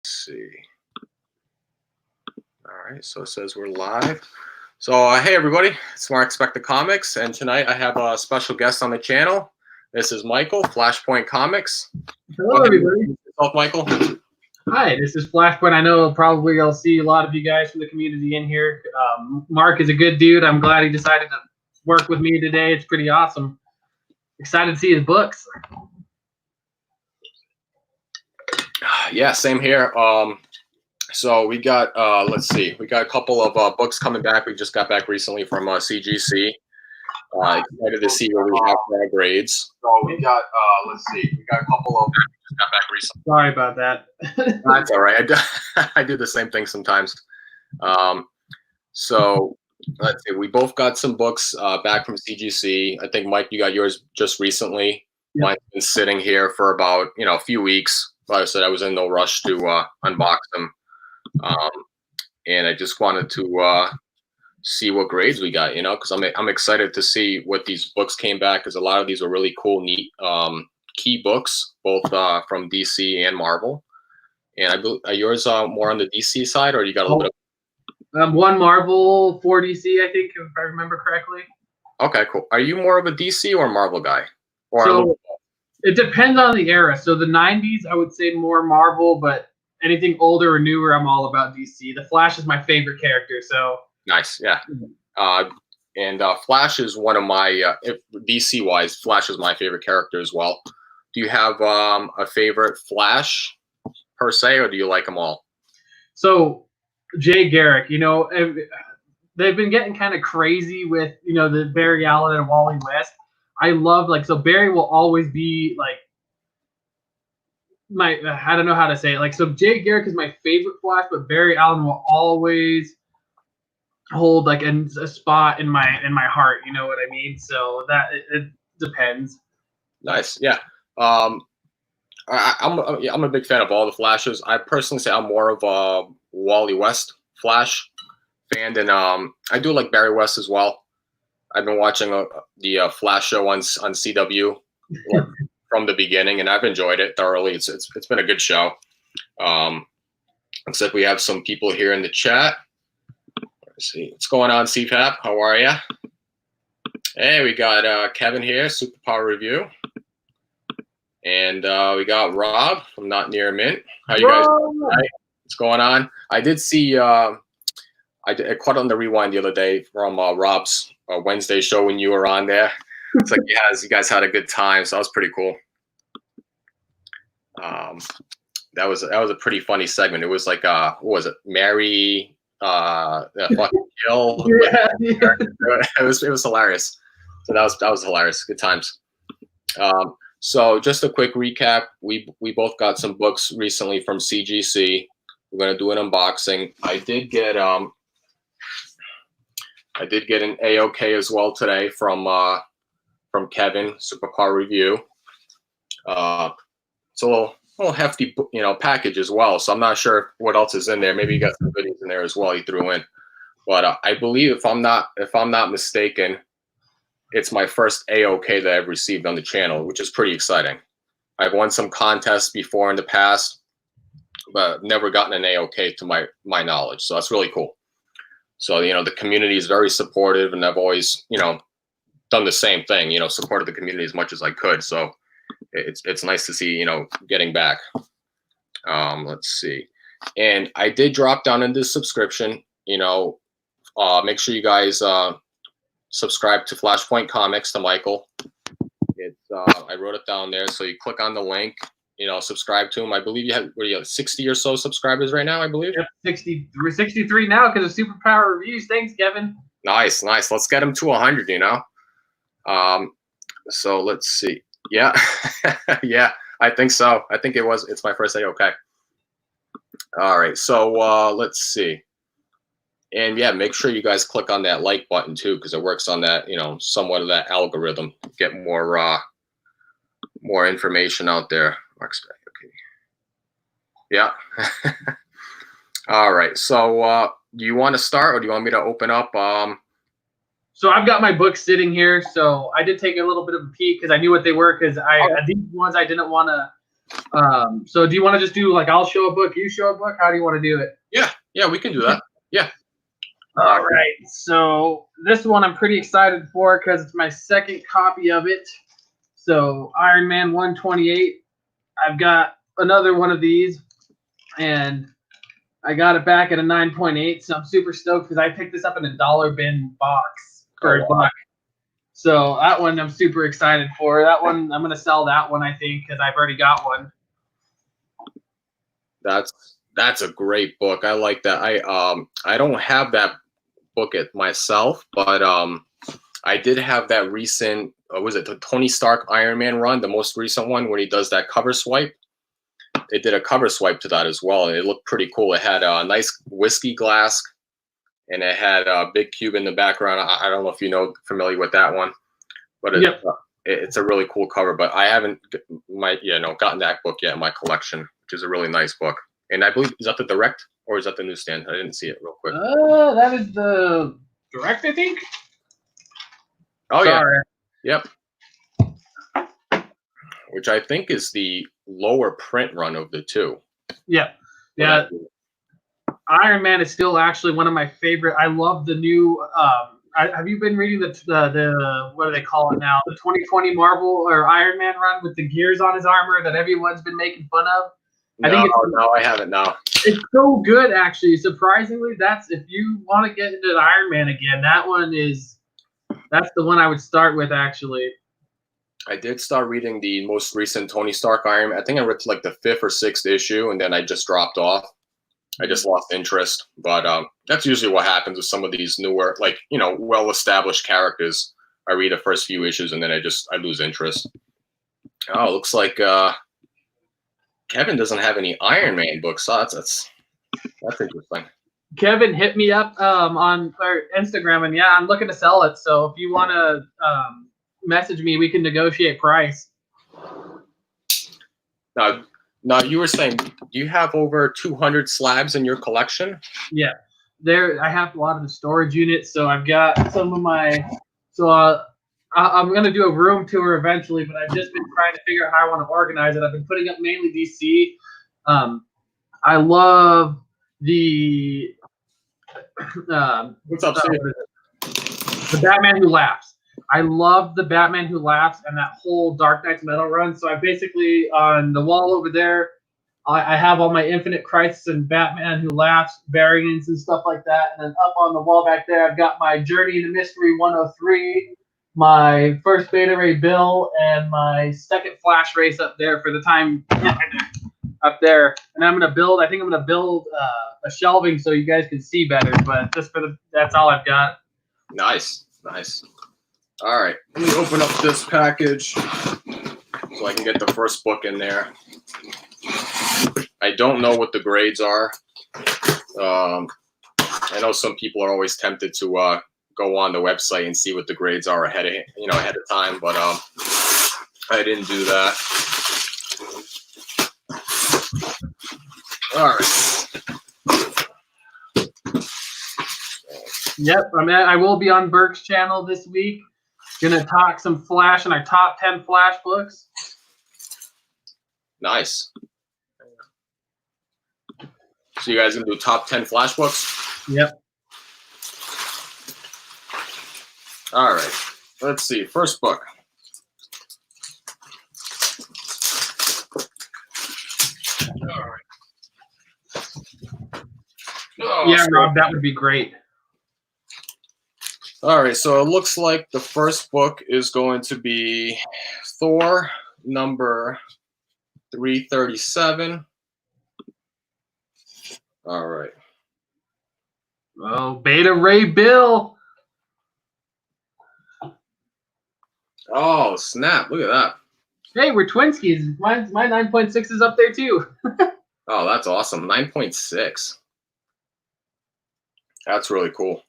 see. All right, so it says we're live. So hey everybody, it's Mark Expect Comics, and tonight I have a special guest on the channel. This is Michael, Flashpoint Comics. Hello everybody. Yourself, Michael. Hi, this is Flashpoint. I know probably I'll see a lot of you guys from the community in here. Mark is a good dude. I'm glad he decided to work with me today. It's pretty awesome. Excited to see his books. Yeah, same here. So we got, let's see, we got a couple of books coming back. We just got back recently from CGC. Excited to see where we have for our grades. So we got, let's see, we got a couple of, just got back recently. Sorry about that. That's all right. I do the same thing sometimes. So let's see, we both got some books back from CGC. I think, Mike, you got yours just recently. Yep. Mine's been sitting here for about, a few weeks. Like I said, I was in no rush to unbox them. And I just wanted to see what grades we got, because I'm excited to see what these books came back, because a lot of these are really cool, neat key books, both from DC and Marvel. And are yours more on the DC side, or you got a little bit of... One Marvel, 4 DC, I think, if I remember correctly. Okay, cool. Are you more of a DC or Marvel guy? Or so it depends on the era. So the 90s, I would say more Marvel, but anything older or newer, I'm all about DC. The Flash is my favorite character, so... Nice, yeah. And Flash is one of my, DC-wise, Flash is my favorite character as well. Do you have a favorite Flash, per se, or do you like them all? So, Jay Garrick, they've been getting kind of crazy with, the Barry Allen and Wally West. I love, so Barry will always be, I don't know how to say it. So Jay Garrick is my favorite Flash, but Barry Allen will always hold a spot in my heart. You know what I mean? So that it depends. Nice, yeah. I'm a big fan of all the Flashes. I personally say I'm more of a Wally West Flash fan, and I do like Barry West as well. I've been watching the Flash show on CW from the beginning, and I've enjoyed it thoroughly. It's been a good show. Looks like we have some people here in the chat. Let's see what's going on, CPAP. How are you? Hey, we got Kevin here, Superpower Review, and we got Rob from Not Near Mint. How you guys doing tonight? What's going on? I did see I caught on the rewind the other day from Rob's Wednesday show when you were on there. It's like, yes, you guys had a good time, so that was pretty cool. That was a pretty funny segment. It was like what was it, Mary fucking kill? Yeah. It was hilarious. So that was hilarious. Good times. So just a quick recap. We both got some books recently from CGC. We're gonna do an unboxing. I did get an AOK as well today from Kevin, Superpower Review. It's a little hefty, package as well. So I'm not sure what else is in there. Maybe you got some goodies in there as well you threw in. But I believe, if I'm not mistaken, it's my first AOK that I've received on the channel, which is pretty exciting. I've won some contests before in the past, but never gotten an AOK to my knowledge. So that's really cool. So, the community is very supportive, and I've always, done the same thing, supported the community as much as I could. So it's nice to see, getting back. Let's see. And I did drop down into subscription, make sure you guys subscribe to Flashpoint Comics, to Michael. It's I wrote it down there. So you click on the link, subscribe to him. I believe you have 60 or so subscribers right now, I believe. Yep, 63 now because of Superpower Reviews. Thanks, Kevin. Nice. Let's get him to 100, So let's see. Yeah. Yeah, I think so. I think it's my first AOK. All right. So let's see. And yeah, make sure you guys click on that like button too, because it works on that, somewhat of that algorithm. Get more information out there. Okay. Yeah. All right. So do you want to start, or do you want me to open up? So I've got my books sitting here. So I did take a little bit of a peek because I knew what they were, because these ones I didn't want to So do you want to just do like I'll show a book, you show a book? How do you want to do it? Yeah, we can do that. Yeah. All right. So this one I'm pretty excited for because it's my second copy of it. So Iron Man 128. I've got another one of these, and I got it back at a 9.8. So I'm super stoked because I picked this up in a dollar bin box for $1. So that one I'm super excited for. That one I'm gonna sell that one I think because I've already got one. That's a great book. I like that. I don't have that book it myself, but I did have that recent was it the Tony Stark Iron Man run, the most recent one where he does that cover swipe. They did a cover swipe to that as well, and it looked pretty cool. It had a nice whiskey glass, and it had a big cube in the background. I don't know if familiar with that one, but it's a really cool cover. But I haven't gotten that book yet in my collection, which is a really nice book. And I believe, is that the direct or is that the newsstand? I didn't see it real quick. That is the direct, I think. Oh, sorry. Yeah. Yep. Which I think is the lower print run of the two. Yeah. Yeah. Iron Man is still actually one of my favorite. I love the new. Have you been reading the what do they call it now? The 2020 Marvel or Iron Man run with the gears on his armor that everyone's been making fun of? No, I haven't. No. It's so good, actually. Surprisingly, that's if you want to get into Iron Man again, that's the one I would start with, actually. I did start reading the most recent Tony Stark Iron Man. I think I read to like the 5th or 6th issue, and then I just dropped off. I just lost interest. But that's usually what happens with some of these newer, like, well-established characters. I read the first few issues, and then I lose interest. Oh, it looks like Kevin doesn't have any Iron Man books. So that's interesting. Kevin hit me up on Instagram, and I'm looking to sell it. So if you want to message me, we can negotiate price. Now you were saying, do you have over 200 slabs in your collection? Yeah, I have a lot of the storage units. So I've got some of my. So I'm gonna do a room tour eventually, but I've just been trying to figure out how I want to organize it. I've been putting up mainly DC. I love the what's up, the Batman Who Laughs. I love the Batman Who Laughs and that whole Dark Knight's Metal run. So I basically on the wall over there, I have all my Infinite Crisis and Batman Who Laughs variants and stuff like that. And then up on the wall back there, I've got my Journey into Mystery 103, my first Beta Ray Bill, and my second Flash race up there for the time up there. And I think I'm gonna build a shelving so you guys can see better. But just that's all I've got. Nice. All right, let me open up this package so I can get the first book in there. I don't know what the grades are. I know some people are always tempted to go on the website and see what the grades are ahead of time, but I didn't do that. All right. Yep, I will be on Burke's channel this week. Gonna talk some Flash and our top 10 Flash books. Nice. So you guys gonna do top 10 Flash books? Yep. All right. Let's see. First book. All right. Oh, yeah, Rob, that would be great. All right, so it looks like the first book is going to be Thor number 337. All right. Oh, Beta Ray Bill. Oh, snap. Look at that. Hey, we're Twinskies. My 9.6 is up there, too. Oh, that's awesome. 9.6. That's really cool.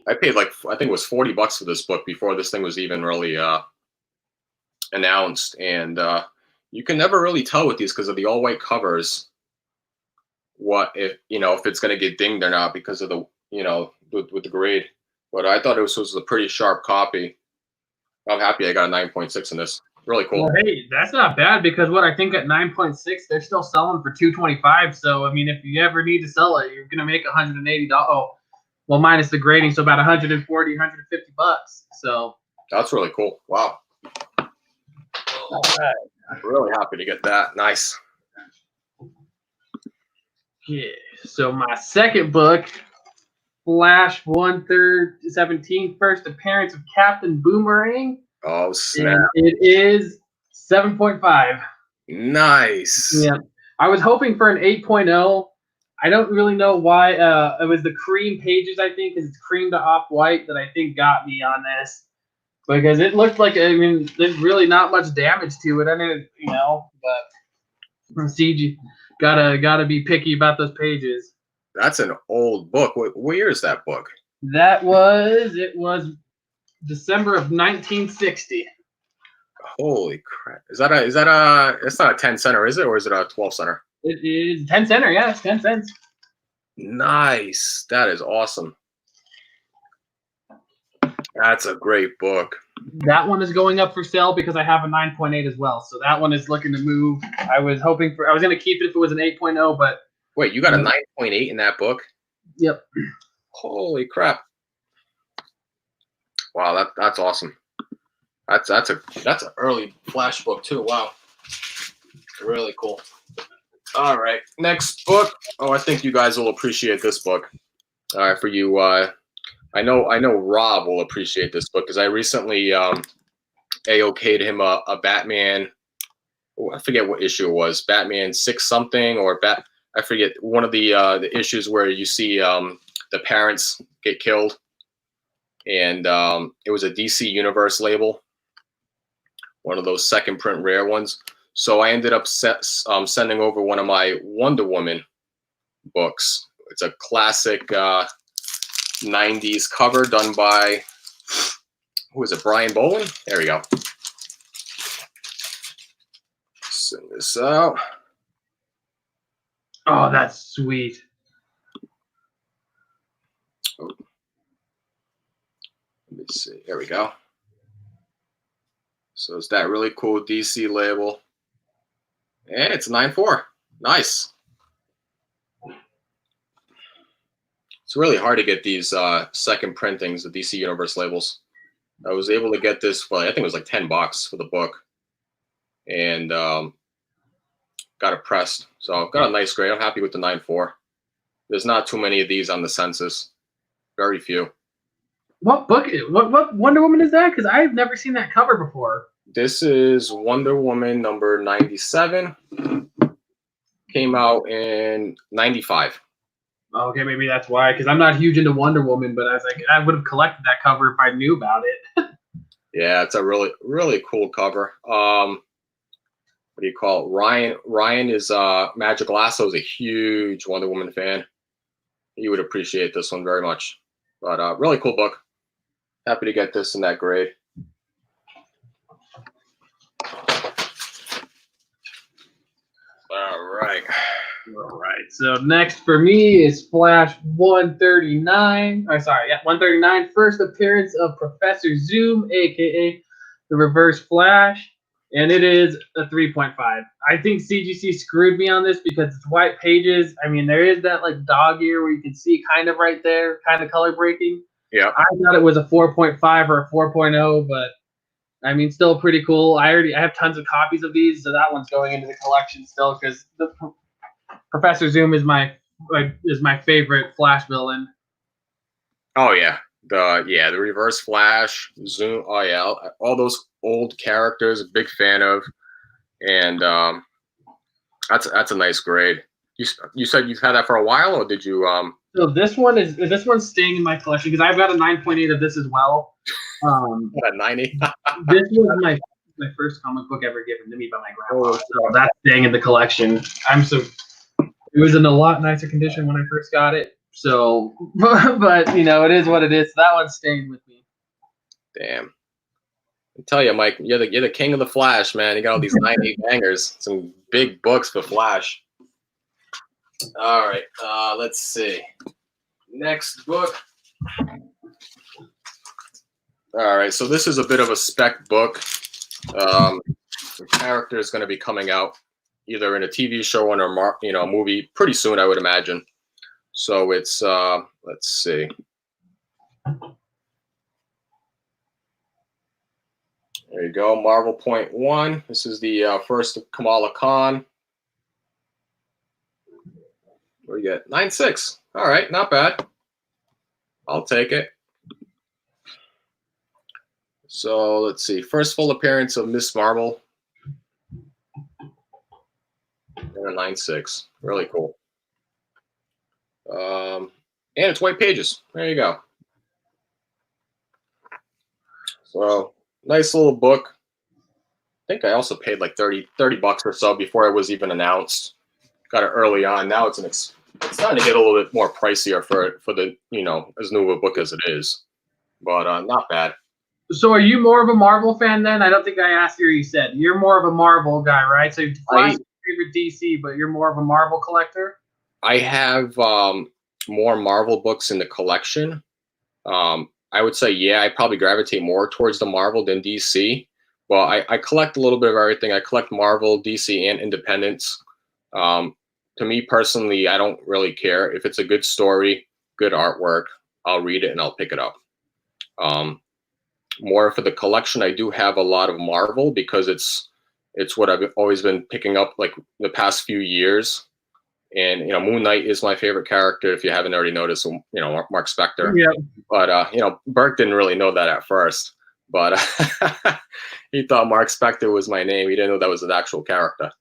I paid I think it was $40 for this book before this thing was even really announced. And you can never really tell with these because of the all white covers if it's going to get dinged or not because of the, with the grade. But I thought this was a pretty sharp copy. I'm happy I got a 9.6 in this. Really cool. Well, hey, that's not bad because what I think at 9.6, they're still selling for 225. So I mean, if you ever need to sell it, you're gonna make $180. Oh, well, minus the grading, so about 140, 150 bucks. So that's really cool. Wow. all right. Really happy to get that. Nice. Yeah. So my second book, Flash 1/3/17, first appearance of Captain Boomerang. Oh, snap. And it is 7.5. Nice. Yeah. I was hoping for an 8.0. I don't really know why. It was the cream pages, I think, because it's cream to off-white that I think got me on this. Because it looked like, I mean, there's really not much damage to it. I mean, but from CG, gotta be picky about those pages. That's an old book. What year is that book? It was December of 1960. Holy crap! Is that it's not a 10 center, is it, or is it a 12 center? It is 10 center. Yeah, it's 10 cents. Nice. That is awesome. That's a great book. That one is going up for sale because I have a 9.8 as well. So that one is looking to move. I was going to keep it if it was an 8.0, but wait, you got a 9.8 in that book? Yep. Holy crap! Wow, that's awesome. That's an early Flash book too. Wow, really cool. All right, next book. Oh, I think you guys will appreciate this book. All right, for you, I know Rob will appreciate this book because I recently AOK'd him a Batman. Oh, I forget what issue it was. Batman 6 something or I forget, one of the issues where you see the parents get killed, and it was a DC Universe label, one of those second print rare ones. So I ended up sending over one of my Wonder Woman books. It's a classic 90s cover done by, who is it, Brian Bowen? There we go. Send this out. Oh, that's sweet. Oh. Let me see. Here we go. So it's that really cool DC label. And it's 9.4. Nice. It's really hard to get these second printings, the DC Universe labels. I was able to get this for, I think it was like $10 for the book. And got it pressed. So I've got a nice grade. I'm happy with the 9.4. There's not too many of these on the census. Very few. What book? What Wonder Woman is that? Because I've never seen that cover before. This is Wonder Woman number 97. Came out in 95. Okay, maybe that's why. Because I'm not huge into Wonder Woman, but I was like, I would have collected that cover if I knew about it. Yeah, it's a really, really cool cover. What do you call it? Ryan is Magic Lasso is a huge Wonder Woman fan. He would appreciate this one very much. But really cool book. Happy to get this in that grade. All right. All right. So next for me is Flash 139. 139. First appearance of Professor Zoom, aka the Reverse Flash, and it is a 3.5. I think CGC screwed me on this because it's white pages. I mean, there is that like dog ear where you can see kind of right there, kind of color breaking. Yeah. I thought it was a 4.5 or a 4.0, but I mean, still pretty cool. I have tons of copies of these, so that one's going into the collection still because the Professor Zoom is my favorite Flash villain. Oh yeah, the Reverse Flash, Zoom. Oh yeah, all those old characters. Big fan of, and that's a nice grade. You said you've had that for a while, or did you? So this one's staying in my collection because I've got a 9.8 of this as well. A 90. This was my first comic book ever given to me by my grandpa, so that's staying in the collection. It was in a lot nicer condition when I first got it. So, but it is what it is. So that one's staying with me. Damn. I tell you, Mike, you're the king of the Flash, man. You got all these 98 bangers, some big books for Flash. All right, let's see. Next book. All right, so this is a bit of a spec book. character is going to be coming out either in a TV show or a movie pretty soon, I would imagine. So it's let's see. There you go, Marvel Point 1. This is the first of Kamala Khan. What do you get? 9.6. All right, not bad. I'll take it. So let's see. First full appearance of Miss Marvel. And a 9.6. Really cool. And it's white pages. There you go. So nice little book. I think I also paid like 30 bucks or so before it was even announced. Got it early on. Now it's starting to get a little bit more pricier for the as new of a book as it is, but not bad. So are you more of a Marvel fan then? I don't think I asked you. You said you're more of a Marvel guy, right? So Flash is your favorite DC, but you're more of a Marvel collector. I have more Marvel books in the collection. I would say, yeah, I probably gravitate more towards the Marvel than DC. Well, I collect a little bit of everything. I collect Marvel, DC, and Independents. To me personally, I don't really care. If it's a good story, good artwork, I'll read it and I'll pick it up. More for the collection, I do have a lot of Marvel because it's what I've always been picking up like the past few years. And Moon Knight is my favorite character. If you haven't already noticed, Mark Spector. Yeah. But Burke didn't really know that at first, but he thought Mark Spector was my name. He didn't know that was an actual character.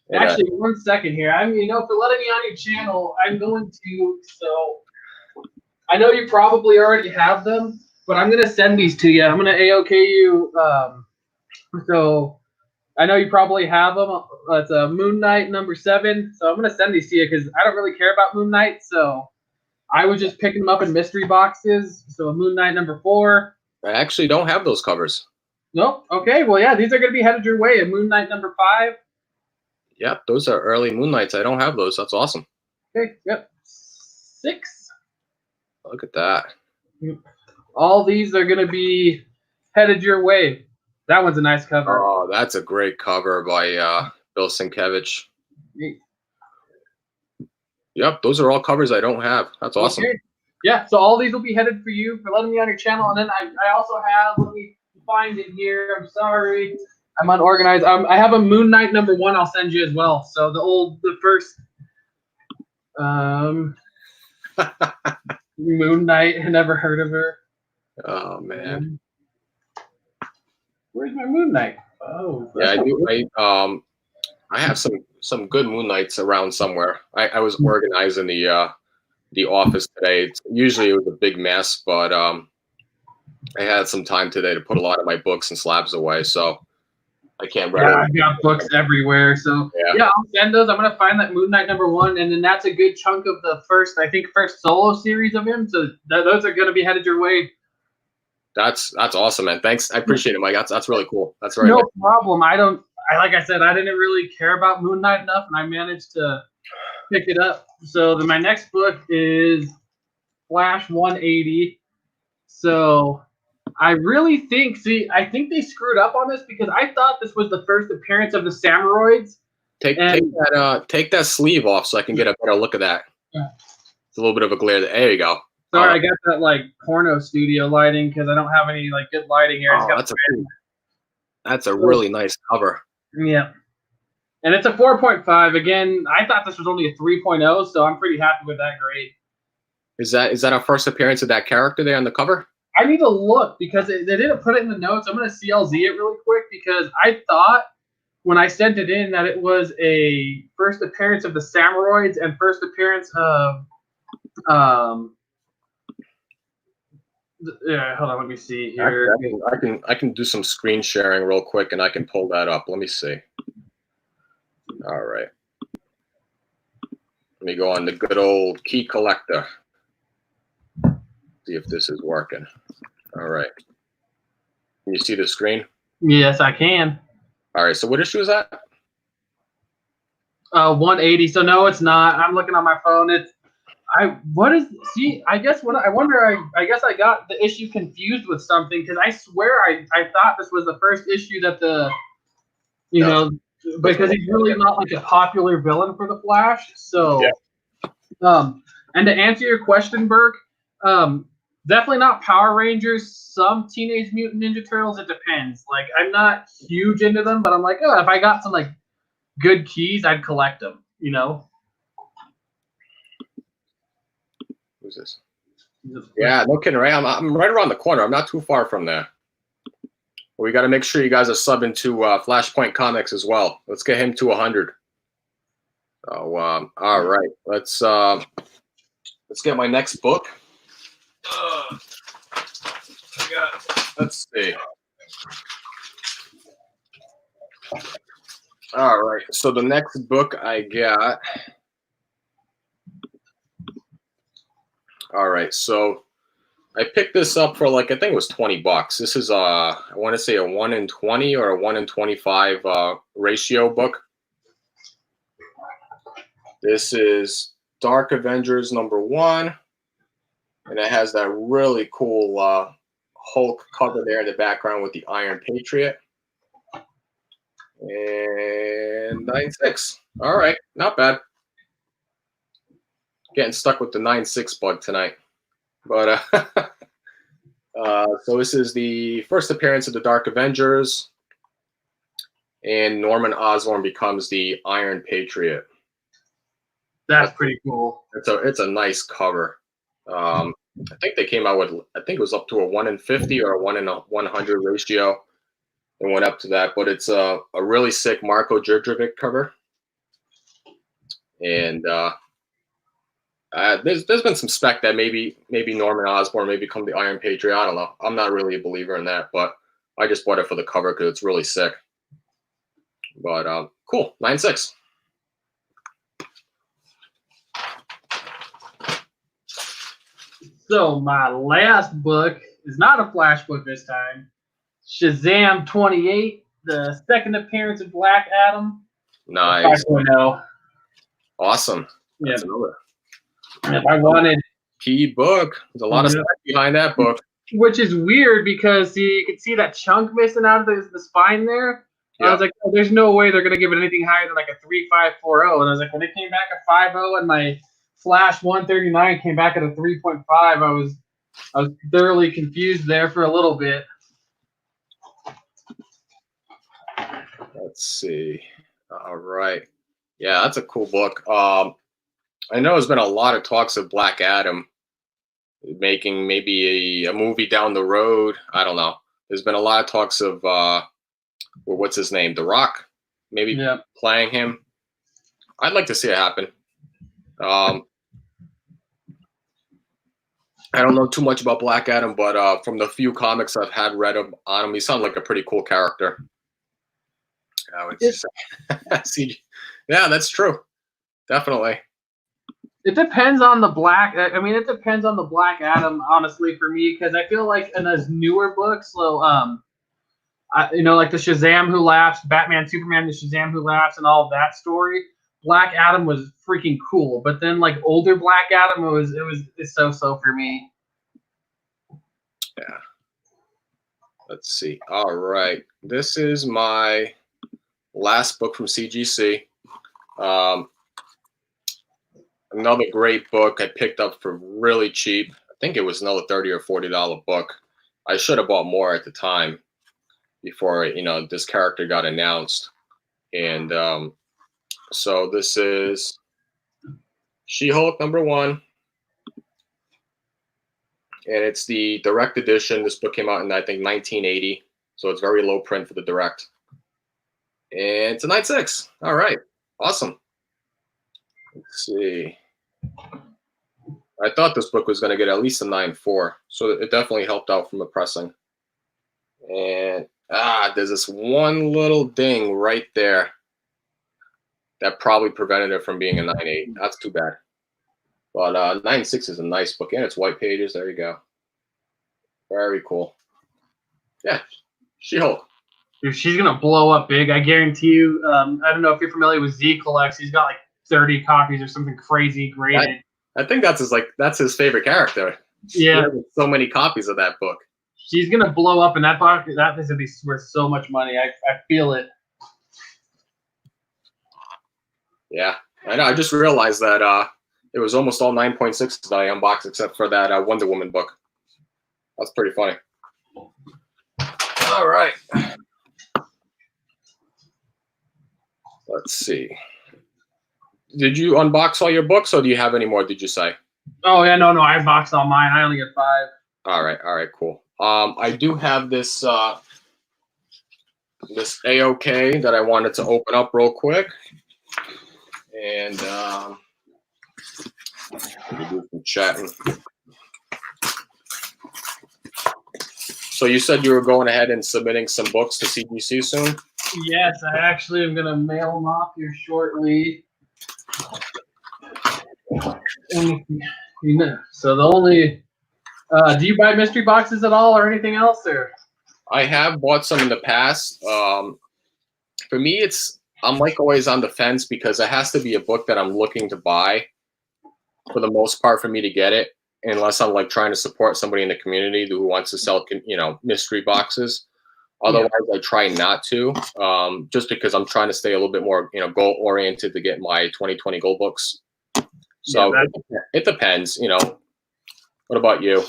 And, actually, 1 second here. For letting me on your channel, I'm going to. So I know you probably already have them, but I'm gonna send these to you. I'm gonna AOK you. So I know you probably have them. It's a Moon Knight #7. So I'm gonna send these to you because I don't really care about Moon Knight. So I was just picking them up in mystery boxes. So Moon Knight #4. I actually don't have those covers. Nope. Okay. Well, yeah, these are gonna be headed your way. A Moon Knight #5. Yep, those are early Moon Knights. I don't have those. That's awesome. Okay. Yep. 6. Look at that. All these are going to be headed your way. That one's a nice cover. Oh, that's a great cover by Bill Sienkiewicz. Yep, those are all covers I don't have. That's awesome. Okay. Yeah, so all these will be headed for you for letting me on your channel. And then I also have, let me find it here. I'm sorry. I'm unorganized. I have a Moon Knight #1 I'll send you as well. So the first Moon Knight. I never heard of her. Oh man. Where's my Moon Knight? Oh yeah, I do. I have some good Moon Knights around somewhere. I was organizing the office today. Usually it was a big mess, but I had some time today to put a lot of my books and slabs away, so I can't remember. Yeah, I've got books everywhere. So yeah, I'll send those. I'm gonna find that Moon Knight #1, and then that's a good chunk of the first solo series of him. So those are gonna be headed your way. That's awesome, man. Thanks. I appreciate it, Mike. That's really cool. That's very no nice. problem. Like I said, I didn't really care about Moon Knight enough, and I managed to pick it up. So my next book is Flash 180. So I really think, I think they screwed up on this because I thought this was the first appearance of the Samuroids. Take that sleeve off so I can get a better look at that. Yeah. It's a little bit of a glare. There you go. Sorry, I got that porno studio lighting because I don't have any good lighting here. That's a really nice cover. Yeah. And it's a 4.5. Again, I thought this was only a 3.0, so I'm pretty happy with that grade. Is that our first appearance of that character there on the cover? I need to look because they didn't put it in the notes. I'm going to CLZ it really quick because I thought when I sent it in that it was a first appearance of the Samuroids and first appearance of yeah, hold on, let me see here. I can do some screen sharing real quick and I can pull that up. Let me see. All right. Let me go on the good old key collector. See if this is working. All right. Can you see the screen? Yes, I can. All right. So what issue is that? 180. So no, it's not. I'm looking on my phone. I guess I guess I got the issue confused with something because I swear I thought this was the first issue that the You No. know, because he's really not like a popular villain for the Flash. So, and to answer your question, Burke, definitely not Power Rangers. Some Teenage Mutant Ninja Turtles. It depends. Like, I'm not huge into them, but I'm like, oh, if I got some like good keys, I'd collect them. You know. Who's this? Yeah, no kidding, right? I'm right around the corner. I'm not too far from there. We got to make sure you guys are subbing to Flashpoint Comics as well. Let's get him to 100. Oh, all right. Let's get my next book. Let's see. All right. So the next book I got. All right. So I picked this up for like, I think it was $20. This is I want to say a 1 in 20 or a 1 in 25 ratio book. This is Dark Avengers #1, and it has that really cool Hulk cover there in the background with the Iron Patriot. And 9.6. All right, not bad. Getting stuck with the 9.6 bug tonight. But so this is the first appearance of the Dark Avengers, and Norman Osborn becomes the Iron Patriot. That's pretty cool. It's a nice cover. I think they came out with, I think it was up to a 1 in 50 or a 1 in 100 ratio. It went up to that, but it's a really sick Marko Djurdjevic cover. And there's been some spec that maybe Norman Osborn may become the Iron Patriot. I don't know. I'm not really a believer in that, but I just bought it for the cover because it's really sick. But cool, 9.6. So my last book is not a Flash book this time. Shazam 28, the second appearance of Black Adam. Nice. 5.0. Awesome. Yeah. That's another If I wanted key book. There's a lot of stuff behind that book. Which is weird because you can see that chunk missing out of the spine there. Yeah. I was like, oh, there's no way they're going to give it anything higher than like a 3.540. And I was like, when it came back at 5.0 and my Flash 139 came back at a 3.5, I was thoroughly confused there for a little bit. Let's see. All right. Yeah, that's a cool book. I know there's been a lot of talks of Black Adam making maybe a movie down the road. I don't know. There's been a lot of talks of what's his name? The Rock, maybe playing him. I'd like to see it happen. I don't know too much about Black Adam, but from the few comics I've had read on him, he sounds like a pretty cool character. Yeah, that's true. Definitely. It depends on the Black. I mean, it depends on the Black Adam, honestly, for me, because I feel like in those newer books, so like the Shazam Who Laughs, Batman, Superman, the Shazam Who Laughs, and all of that story. Black Adam was freaking cool, but then like older Black Adam, it's so for me. Yeah. Let's see. All right, this is my last book from CGC. Another great book I picked up for really cheap. I think it was another $30 or $40 book. I should have bought more at the time before this character got announced. And so this is She-Hulk #1. And it's the direct edition. This book came out in, I think, 1980. So it's very low print for the direct. And it's a 9.6. All right. Awesome. Let's see. I thought this book was going to get at least a 9.4. So it definitely helped out from the pressing. And there's this one little ding right there that probably prevented it from being a 9.8. That's too bad. But 9.6 is a nice book, and it's white pages. There you go. Very cool. Yeah, She-Hulk. Dude, she's gonna blow up big. I guarantee you. I don't know if you're familiar with Z Collects. He's got like 30 copies or something crazy graded. I think that's his favorite character. Yeah, so many copies of that book. She's gonna blow up in that book. That is gonna be worth so much money. I feel it. Yeah, I know. I just realized that it was almost all 9.6 that I unboxed, except for that Wonder Woman book. That's pretty funny. All right. Let's see. Did you unbox all your books, or do you have any more? Did you say? Oh yeah, no, I boxed all mine. I only get 5. All right, cool. I do have this this AOK that I wanted to open up real quick, and do some chatting. So you said you were going ahead and submitting some books to CGC soon? Yes, I actually am gonna mail them off here shortly. And, you know, so the only do you buy mystery boxes at all or anything else, or? I have bought some in the past. For me, I'm like always on the fence because it has to be a book that I'm looking to buy for the most part for me to get it, unless I'm like trying to support somebody in the community who wants to sell, mystery boxes. Otherwise, I try not to, just because I'm trying to stay a little bit more, goal oriented to get my 2020 goal books. So it depends, What about you?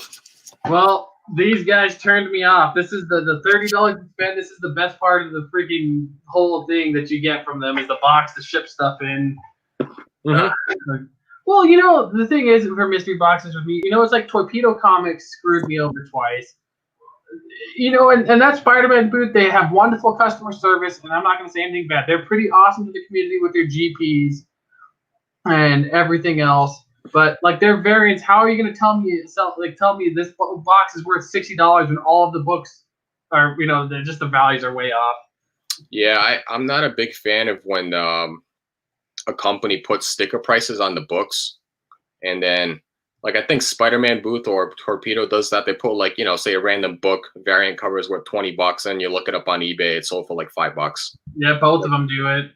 Well, these guys turned me off. This is the $30 to spend. This is the best part of the freaking whole thing that you get from them is the box to ship stuff in. Mm-hmm. Well, the thing is for mystery boxes with me, it's like Torpedo Comics screwed me over twice. And that Spider-Man booth, they have wonderful customer service, and I'm not going to say anything bad. They're pretty awesome to the community with their GPs and everything else. But like their variants, how are you going to tell me this box is worth $60 when all of the books are, just the values are way off? Yeah, I'm not a big fan of when a company puts sticker prices on the books, and then like I think Spider-Man booth or Torpedo does that. They put like say a random book variant cover is worth $20, and you look it up on eBay, it's sold for like $5. Yeah, both of them do it.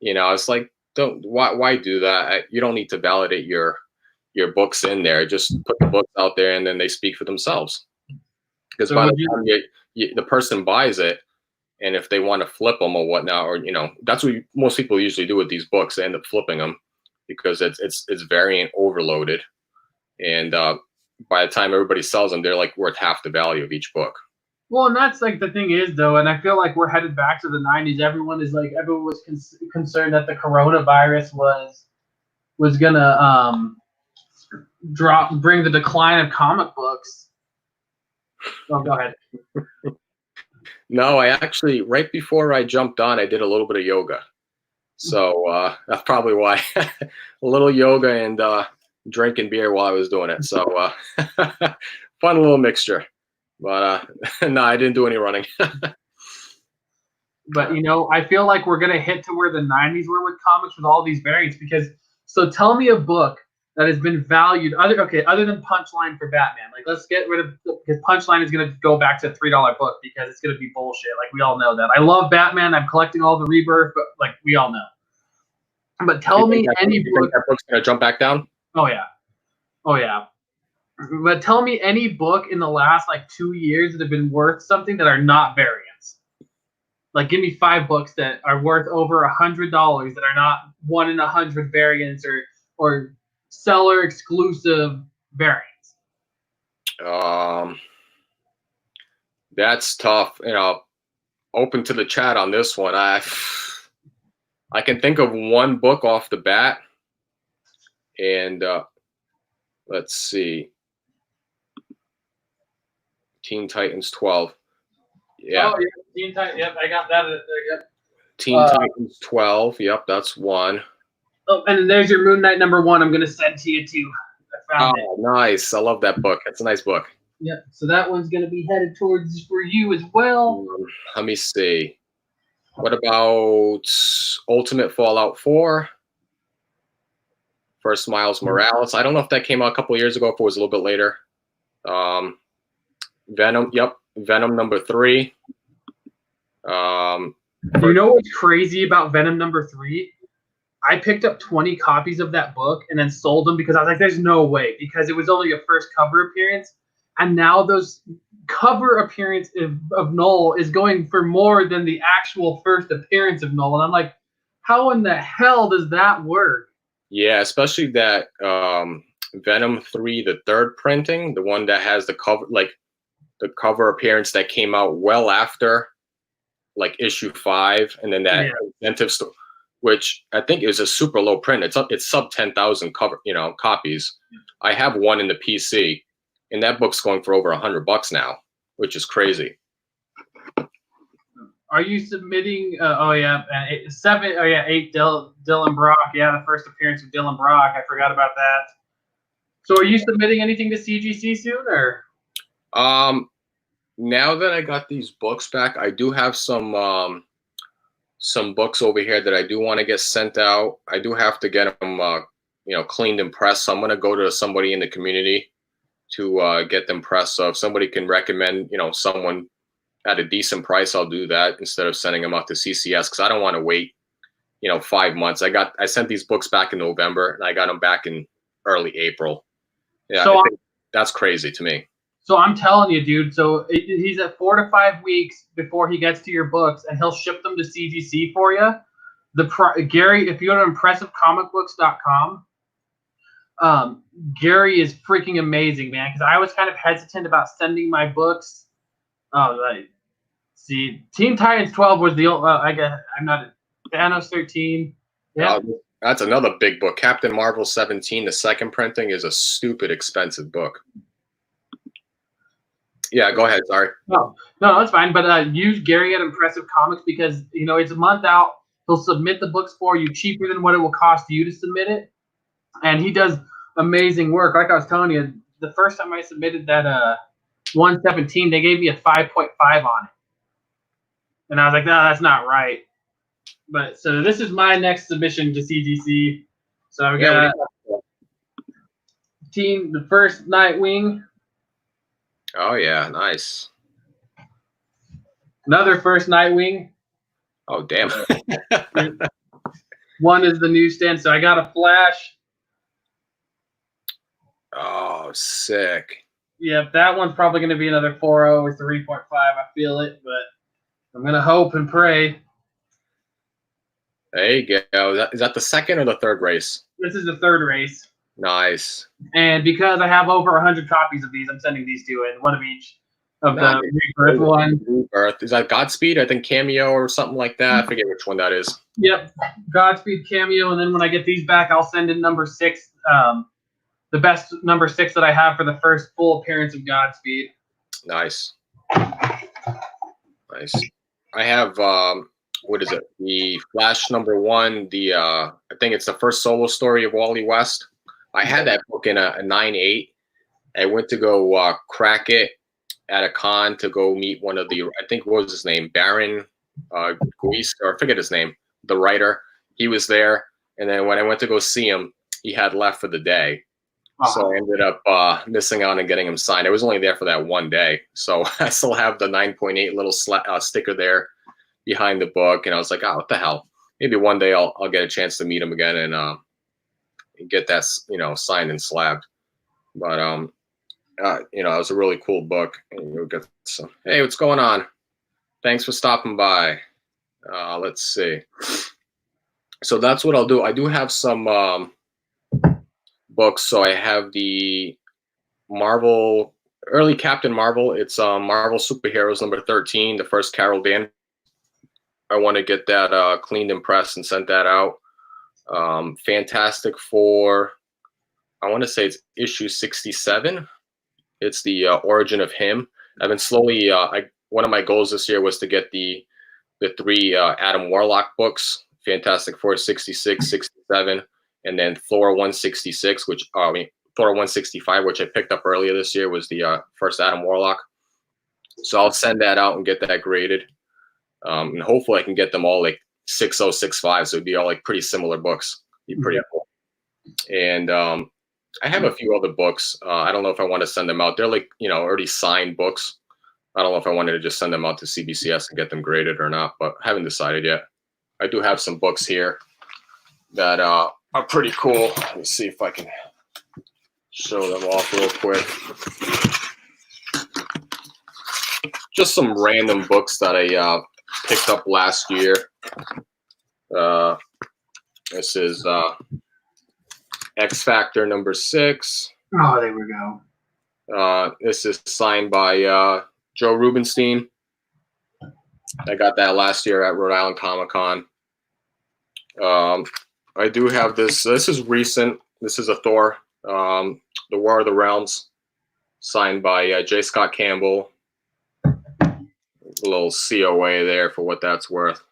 It's like why do that? You don't need to validate your books in there. Just put the books out there, and then they speak for themselves. Because by the time the person buys it, and if they want to flip them or whatnot, or that's what most people usually do with these books. They end up flipping them because it's variant overloaded, and by the time everybody sells them, they're like worth half the value of each book. Well, and that's like the thing is though, and I feel like we're headed back to the 90s. Everyone was concerned that the coronavirus was gonna bring the decline of comic books. Oh, go ahead. No, I actually, right before I jumped on, I did a little bit of yoga. So that's probably why. A little yoga and drinking beer while I was doing it. So fun little mixture. But no, I didn't do any running. But, I feel like we're going to hit to where the 90s were with comics with all these variants. So tell me a book that has been valued other than Punchline for Batman. Like, let's get rid of, because Punchline is going to go back to a $3 book because it's going to be bullshit. Like, we all know that. I love Batman. I'm collecting all the Rebirth, but like we all know. But tell me any book. That book's going to jump back down? Oh yeah. But tell me any book in the last like 2 years that have been worth something that are not variants. Like, give me 5 books that are worth over $100 that are not 1 in 100 variants or seller exclusive variants. That's tough. Open to the chat on this one. I can think of one book off the bat, and let's see. Teen Titans 12. Yeah. Oh, yeah. Teen Titans. Yep, I got that. Yep. Teen Titans 12. Yep, that's one. Oh, and there's your Moon Knight #1. I'm going to send to you, too. I found it. Nice. I love that book. It's a nice book. Yep. So that one's going to be headed towards for you as well. Let me see. What about Ultimate Fallout 4? First Miles Morales. I don't know if that came out a couple of years ago, if it was a little bit later. Venom. Yep. Venom #3. You know what's crazy about Venom #3? I picked up 20 copies of that book and then sold them because I was like, there's no way, because it was only a first cover appearance. And now those cover appearance of Null is going for more than the actual first appearance of Null. And I'm like, How in the hell does that work? Yeah, especially that Venom 3, the third printing, the one that has the cover, like the cover appearance that came out well after like issue 5, and then that incentive store, which I think is a super low print. It's sub 10,000 copies. I have one in the PC, and that book's going for over $100 now, which is crazy. Are you submitting? Oh yeah, 7. Oh yeah, 8. Dylan Brock. Yeah, the first appearance of Dylan Brock. I forgot about that. So, are you submitting anything to CGC soon, or? Now that I got these books back, I do have some books over here that I do want to get sent out. I do have to get them, cleaned and pressed. So I'm gonna go to somebody in the community to get them pressed. So if somebody can recommend, someone at a decent price, I'll do that instead of sending them out to CCS, because I don't want to wait, 5 months. I sent these books back in November, and I got them back in early April. Yeah, so I think that's crazy to me. So I'm telling you, dude. So he's at 4 to 5 weeks before he gets to your books, and he'll ship them to CGC for you. Gary, if you go to ImpressiveComicBooks.com, Gary is freaking amazing, man. Because I was kind of hesitant about sending my books. See, Teen Titans 12 was the old. I guess I'm not. Thanos 13. Yeah. That's another big book. Captain Marvel 17, the second printing, is a stupid expensive book. Yeah, go ahead. Sorry. No, that's fine. But use Gary at Impressive Comics, because it's a month out. He'll submit the books for you cheaper than what it will cost you to submit it, and he does amazing work. Like I was telling you, the first time I submitted that 117, they gave me a 5.5 on it, and I was like, no, that's not right. But so this is my next submission to CGC. So I've got the first Nightwing. Oh yeah, nice. Another first Nightwing. Oh damn. One is the newsstand. So I got a Flash. Oh, sick. Yep, that one's probably going to be another 4.0 or 3.5. I feel it, but I'm going to hope and pray. There you go. Is that the second or the third race? This is the third race. Nice. And because I have over 100 copies of these, I'm sending these to you, one of each of the Rebirth one. Rebirth. Is that Godspeed? I think Cameo or something like that. I forget which one that is. Yep, Godspeed, Cameo, and then when I get these back, I'll send in number 6, the best number 6 that I have for the first full appearance of Godspeed. Nice. Nice. I have what is it? The Flash number 1. The I think it's the first solo story of Wally West. I had that book in a 9.8. I went to go crack it at a con to go meet one of the, I think, what was his name? Baron Guise, or I forget his name, the writer. He was there. And then when I went to go see him, he had left for the day. So I ended up missing out and getting him signed. I was only there for that one day. So I still have the 9.8 little sticker there behind the book. And I was like, oh, what the hell? Maybe one day I'll get a chance to meet him again and get that, signed and slabbed. But, it was a really cool book. And you'll get some, hey, what's going on? Thanks for stopping by. Let's see. So that's what I'll do. I do have some books. So I have the Marvel, early Captain Marvel. It's Marvel Superheroes number 13, the first Carol Danvers. I want to get that cleaned and pressed and sent that out. Fantastic Four, I want to say it's issue 67. It's the origin of him. I've been slowly, one of my goals this year was to get the 3 Adam Warlock books, Fantastic Four 66, 67, and then Thor 166, Thor 165, which I picked up earlier this year, was the first Adam Warlock. So I'll send that out and get that graded. And hopefully I can get them all like 60, 65, so it'd be all like pretty similar books. Be pretty cool. And I have a few other books. I don't know if I want to send them out. They're like, already signed books. I don't know if I wanted to just send them out to CBCS and get them graded or not, but I haven't decided yet. I do have some books here that are pretty cool. Let me see if I can show them off real quick. Just some random books that I picked up last year. This is X Factor number 6. Oh, there we go. This is signed by Joe Rubenstein. I got that last year at Rhode Island Comic-Con. I do have this. This is recent. This is a Thor, The War of the Realms, signed by J. Scott Campbell. A little COA there for what that's worth.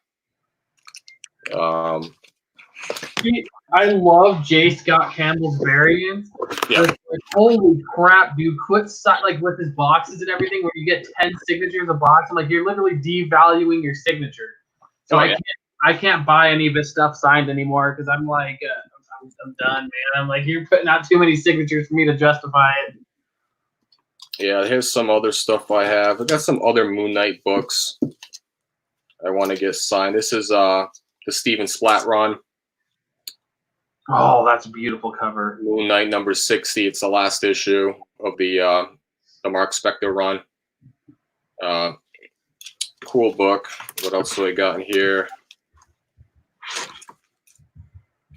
I love J. Scott Campbell's variants. Yeah. Like, holy crap, dude! Quit like with his boxes and everything, where you get 10 signatures a box. I'm like, you're literally devaluing your signature. So I can't buy any of his stuff signed anymore because I'm like, I'm done, man. I'm like, you're putting out too many signatures for me to justify it. Yeah, here's some other stuff I have. I got some other Moon Knight books I want to get signed. This is the Steven Splat run. Oh, that's a beautiful cover. Moon Knight number 60. It's the last issue of the Mark Spector run. Cool book. What else do I got in here?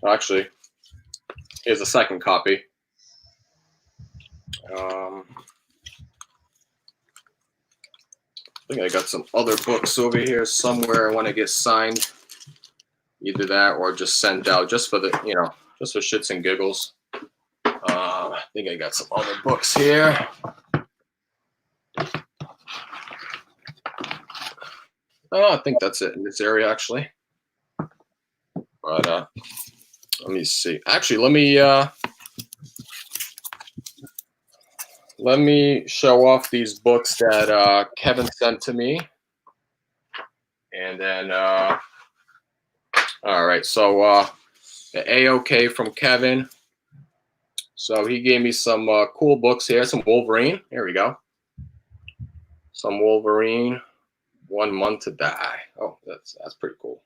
Actually, here's a second copy. I think I got some other books over here somewhere I want to get signed. Either that or just sent out just for the, just for shits and giggles. I think I got some other books here. Oh, I think that's it in this area, actually. But let me see. Actually, let me show off these books that Kevin sent to me. And then, all right, so the AOK from Kevin. So he gave me some cool books here, some Wolverine. Here we go. Some Wolverine, 1 Month to Die. Oh, that's pretty cool.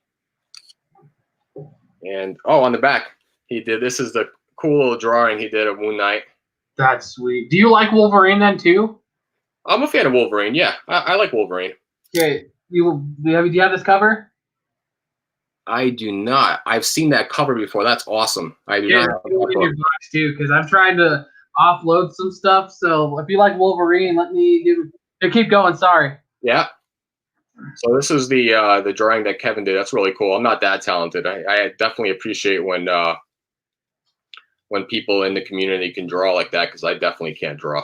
And on the back, this is the cool little drawing he did of Moon Knight. That's sweet. Do you like Wolverine then too? I'm a fan of Wolverine. Yeah, I like Wolverine. Okay, do you have this cover? I do not. I've seen that cover before. That's awesome. I do not. Do it in your box too, because I'm trying to offload some stuff. So if you like Wolverine, let me keep going. Sorry. Yeah. So this is the drawing that Kevin did. That's really cool. I'm not that talented. I definitely appreciate when people in the community can draw like that, because I definitely can't draw.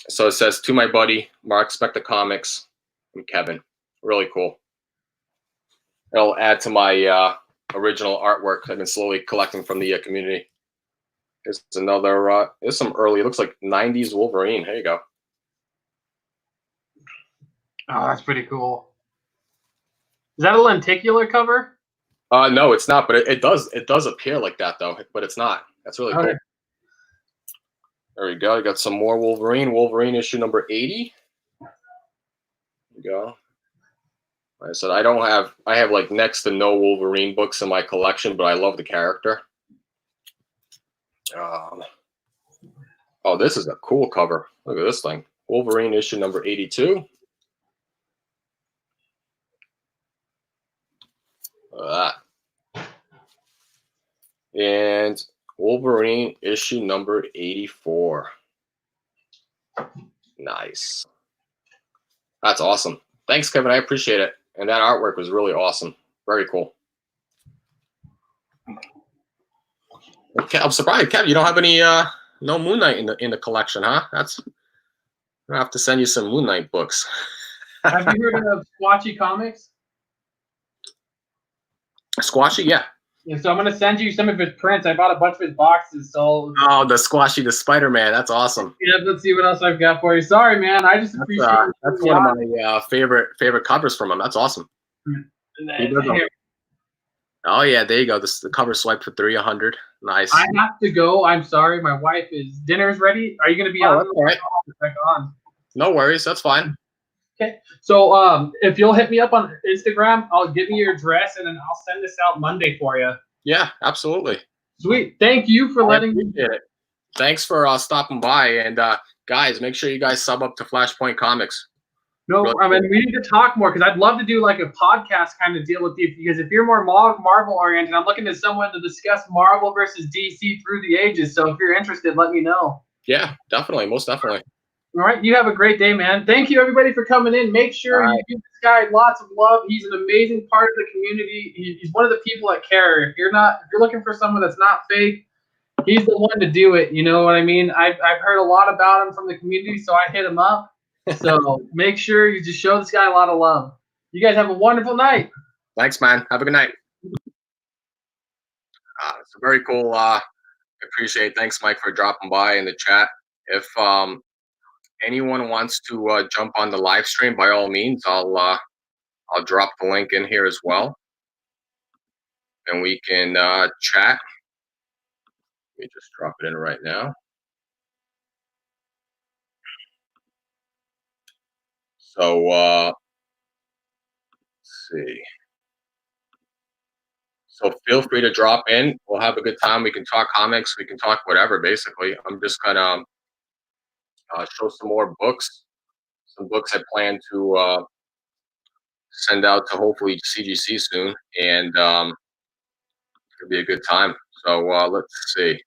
So it says, to my buddy Mark Spector Comics from Kevin. Really cool. It'll add to my original artwork I've been slowly collecting from the community. Here's another. There's some early. It looks like 90s Wolverine. Here you go. Oh, that's pretty cool. Is that a lenticular cover? No, it's not. But it does appear like that though. But it's not. That's really cool. There we go. You got some more Wolverine. Wolverine issue number 80. There you go. Like I said, I have like next to no Wolverine books in my collection, but I love the character. Oh, this is a cool cover. Look at this thing. Wolverine issue number 82. Look at that. And Wolverine issue number 84. Nice. That's awesome. Thanks, Kevin. I appreciate it. And that artwork was really awesome. Very cool. Okay, I'm surprised, Kevin. You don't have any no Moon Knight in the collection, huh? I have to send you some Moon Knight books. Have you heard of Squatchy Comics? Squashy, yeah. Yeah, so I'm gonna send you some of his prints. I bought a bunch of his boxes. So the Squashy, the Spider-Man. That's awesome. Yeah, let's see what else I've got for you. Sorry, man. I just appreciate it. That's one of my favorite covers from him. That's awesome. Oh yeah, there you go. The cover swipe for 300. Nice. I have to go. I'm sorry. My wife dinner's ready. Are you gonna be on? That's all right. No worries. That's fine. Okay. So if you'll hit me up on Instagram, I'll give you your address and then I'll send this out Monday for you. Yeah, absolutely. Sweet. Thank you for letting me. It. Thanks for stopping by. And guys, make sure you guys sub up to Flashpoint Comics. No, Really I mean cool. we need to talk more because I'd love to do like a podcast kind of deal with you because if you're more Marvel oriented, I'm looking to someone to discuss Marvel versus DC through the ages. So if you're interested, let me know. Yeah, definitely, most definitely. All right, you have a great day, man. Thank you everybody for coming in. Make All sure you right. give this guy lots of love. He's an amazing part of the community. He's one of the people that care. If you're looking for someone that's not fake, he's the one to do it. You know what I mean? I've heard a lot about him from the community, so I hit him up. So make sure you just show this guy a lot of love. You guys have a wonderful night. Thanks, man. Have a good night. It's very cool. Appreciate it. Thanks, Mike, for dropping by in the chat. If anyone wants to jump on the live stream, by all means, I'll drop the link in here as well, and we can chat. Let me just drop it in right now. So let's see. So feel free to drop in. We'll have a good time. We can talk comics. We can talk whatever. Basically, I'm just gonna show some more books. Some books I plan to send out to hopefully CGC soon, and it'll be a good time. So let's see.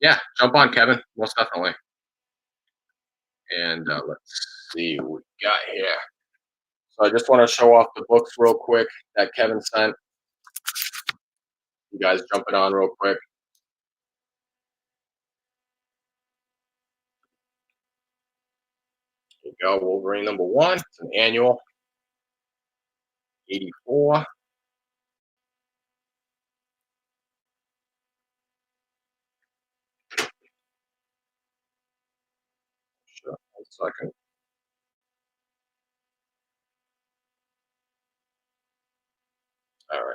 Yeah, jump on, Kevin. Most definitely. And let's see what we got here. So I just want to show off the books real quick that Kevin sent. You guys jumping on real quick. Here you go. Wolverine #1. It's an annual. 84. Sure. 1 second. All right.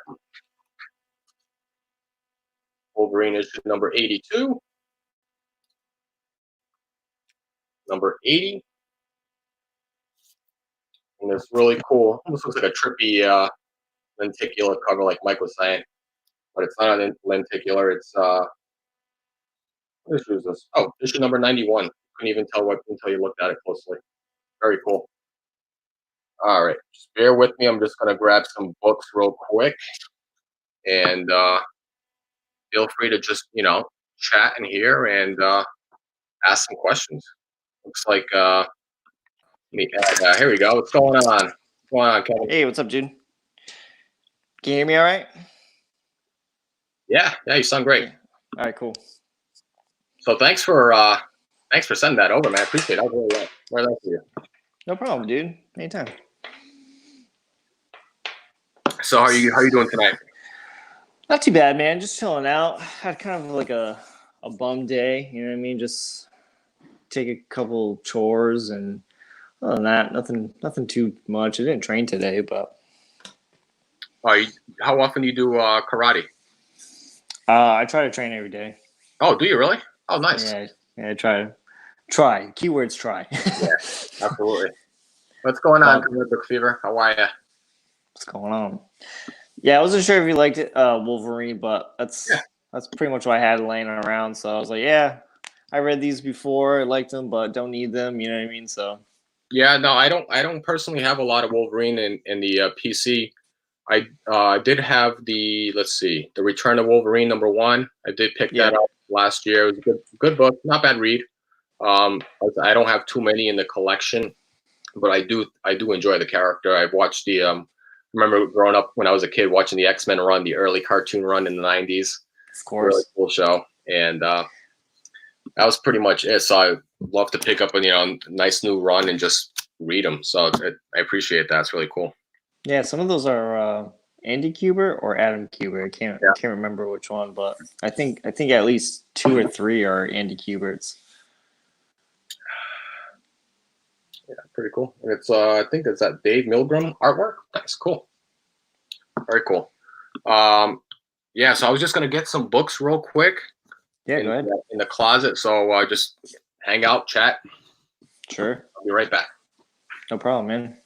Wolverine issue number 82. Number 80. And it's really cool. Almost looks like a trippy lenticular cover, like Mike was saying. But it's not a lenticular. It's what issue is this? Oh, issue number 91. Couldn't even tell what until you looked at it closely. Very cool. All right, just bear with me. I'm just gonna grab some books real quick, and feel free to just chat in here and ask some questions. Looks like here we go. What's going on? What's going on, Kevin? Hey, what's up, dude? Can you hear me all right? Yeah, you sound great. Yeah. All right, cool. So thanks for sending that over, man. I appreciate it. I'll really nice of you. No problem, dude. Anytime. So how are you doing tonight? Not too bad, man. Just chilling out. Had kind of like a bum day. You know what I mean? Just take a couple chores, and other than that, nothing too much. I didn't train today, but. How often do you do karate? I try to train every day. Oh, do you really? Oh, nice. Yeah, I try. Try. Keywords try. Yeah, absolutely. What's going on, Comic Book Fever? How are you? What's going on? Yeah, I wasn't sure if you liked it, Wolverine, but that's pretty much what I had laying around. So I was like, yeah, I read these before, I liked them, but don't need them. You know what I mean? So. Yeah, no, I don't personally have a lot of Wolverine in the PC. I did have the Return of Wolverine #1. I did pick that up last year. It was a good book, not bad read. I don't have too many in the collection, but I do enjoy the character. I've watched the remember growing up when I was a kid watching the X-Men run, the early cartoon run in the 90s. Of course. Really cool show, and that was pretty much it. So I love to pick up a nice new run and just read them. So I appreciate that. It's really cool. Yeah, some of those are Andy Kubert or Adam Kubert. I can't remember which one, but I think at least 2 or 3 are Andy Kuberts. Yeah, pretty cool. And it's I think it's that Dave Milgram artwork. That's cool. Very cool. Yeah, so I was just gonna get some books real quick. Yeah, go ahead. In the closet. So just hang out, chat. Sure. I'll be right back. No problem, man.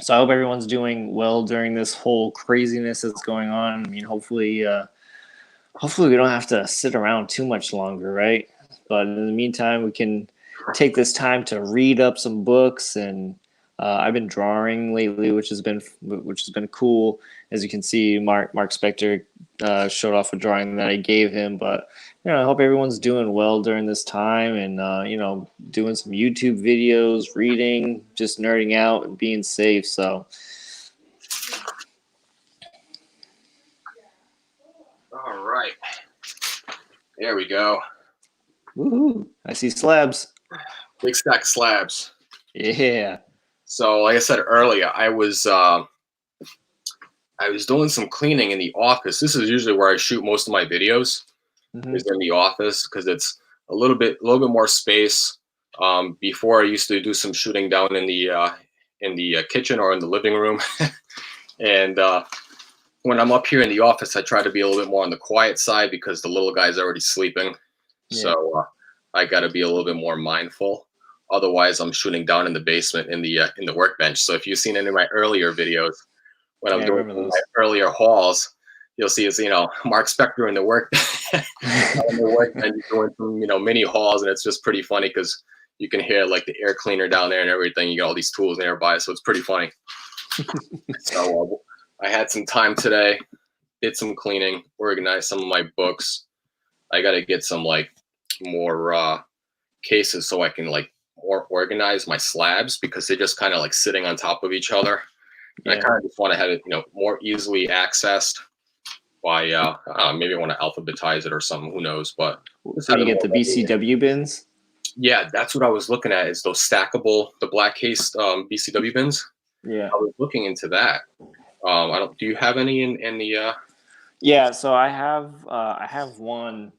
So I hope everyone's doing well during this whole craziness that's going on. I mean, hopefully we don't have to sit around too much longer, right? But in the meantime, we can take this time to read up some books, and I've been drawing lately, which has been cool. As you can see, Mark Spector showed off a drawing that I gave him. But I hope everyone's doing well during this time, and doing some YouTube videos, reading, just nerding out, and being safe. So. All right. There we go. Woohoo! I see slabs. Big stack of slabs. Yeah. So, like I said earlier, I was doing some cleaning in the office. This is usually where I shoot most of my videos. Is in the office because it's a little bit more space. Before I used to do some shooting down in the kitchen or in the living room, and when I'm up here in the office, I try to be a little bit more on the quiet side because the little guy's already sleeping. Yeah. So I got to be a little bit more mindful. Otherwise, I'm shooting down in the basement in the workbench. So if you've seen any of my earlier videos, when I'm doing my earlier hauls, you'll see it's Mark Spector in the workbench doing some mini hauls, and it's just pretty funny because you can hear like the air cleaner down there and everything. You got all these tools nearby, so it's pretty funny. So I had some time today, did some cleaning, organized some of my books. I got to get some like more cases so I can like more organize my slabs because they're just kind of like sitting on top of each other. And I kind of just want to have it, more easily accessed by, maybe I want to alphabetize it or something, who knows, but. So you get the BCW bins? Yeah, that's what I was looking at is those stackable, the black case BCW bins. Yeah. I was looking into that. Do you have any in the? Yeah, so I have one.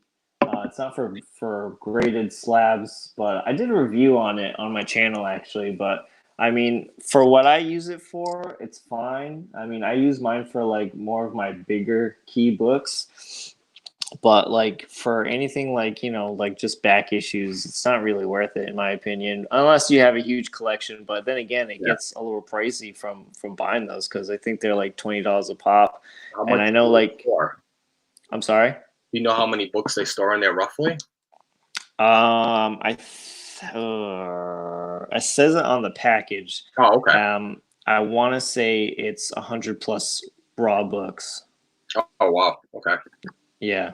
It's not for graded slabs, but I did a review on it on my channel actually. But I mean, for what I use it for, it's fine. I mean, I use mine for like more of my bigger key books. But like for anything like like just back issues, it's not really worth it in my opinion, unless you have a huge collection. But then again, it gets a little pricey from buying those because I think they're like $20 a pop. And I know like, I'm sorry. You know how many books they store in there roughly? It says it on the package. Oh, okay. I want to say it's 100 plus raw books. Oh wow. Okay. Yeah.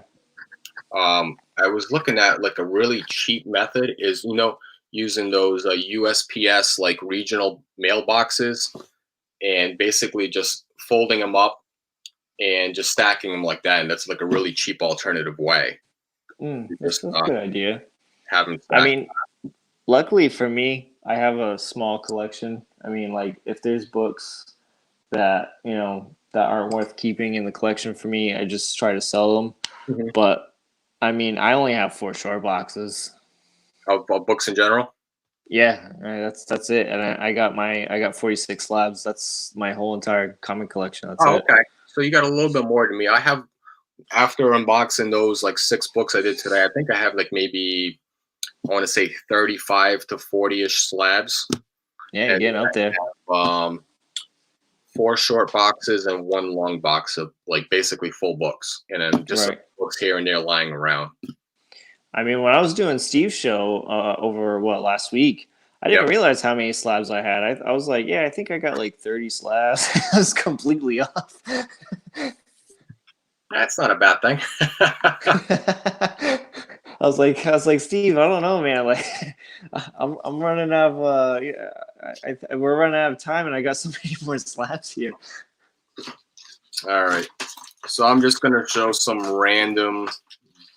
I was looking at like a really cheap method is, using those USPS like regional mailboxes and basically just folding them up and just stacking them like that. And that's like a really cheap alternative way. That's a good idea. I mean, luckily for me, I have a small collection. I mean, like if there's books that, that aren't worth keeping in the collection for me, I just try to sell them. Mm-hmm. But I mean, I only have 4 short boxes. Of books in general? Yeah, that's it. And I got 46 slabs. That's my whole entire comic collection. That's it. Okay. So you got a little bit more than me. I have, after unboxing those like 6 books I did today, I think I have like maybe, I want to say 35 to 40-ish slabs. Yeah, you're getting up there. I have, 4 short boxes and 1 long box of like basically full books, and then just some books here and there lying around. I mean, when I was doing Steve's show over last week, I didn't realize how many slabs I had. I was like, I think I got like 30 slabs. I was completely off. That's not a bad thing. I was like, Steve, I don't know, man. Like, I'm running out of we're running out of time, and I got so many more slabs here. All right, so I'm just gonna show some random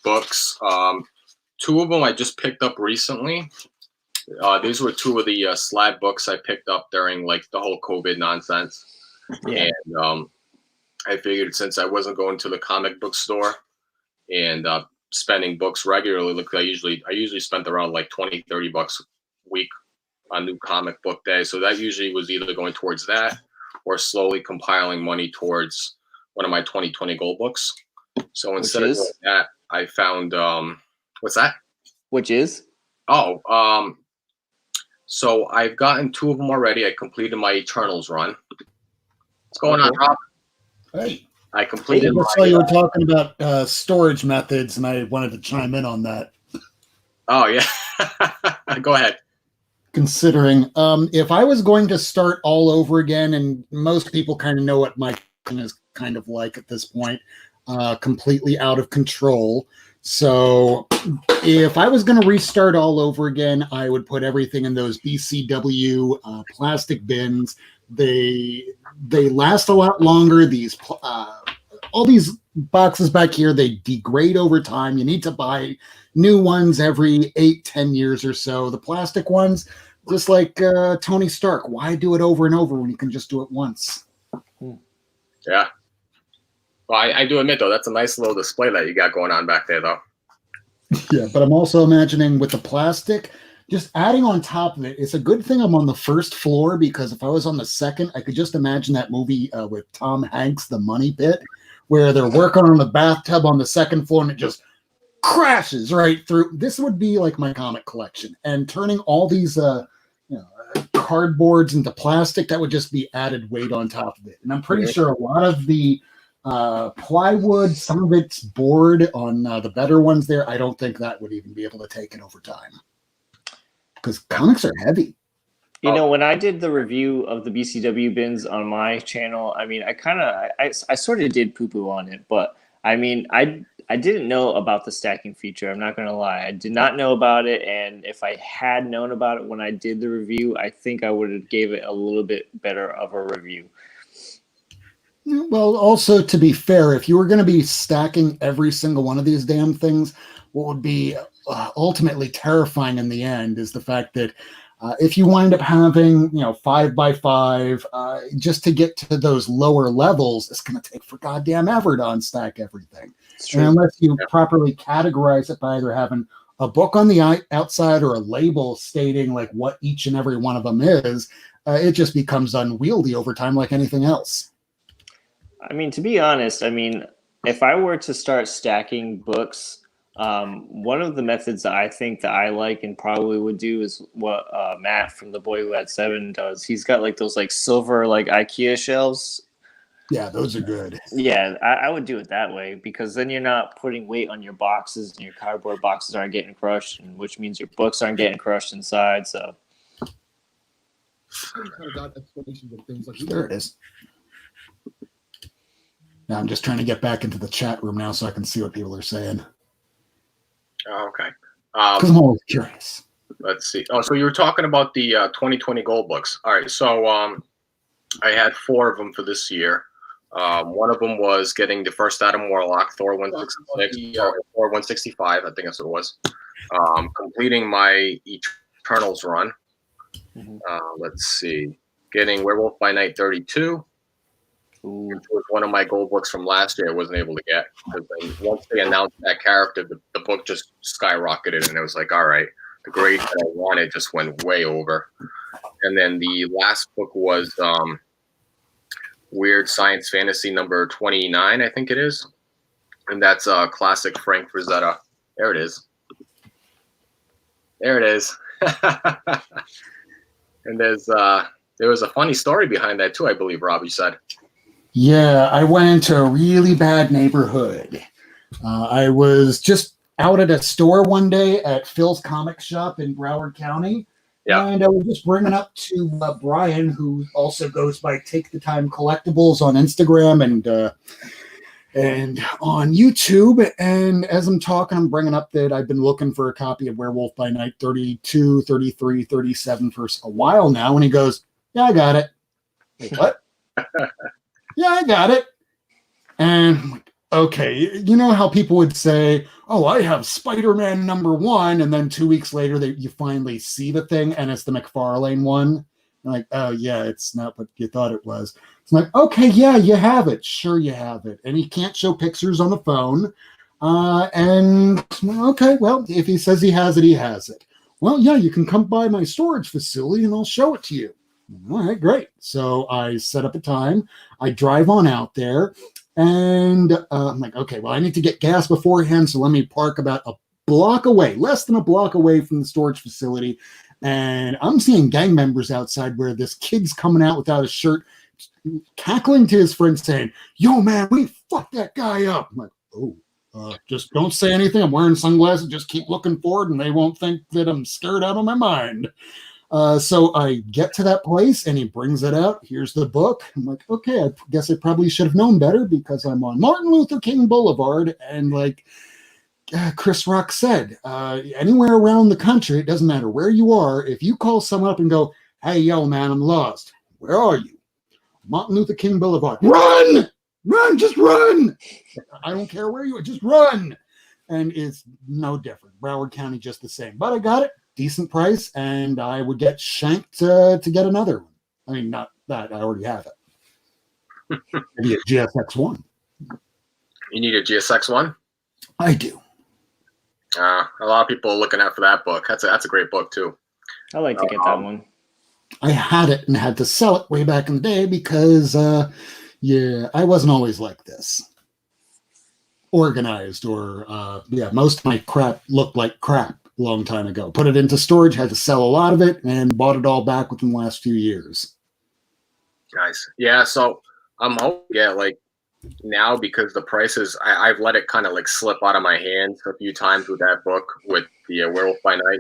books. 2 of them I just picked up recently. These were 2 of the slab books I picked up during like the whole COVID nonsense. Yeah. And I figured since I wasn't going to the comic book store and spending books regularly, look, I usually spent around like $20-30 a week on new comic book day. So that usually was either going towards that or slowly compiling money towards one of my 2020 gold books. So instead of doing that, I found what's that? Which is? Oh, so I've gotten 2 of them already. I completed my Eternals run. What's going on, Rob? Hey. I completed. I saw you were talking about storage methods, and I wanted to chime in on that. Oh yeah. Go ahead. Considering if I was going to start all over again, and most people kind of know what my is kind of like at this point, completely out of control. So if I was going to restart all over again, I would put everything in those BCW plastic bins. They last a lot longer. These all these boxes back here, they degrade over time. You need to buy new ones every 8-10 years or so. The plastic ones, just like Tony Stark, why do it over and over when you can just do it once? Yeah. Well, I do admit, though, that's a nice little display that you got going on back there, though. Yeah, but I'm also imagining with the plastic, just adding on top of it, it's a good thing I'm on the first floor, because if I was on the second, I could just imagine that movie with Tom Hanks, The Money Pit, where they're working on the bathtub on the second floor and it just crashes right through. This would be like my comic collection. And turning all these cardboards into plastic, that would just be added weight on top of it. And I'm pretty sure a lot of the plywood, some of it's board on the better ones there. I don't think that would even be able to take it over time, because comics are heavy. You know, when I did the review of the BCW bins on my channel, I mean, I sort of did poo-poo on it, but I mean, I didn't know about the stacking feature. I'm not going to lie. I did not know about it, and if I had known about it when I did the review, I think I would have gave it a little bit better of a review. Well, also, to be fair, if you were going to be stacking every single one of these damn things, what would be ultimately terrifying in the end is the fact that if you wind up having, 5x5, just to get to those lower levels, it's going to take for goddamn ever to unstack everything. And unless you properly categorize it by either having a book on the outside or a label stating like what each and every one of them is, it just becomes unwieldy over time like anything else. I mean, to be honest, I mean, if I were to start stacking books, one of the methods that I think that I like and probably would do is what Matt from The Boy Who Had Seven does. He's got like those like silver like IKEA shelves. Yeah, those are good. Yeah, I would do it that way, because then you're not putting weight on your boxes, and your cardboard boxes aren't getting crushed, and which means your books aren't getting crushed inside. So there it is. Now I'm just trying to get back into the chat room now so I can see what people are saying. Oh, okay. Because I'm always curious. Let's see. Oh, so you were talking about the 2020 gold books. All right. So I had 4 of them for this year. One of them was getting the first Adam Warlock, Thor 166, Thor 165. I think that's what it was. Completing my Eternals run. Let's see. Getting Werewolf by Night 32. Which was one of my gold books from last year I wasn't able to get, because once they announced that character, the book just skyrocketed, and it was like, all right, the grade that I wanted just went way over. And then the last book was Weird Science Fantasy number 29, I think it is. And that's classic Frank Frazetta. There it is. There it is. And there was a funny story behind that too, I believe, Rob, you said. Yeah, I went into a really bad neighborhood. I was just out at a store one day at Phil's Comic Shop in Broward County. Yeah. And I was just bringing up to Brian, who also goes by Take the Time Collectibles on Instagram and on YouTube. And as I'm talking, I'm bringing up that I've been looking for a copy of Werewolf by Night 32, 33, 37 for a while now. And he goes, yeah, I got it. Wait, what? Yeah, I got it. And I'm like, okay, you know how people would say, oh, I have Spider-Man number 1, and then 2 weeks later you finally see the thing and it's the McFarlane one. I'm like, oh yeah, it's not what you thought it was. It's like, okay, yeah, you have it. Sure, you have it. And he can't show pictures on the phone. And okay, well, if he says he has it, he has it. Well, yeah, you can come by my storage facility and I'll show it to you. All right, great. So I set up a time. I drive on out there, and I'm like, okay, well, I need to get gas beforehand, so let me park about a block away, less than a block away from the storage facility. And I'm seeing gang members outside where this kid's coming out without a shirt, cackling to his friend saying, yo, man, we fucked that guy up. I'm like, oh, Just don't say anything. I'm wearing sunglasses. Just keep looking forward, and they won't think that I'm scared out of my mind. So I get to that place, and he brings it out. Here's the book. I'm like, okay, I guess I probably should have known better because I'm on Martin Luther King Boulevard, and like Chris Rock said, anywhere around the country, it doesn't matter where you are, if you call someone up and go, hey, yo, man, I'm lost. Where are you? Martin Luther King Boulevard. Run! Run! Just run! I don't care where you are. Just run! And it's no different. Broward County, just the same. But I got it. Decent price, and I would get shanked to get another one. I mean, not that. I already have it. Maybe a GSX-1. You need a GSX-1? I do. A lot of people are looking out for that book. That's a great book, too. I like to get that one. I had it and had to sell it way back in the day because, I wasn't always like this. Organized or, most of my crap looked like crap a long time ago. Put it into storage, had to sell a lot of it, and bought it all back within the last few years. Nice. Yeah, so I'm hoping, like, now because the prices, I've let it kind of like slip out of my hands a few times with that book, with the Werewolf by Night,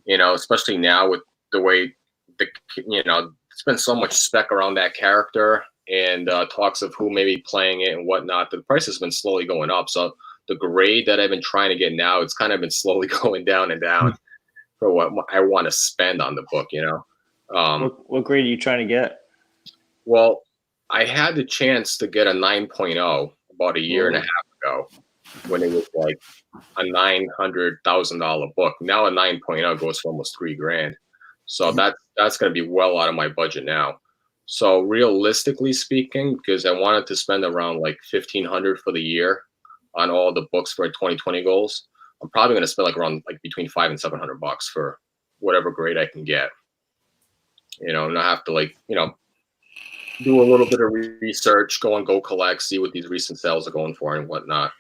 especially now with the way it's been so much spec around that character and talks of who may be playing it and whatnot. The price has been slowly going up. So the grade that I've been trying to get now, it's kind of been slowly going down and down for what I want to spend on the book, What grade are you trying to get? Well, I had the chance to get a 9.0 about a year and a half ago when it was like a $900,000 book. Now a 9.0 goes for almost $3,000. So that's going to be well out of my budget now. So realistically speaking, because I wanted to spend around like $1,500 for the year on all the books for 2020 goals, I'm probably going to spend like around like between $500 and $700 for whatever grade I can get. And I have to do a little bit of research, go collect, see what these recent sales are going for and whatnot,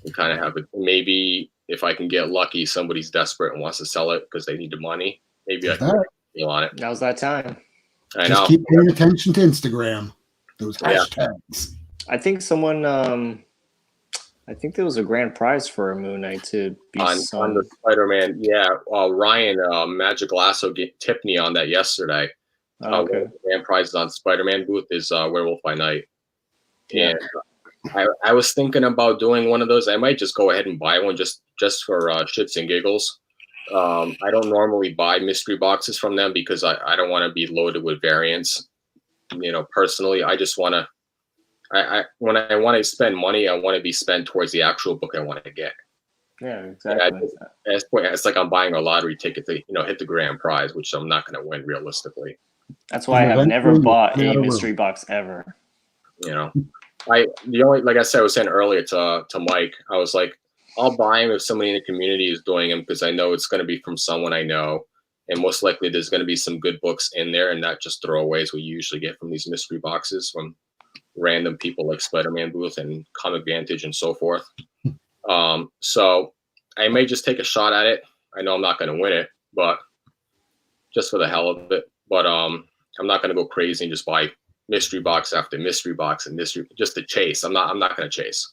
and kind of have it. Maybe if I can get lucky, somebody's desperate and wants to sell it because they need the money. Maybe I can get a deal on it. Now's that time. I Just know. keep paying attention to Instagram. Those hashtags. I think someone. I think there was a grand prize for a Moon Knight to be on the Spider-Man. Yeah, Ryan Magic Lasso tipped me on that yesterday. Okay. The grand prizes on Spider-Man booth is Werewolf by Night. And I was thinking about doing one of those. I might just go ahead and buy one just for shits and giggles. I don't normally buy mystery boxes from them because I don't want to be loaded with variants. Personally, I just want to. When I want to spend money, I want to be spent towards the actual book I want to get. Yeah, exactly. At this point, it's like I'm buying a lottery ticket to hit the grand prize, which I'm not going to win realistically. That's why I have never bought a mystery box ever. Like I said, I was saying earlier to Mike, I was like, I'll buy them if somebody in the community is doing them because I know it's going to be from someone I know, and most likely there's going to be some good books in there and not just throwaways we usually get from these mystery boxes from random people like Spider-Man Booth and Comic Vantage and so forth. So I may just take a shot at it. I know I'm not going to win it, but just for the hell of it. But I'm not going to go crazy and just buy mystery box after mystery box and mystery just to chase. I'm not going to chase.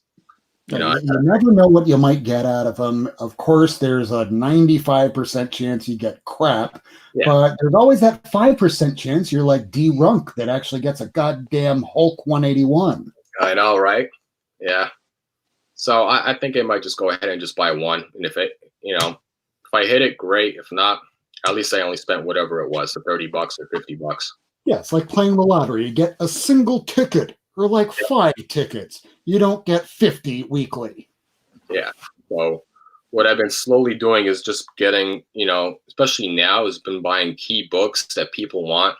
You never know what you might get out of them. Of course, there's a 95% chance you get crap, but there's always that 5% chance you're like D-Runk that actually gets a goddamn Hulk 181. I know, right? Yeah. So I think I might just go ahead and just buy one. And if I hit it, great. If not, at least I only spent whatever it was, the $30 or $50. Yeah, it's like playing the lottery. You get a single ticket or like 5 tickets. You don't get 50 weekly. Yeah. So what I've been slowly doing is just getting, especially now, has been buying key books that people want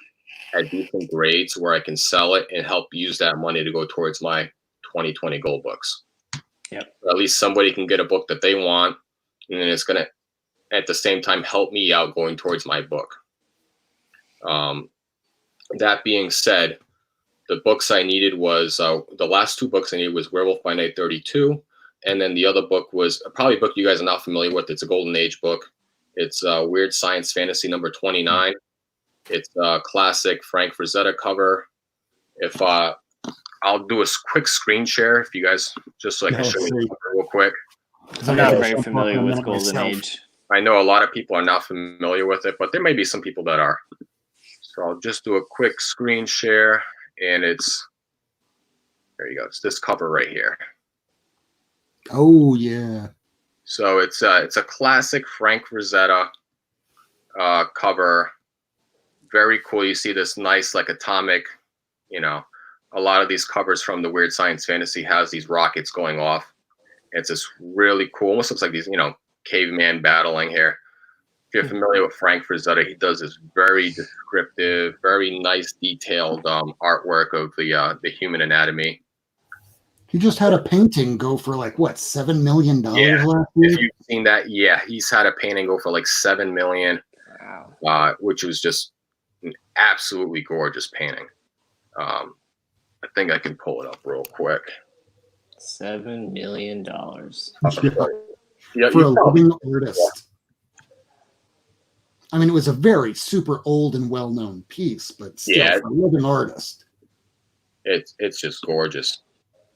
at decent grades where I can sell it and help use that money to go towards my 2020 goal books. Yep. Or at least somebody can get a book that they want, and then it's going to, at the same time, help me out going towards my book. That being said, the books I needed was the last 2 books I needed was Werewolf by Night 32, and then the other book was probably a book you guys are not familiar with. It's a Golden Age book. It's Weird Science Fantasy number 29. It's a classic Frank Frazetta cover. If I'll do a quick screen share if you guys, just so I can show you the cover real quick. I'm not very familiar with Golden Age. I know a lot of people are not familiar with it, but there may be some people that are. So I'll just do a quick screen share, and it's, there you go. It's this cover right here. Oh yeah. So it's a classic Frank Frazetta cover. Very cool. You see this nice like atomic, you know, a lot of these covers from the Weird Science Fantasy has these rockets going off. It's just really cool. Almost looks like these, you know, caveman battling here. If you're familiar with Frank Frazetta, he does this very descriptive, very nice, detailed artwork of the human anatomy. He just had a painting go for like what, $7 million last year? If you've seen that, yeah, he's had a painting go for like $7 million, Wow. which was just an absolutely gorgeous painting. I think I can pull it up real quick. $7 million. Yeah, For a living artist. I mean, it was a very super old and well-known piece, but still, Yeah. for a living artist. It's just gorgeous.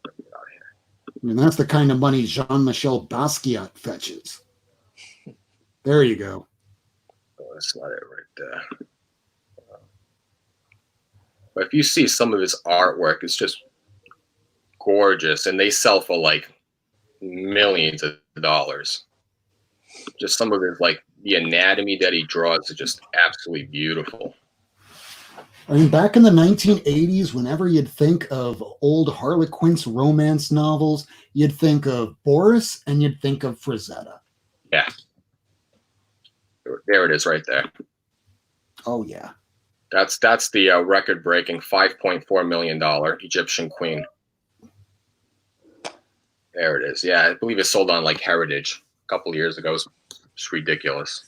I mean, that's the kind of money Jean-Michel Basquiat fetches. There you go. Oh, that's not it right there. But if you see some of his artwork, it's just gorgeous, and they sell for like millions of dollars. Just some of his, like, the anatomy that he draws is just absolutely beautiful. I mean, back in the 1980s, whenever you'd think of old Harlequin's romance novels, you'd think of Boris and you'd think of Frazetta. Yeah. There it is right there. Oh, yeah. That's the record-breaking $5.4 million Egyptian queen. There it is. Yeah, I believe it sold on like Heritage a couple of years ago. It's just ridiculous.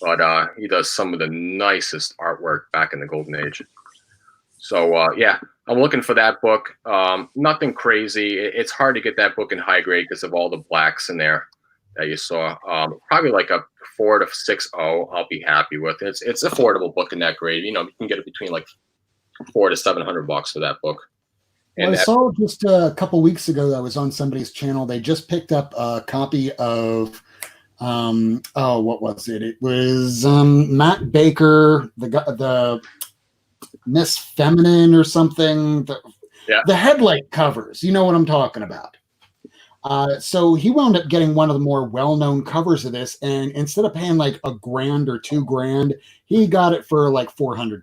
But he does some of the nicest artwork back in the Golden Age. So yeah, I'm looking for that book. Nothing crazy. It's hard to get that book in high grade because of all the blacks in there that you saw. Probably like a 4 to 6.0. I'll be happy with it. It's affordable book in that grade. You know, you can get it between like $400 to $700 for that book. Well, I saw just a couple weeks ago that I was on somebody's channel. They just picked up a copy of what was it? It was Matt Baker, the Miss Feminine or something. The headlight covers. You know what I'm talking about. So he wound up getting one of the more well-known covers of this, and instead of paying like $1,000 or $2,000, he got it for like $400.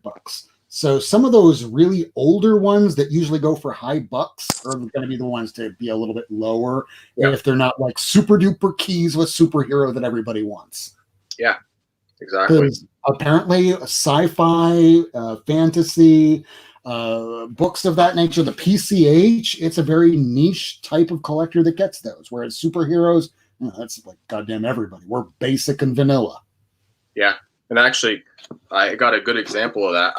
So some of those really older ones that usually go for high bucks are going to be the ones to be a little bit lower if they're not like super duper keys with superhero that everybody wants. Yeah, exactly. Because apparently sci-fi, fantasy, books of that nature, the PCH, it's a very niche type of collector that gets those. Whereas superheroes, that's like goddamn everybody. We're basic and vanilla. Yeah. And actually, I got a good example of that.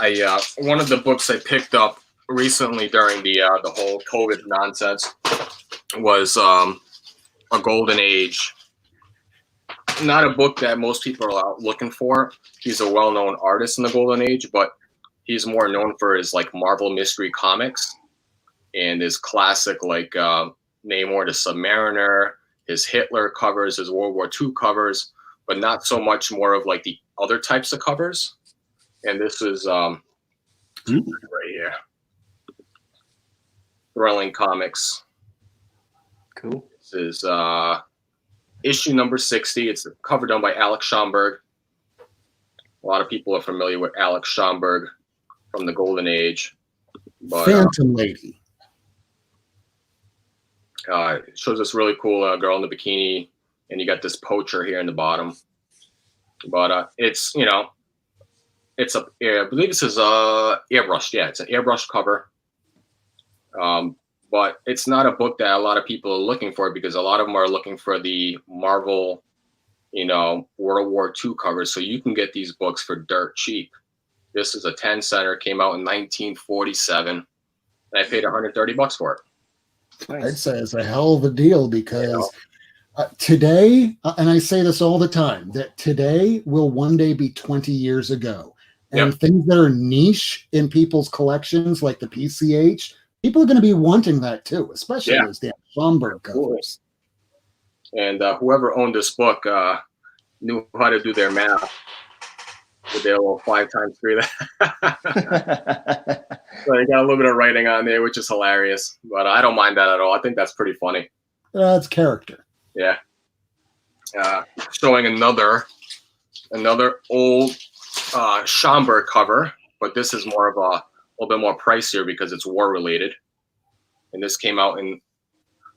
One of the books I picked up recently during the whole COVID nonsense was A Golden Age. Not a book that most people are out looking for. He's a well-known artist in the Golden Age, but he's more known for his like Marvel Mystery Comics and his classic like Namor the Submariner, his Hitler covers, his World War II covers, but not so much more of like the other types of covers. And this is right here. Thrilling Comics. Cool. This is issue number 60. It's a cover done by Alex Schomburg. A lot of people are familiar with Alex Schomburg from the Golden Age. But, Phantom Lady. It shows this really cool girl in the bikini, and you got this poacher here in the bottom. But it's, you know, it's I believe this is airbrushed. Yeah, it's an airbrushed cover. But it's not a book that a lot of people are looking for because a lot of them are looking for the Marvel, you know, World War II covers. So you can get these books for dirt cheap. This is a 10-center, came out in 1947, and I paid $130 for it. Nice. I'd say it's a hell of a deal because today, and I say this all the time, that today will one day be 20 years ago. And things that are niche in people's collections, like the PCH, people are going to be wanting that too, especially those damn Schomburg covers. And whoever owned this book knew how to do their math with their little 5 times 3. So they got a little bit of writing on there, which is hilarious. But I don't mind that at all. I think that's pretty funny. It's character. Yeah. Showing another old Schomburg cover, but this is more of a little bit more pricier because it's war related. And this came out in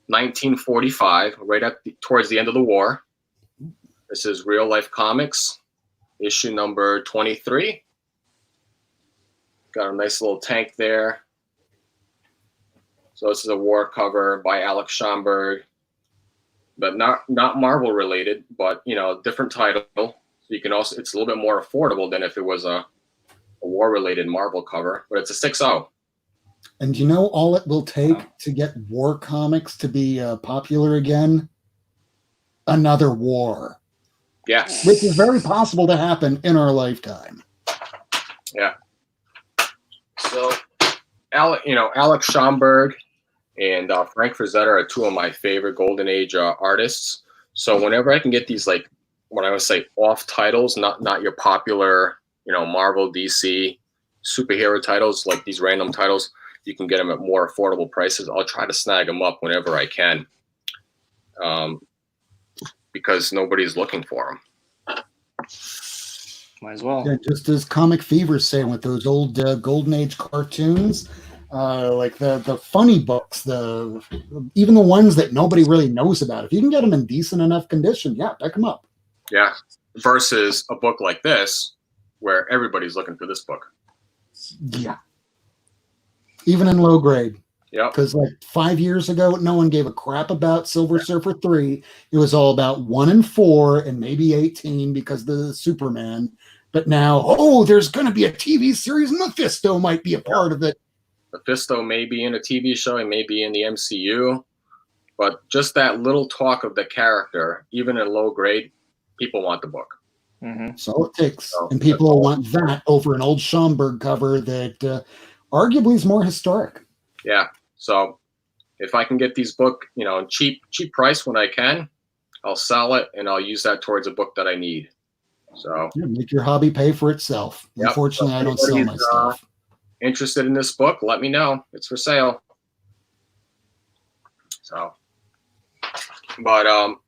1945, right towards the end of the war. This is Real Life Comics, issue number 23. Got a nice little tank there. So this is a war cover by Alex Schomburg, but not Marvel related, but different title. So you can also, it's a little bit more affordable than if it was a war related Marvel cover, but it's a 6.0. And all it will take to get war comics to be popular again? Another war. Yeah. Which is very possible to happen in our lifetime. Yeah. So, Alex Schomburg and Frank Frazetta are 2 of my favorite Golden Age artists. So whenever I can get these, like, what I would say, off titles, not your popular, Marvel, DC, superhero titles, like these random titles, you can get them at more affordable prices. I'll try to snag them up whenever I can, because nobody's looking for them. Might as well. Yeah, just as Comic Fever's saying with those old Golden Age cartoons, like the funny books, even the ones that nobody really knows about. If you can get them in decent enough condition, yeah, pick them up. Yeah, versus a book like this, where everybody's looking for this book. Yeah. Even in low grade. Yeah. Because like 5 years ago, no one gave a crap about Silver Surfer 3. It was all about 1 and 4 and maybe 18 because the Superman. But now, there's going to be a TV series. Mephisto might be a part of it. Mephisto may be in a TV show. It may be in the MCU. But just that little talk of the character, even in low grade, people want the book. Mm-hmm. That's all it takes. And people will want that over an old Schomburg cover that arguably is more historic. Yeah. So if I can get these book, cheap price when I can, I'll sell it and I'll use that towards a book that I need. So make your hobby pay for itself. Yep. Unfortunately, I don't sell my stuff. Interested in this book, let me know. It's for sale. So, but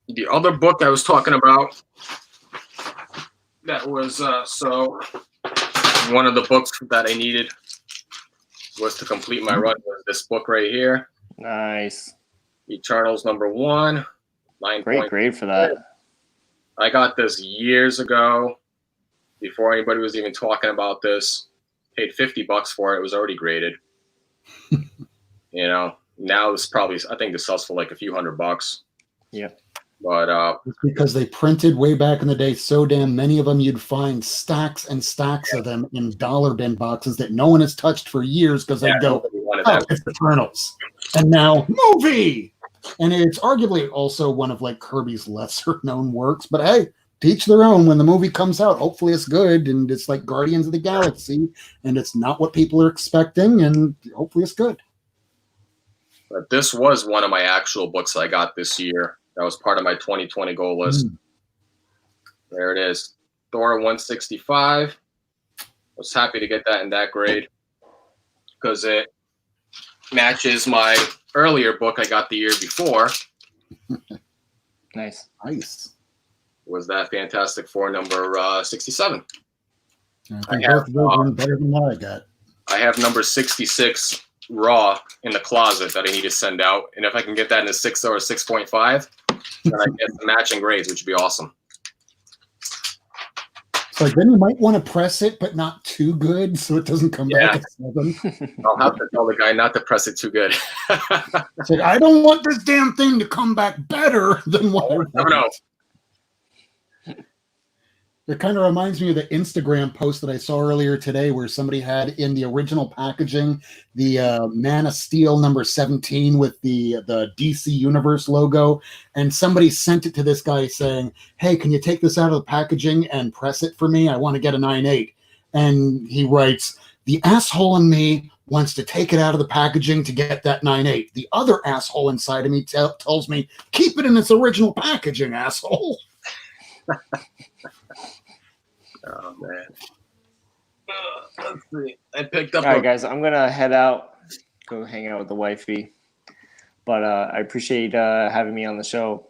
the other book I was talking about, that was so one of the books that I needed was to complete my run was this book right here. Nice. Eternals #1. 9. Great grade for that. I got this years ago, before anybody was even talking about this. Paid $50 for it. It was already graded. Now it's probably, I think this sells for like a few $100. Yeah. But it's because they printed way back in the day so damn many of them, you'd find stacks and stacks of them in dollar bin boxes that no one has touched for years because they go, it's Eternals. And now movie. And it's arguably also one of like Kirby's lesser known works, but hey, teach their own. When the movie comes out, hopefully it's good and it's like Guardians of the Galaxy and it's not what people are expecting and hopefully it's good. But this was one of my actual books I got this year. That was part of my 2020 goal list. There it is. Thor 165. Was happy to get that in that grade because it matches my earlier book I got the year before. Nice. Was that Fantastic Four number 67. I have better than what I got. I have number 66 raw in the closet that I need to send out. And if I can get that in a 6 or a 6.5, then I get the matching grades, which would be awesome. So then you might want to press it, but not too good, so it doesn't come back at 7. I'll have to tell the guy not to press it too good. It's like, I don't want this damn thing to come back better than what I want. No. It kind of reminds me of the Instagram post that I saw earlier today where somebody had in the original packaging the Man of Steel number 17 with the DC Universe logo, and somebody sent it to this guy saying, hey, can you take this out of the packaging and press it for me? I want to get a 9.8. And he writes, the asshole in me wants to take it out of the packaging to get that 9.8. The other asshole inside of me tells me, keep it in its original packaging, asshole. Oh, man. Let's see. I picked up. All right, guys, I'm going to head out, go hang out with the wifey. But I appreciate having me on the show.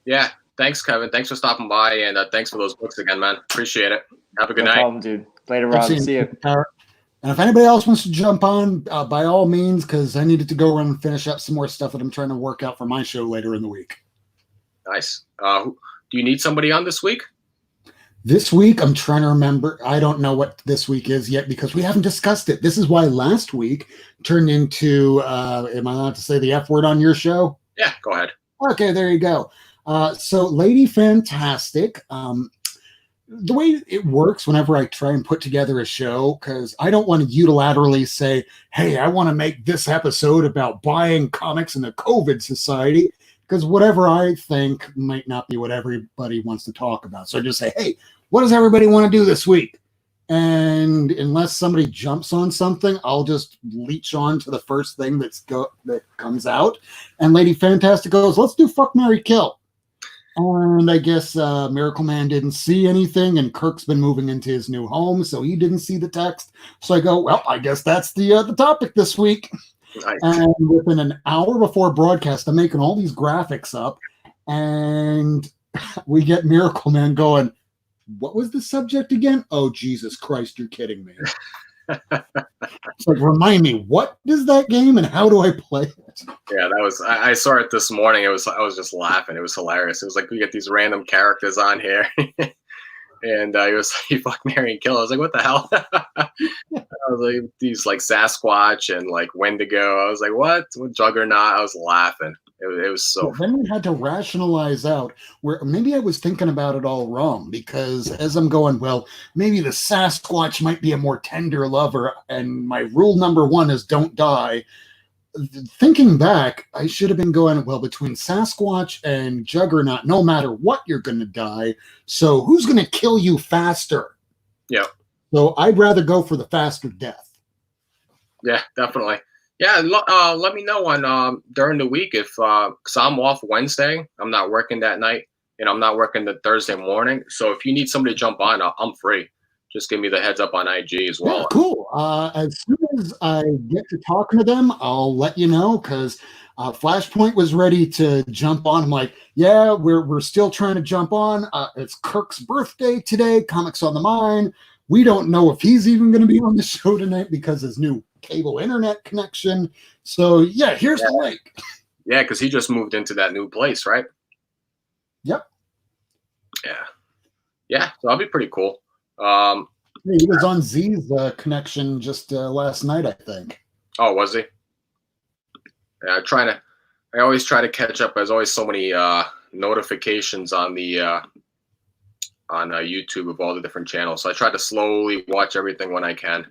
Yeah. Thanks, Kevin. Thanks for stopping by, and thanks for those books again, man. Appreciate it. Have a good night. No problem, dude. Later, Rob. See you. And if anybody else wants to jump on, by all means, because I needed to go around and finish up some more stuff that I'm trying to work out for my show later in the week. Nice. Do you need somebody on this week? This week, I'm trying to remember. I don't know what this week is yet because we haven't discussed it. This is why last week turned into, am I allowed to say the F word on your show? Yeah, go ahead. Okay, there you go. So Lady Fantastic, the way it works whenever I try and put together a show, because I don't want to unilaterally say, hey, I want to make this episode about buying comics in the COVID society, because whatever I think might not be what everybody wants to talk about. So I just say, hey, what does everybody want to do this week? And unless somebody jumps on something, I'll just leech on to the first thing that comes out. And Lady Fantastic goes, let's do Fuck, Marry, Kill. And I guess Miracle Man didn't see anything, and Kirk's been moving into his new home, so he didn't see the text. So I go, well, I guess that's the topic this week. Nice. And within an hour before broadcast, I'm making all these graphics up, and we get Miracle Man going, what was the subject again? Oh, Jesus Christ, you're kidding me. It's like, remind me, what is that game and how do I play it? Yeah, that was, I saw it this morning. I was just laughing. It was hilarious. It was like, we get these random characters on here. And it was like, Fuck, Marry, and Kill. I was like, what the hell? I was like, these like Sasquatch and like Wendigo. I was like, what? Juggernaut? I was laughing. It was so funny. Then we had to rationalize out where maybe I was thinking about it all wrong, because as I'm going, well, maybe the Sasquatch might be a more tender lover, and my rule number one is don't die. Thinking back, I should have been going, well, between Sasquatch and Juggernaut, no matter what, you're going to die. So who's going to kill you faster? Yeah. So I'd rather go for the faster death. Yeah, definitely. Yeah, let me know on during the week if because I'm off Wednesday. I'm not working that night, and I'm not working the Thursday morning. So if you need somebody to jump on, I'm free. Just give me the heads up on IG as well. Yeah, cool. As soon as I get to talking to them, I'll let you know, because Flashpoint was ready to jump on. I'm like, yeah, we're still trying to jump on. It's Kirk's birthday today. Comics on the Mind. We don't know if he's even going to be on the show tonight because his new cable internet connection. So yeah, here's the link. Yeah, because he just moved into that new place, right? Yep. Yeah. So that'll be pretty cool. He was on Z's connection just last night, I think. Oh, was he? Yeah, I always try to catch up. There's always so many notifications on the on YouTube of all the different channels. So I try to slowly watch everything when I can.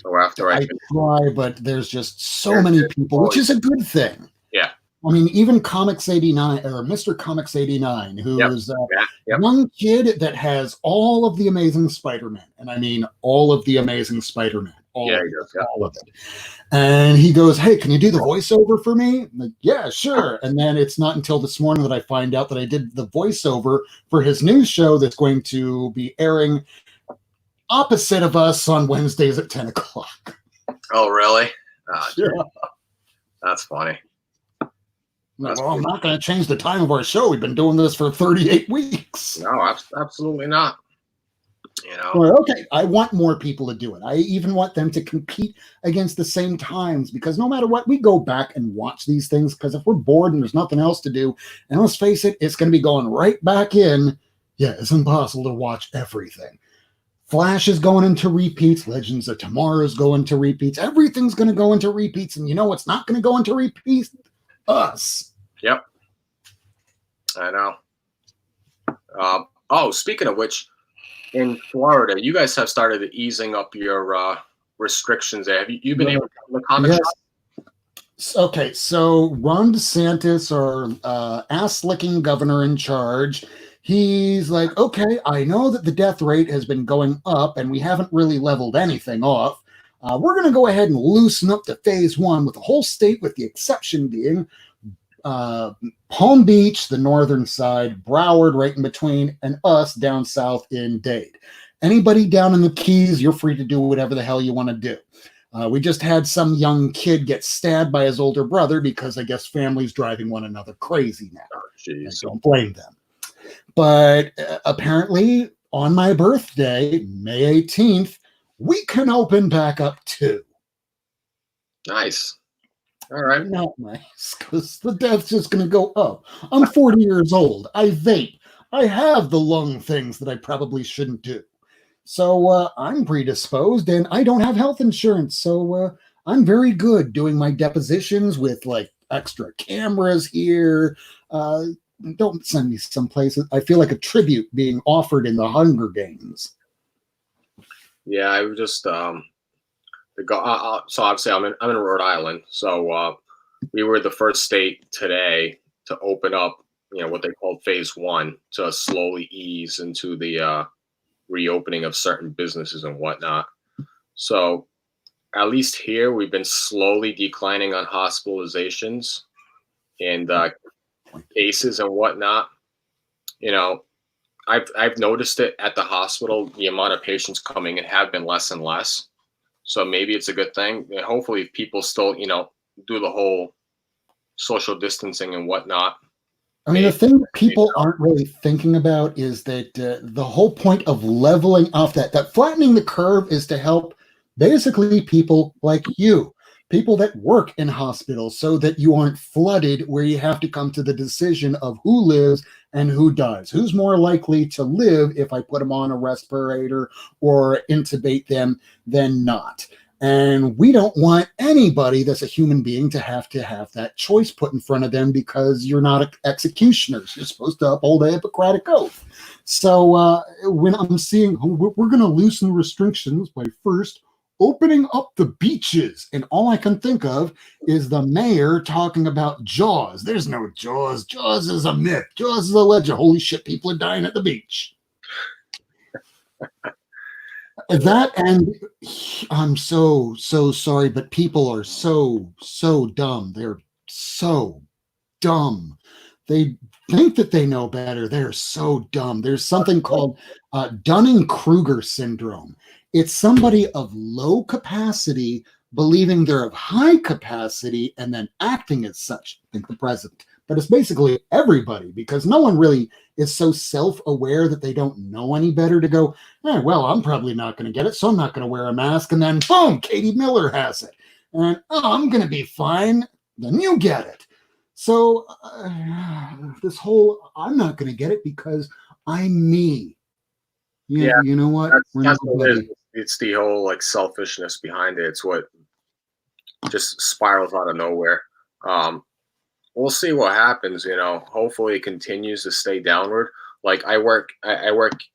So after I try, but there's just so many people, which is a good thing. Yeah. I mean, even Comics 89 or Mr. Comics 89, who's a young kid that has all of the Amazing Spider-Man. And I mean, all of the Amazing Spider-Man. All of it. And he goes, hey, can you do the voiceover for me? I'm like, yeah, sure. And then it's not until this morning that I find out that I did the voiceover for his new show that's going to be airing opposite of us on Wednesdays at 10 o'clock. Oh, really? Sure. That's funny. Well, I'm not going to change the time of our show. We've been doing this for 38 weeks. No, absolutely not. You know. Well, okay, I want more people to do it. I even want them to compete against the same times, because no matter what, we go back and watch these things, because if we're bored and there's nothing else to do, and let's face it, it's going to be going right back in. Yeah, it's impossible to watch everything. Flash is going into repeats. Legends of Tomorrow is going to repeats. Everything's going to go into repeats, and you know what's not going to go into repeats? Us. Yep. I know. Oh, speaking of which, in Florida, you guys have started easing up your restrictions there. Have you been able to come to the comic shop? Okay, so Ron DeSantis, our ass-licking governor in charge, he's like, okay, I know that the death rate has been going up and we haven't really leveled anything off. We're going to go ahead and loosen up to phase one with the whole state, with the exception being Palm Beach, the northern side, Broward right in between, and us down south in Dade. Anybody down in the Keys, you're free to do whatever the hell you want to do. We just had some young kid get stabbed by his older brother because I guess families driving one another crazy now. Oh, jeez. Don't blame them. But apparently on my birthday, May 18th, we can open back up too. Nice. All right. Not nice, because the death's just going to go up. I'm 40 years old. I vape. I have the lung things that I probably shouldn't do. So I'm predisposed, and I don't have health insurance. So I'm very good doing my depositions with like extra cameras here. Don't send me someplace. I feel like a tribute being offered in the Hunger Games. Yeah, I was just so obviously I'm in Rhode Island. So we were the first state today to open up, what they called phase one, to slowly ease into the reopening of certain businesses and whatnot. So at least here, we've been slowly declining on hospitalizations and cases and whatnot. I've noticed it at the hospital. The amount of patients coming in have been less and less. So maybe it's a good thing. And hopefully, if people still, do the whole social distancing and whatnot. I mean, the thing that people aren't really thinking about is that the whole point of leveling off that flattening the curve is to help basically people like you, people that work in hospitals, so that you aren't flooded where you have to come to the decision of who lives and who dies. Who's more likely to live if I put them on a respirator or intubate them than not? And we don't want anybody that's a human being to have that choice put in front of them, because you're not executioners. You're supposed to uphold a Hippocratic oath. So when I'm seeing we're going to loosen restrictions by first opening up the beaches, and all I can think of is the mayor talking about Jaws. There's no Jaws. Jaws is a myth. Jaws is a legend. Holy shit, people are dying at the beach. That, and I'm so sorry, but people are so dumb. They're so dumb. They think that they know better. They're so dumb. There's something called Dunning-Kruger syndrome. It's somebody of low capacity believing they're of high capacity and then acting as such. Think the president. But it's basically everybody, because no one really is so self-aware that they don't know any better to go, well, I'm probably not going to get it, so I'm not going to wear a mask. And then, boom, Katie Miller has it. And, I'm going to be fine. Then you get it. So this whole, I'm not going to get it because I'm me. You know what? That's what it is. It's the whole selfishness behind it. It's what just spirals out of nowhere. We'll see what happens. Hopefully it continues to stay downward. Like I work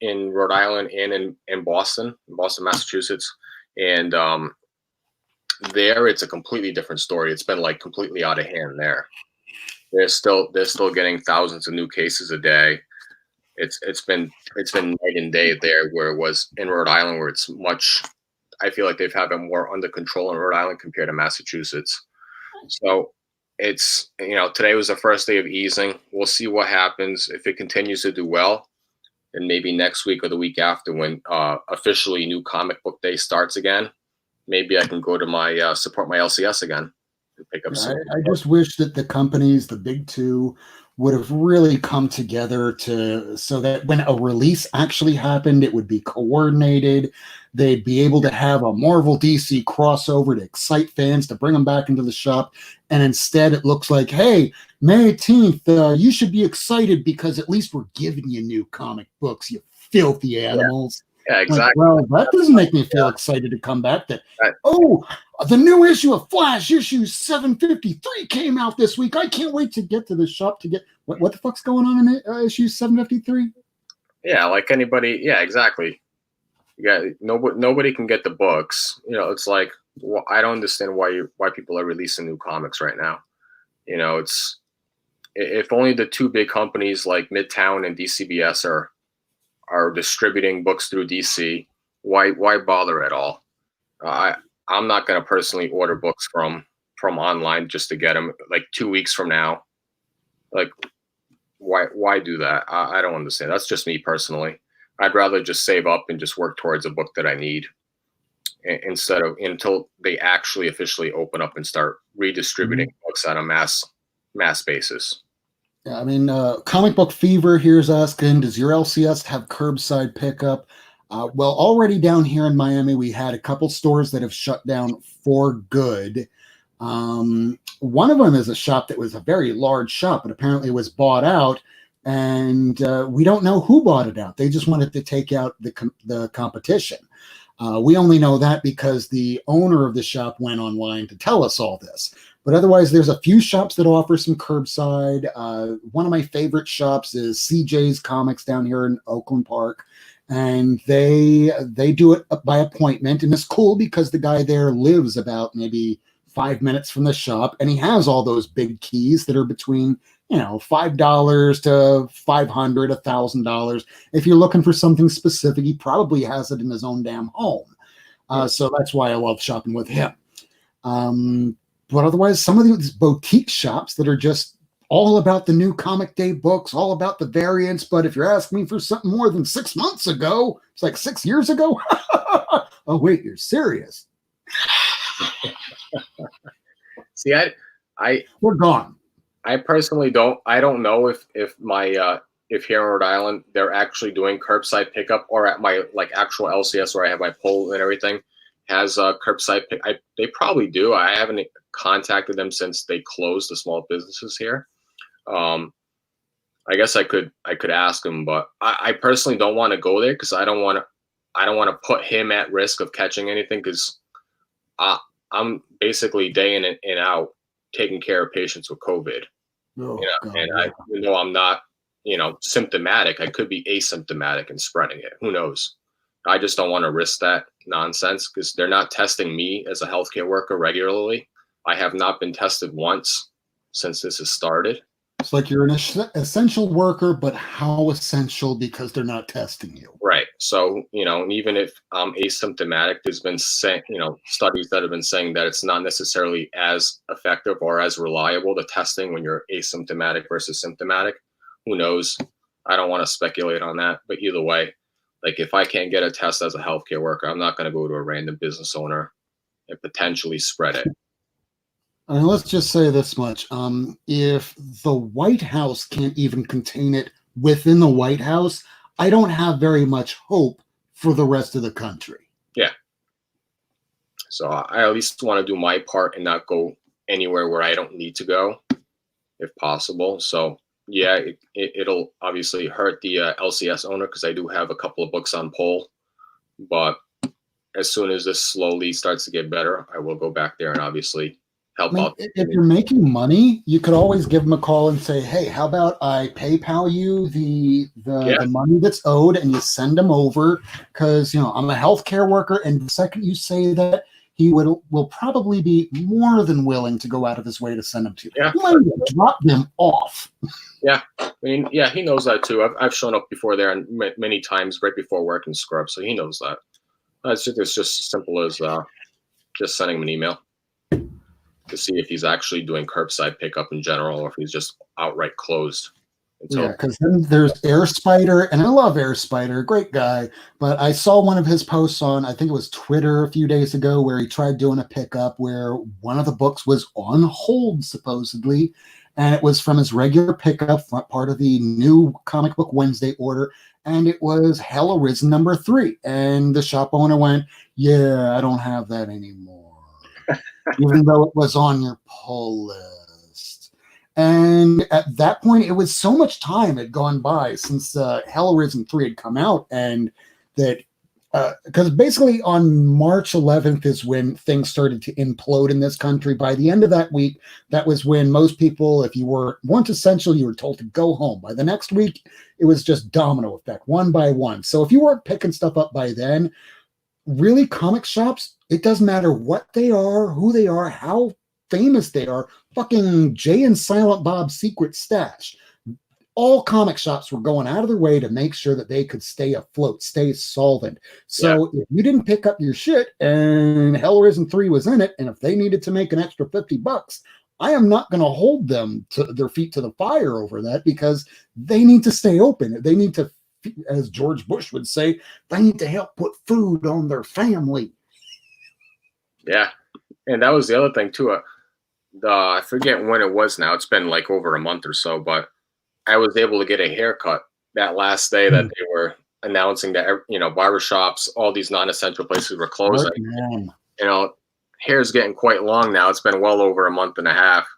in Rhode Island and in Boston, Massachusetts, and there it's a completely different story. It's been completely out of hand there. They're still getting thousands of new cases a day. It's been night and day there, where it was in Rhode Island, where it's much. I feel like they've had it more under control in Rhode Island compared to Massachusetts. So it's today was the first day of easing. We'll see what happens. If it continues to do well, and maybe next week or the week after, when officially New Comic Book Day starts again, maybe I can go to my support my LCS again and pick up some. I just wish that the companies, the big two, would have really come together so that when a release actually happened, it would be coordinated. They'd be able to have a Marvel DC crossover to excite fans, to bring them back into the shop. And instead it looks like, hey, May 18th, you should be excited because at least we're giving you new comic books, you filthy animals. Yeah, exactly. Well, that doesn't make me feel excited to come back. The new issue of Flash, issue 753, came out this week. I can't wait to get to the shop to get what the fuck's going on in issue 753. Yeah, like anybody. Yeah, exactly. Nobody can get the books. It's like, well, I don't understand why people are releasing new comics right now. It's, if only the two big companies like Midtown and DCBS are distributing books through DC, why bother at all? I'm not going to personally order books from online just to get them like 2 weeks from now. Like, why do that? I don't understand. That's just me personally. I'd rather just save up and just work towards a book that I need instead of until they actually officially open up and start redistributing books on a mass basis. Yeah, I mean, Comic Book Fever here's asking, does your LCS have curbside pickup? Well, already down here in Miami, we had a couple stores that have shut down for good. One of them is a shop that was a very large shop, but apparently was bought out, and we don't know who bought it out. They just wanted to take out the competition. We only know that because the owner of the shop went online to tell us all this. But otherwise, there's a few shops that offer some curbside. One of my favorite shops is CJ's Comics down here in Oakland Park. And they do it by appointment. And it's cool because the guy there lives about maybe 5 minutes from the shop. And he has all those big keys that are between, $5 to $500, $1,000. If you're looking for something specific, he probably has it in his own damn home. So that's why I love shopping with him. But otherwise, some of these boutique shops that are just all about the new Comic Day books, all about the variants. But if you're asking me for something more than 6 months ago, it's like 6 years ago. Oh, wait, you're serious. See, we're gone. I personally don't know if my if here in Rhode Island they're actually doing curbside pickup, or at my actual LCS where I have my poll and everything has curbside pick. They probably do. I haven't contacted them since they closed the small businesses here. I guess I could ask him, but I personally don't want to go there because I don't want to put him at risk of catching anything, because I'm basically day in and out taking care of patients with COVID. Oh, God, and even though I'm not, symptomatic, I could be asymptomatic and spreading it. Who knows? I just don't want to risk that nonsense because they're not testing me as a healthcare worker regularly. I have not been tested once since this has started. It's like you're an essential worker, but how essential because they're not testing you? Right. So, and even if I'm asymptomatic, there's been studies that have been saying that it's not necessarily as effective or as reliable, the testing, when you're asymptomatic versus symptomatic. Who knows? I don't want to speculate on that. But either way, if I can't get a test as a healthcare worker, I'm not going to go to a random business owner and potentially spread it. Let's just say this much. If the White House can't even contain it within the White House, I don't have very much hope for the rest of the country. Yeah. So I at least want to do my part and not go anywhere where I don't need to go, if possible. So, yeah, it'll obviously hurt the LCS owner because I do have a couple of books on poll. But as soon as this slowly starts to get better, I will go back there and obviously help out. If you're making money, you could always give them a call and say, hey, how about I PayPal you the money that's owed, and you send them over, because I'm a healthcare worker, and the second you say that, he will probably be more than willing to go out of his way to send them to you. Yeah. You might drop them off. Yeah. I mean, yeah, he knows that too. I've shown up before there and many times right before work and scrub, so he knows that. It's just as simple as just sending him an email to see if he's actually doing curbside pickup in general, or if he's just outright closed. Yeah, because then there's Air Spider, and I love Air Spider, great guy. But I saw one of his posts on, I think it was Twitter a few days ago, where he tried doing a pickup where one of the books was on hold, supposedly, and it was from his regular pickup, part of the new Comic Book Wednesday order, and it was Hell Arisen #3. And the shop owner went, yeah, I don't have that anymore, even though it was on your pull list. And at that point, it was so much time had gone by since Hell Arisen 3 had come out, and that because basically on March 11th is when things started to implode in this country. By the end of that week, that was when most people, if you weren't essential, you were told to go home. By the next week, it was just domino effect, one by one. So if you weren't picking stuff up by then, really, comic shops, it doesn't matter what they are, who they are, how famous they are, fucking Jay and Silent Bob's Secret Stash. all comic shops were going out of their way to make sure that they could stay afloat, stay solvent. So if you didn't pick up your shit and Hellraiser 3 was in it, and if they needed to make an extra $50, I am not going to hold them to their feet to the fire over that, because they need to stay open. They need to, as George Bush would say, they need to help put food on their family. Yeah. And that was the other thing too. I forget when it was now. It's been like over a month or so, but I was able to get a haircut that last day that they were announcing that, you know, barbershops, all these non-essential places were closing. You know, hair's getting quite long now. It's been well over a month and a half.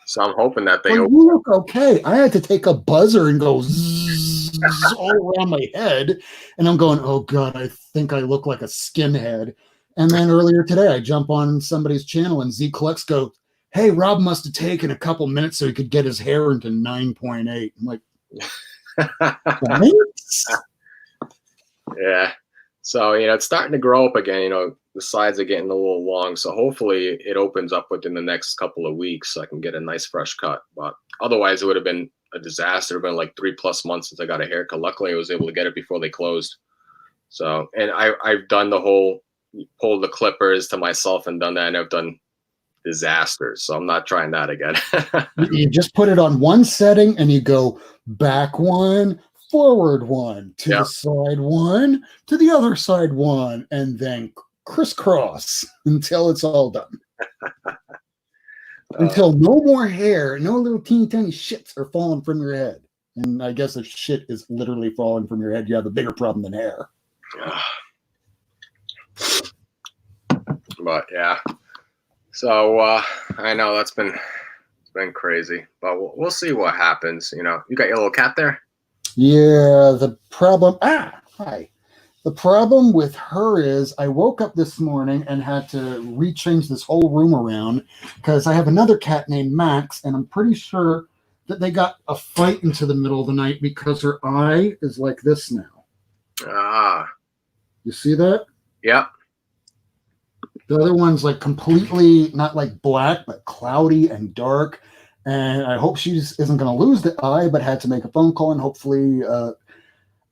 So I'm hoping that they you look okay. I had to take a buzzer and go zzz all around my head. And I'm going, oh God, I think I look like a skinhead. And then earlier today, I jump on somebody's channel and Z Clux goes, hey, Rob must have taken a couple minutes so he could get his hair into 9.8. I'm like, yeah. So, you know, it's starting to grow up again. You know, the sides are getting a little long. So hopefully it opens up within the next couple of weeks so I can get a nice fresh cut. But otherwise, it would have been a disaster. It would have been like 3+ months since I got a haircut. Luckily, I was able to get it before they closed. So, and I've done the whole pull the clippers to myself and done that. And I've done disasters. So I'm not trying that again. You just put it on one setting and you go back one, forward one, to the side one, to the other side one, and then crisscross until it's all done. Until no more hair, no little teeny tiny shits are falling from your head. And I guess if shit is literally falling from your head, you have a bigger problem than hair. But yeah. So I know it's been crazy, but we'll see what happens. You know, you got your little cat there? Yeah, the problem. Hi. The problem with her is I woke up this morning and had to rechange this whole room around because I have another cat named Max, and I'm pretty sure that they got a fight into the middle of the night because her eye is like this now. You see that? Yep. The other one's like completely not like black, but cloudy and dark. And I hope she isn't going to lose the eye, but had to make a phone call and hopefully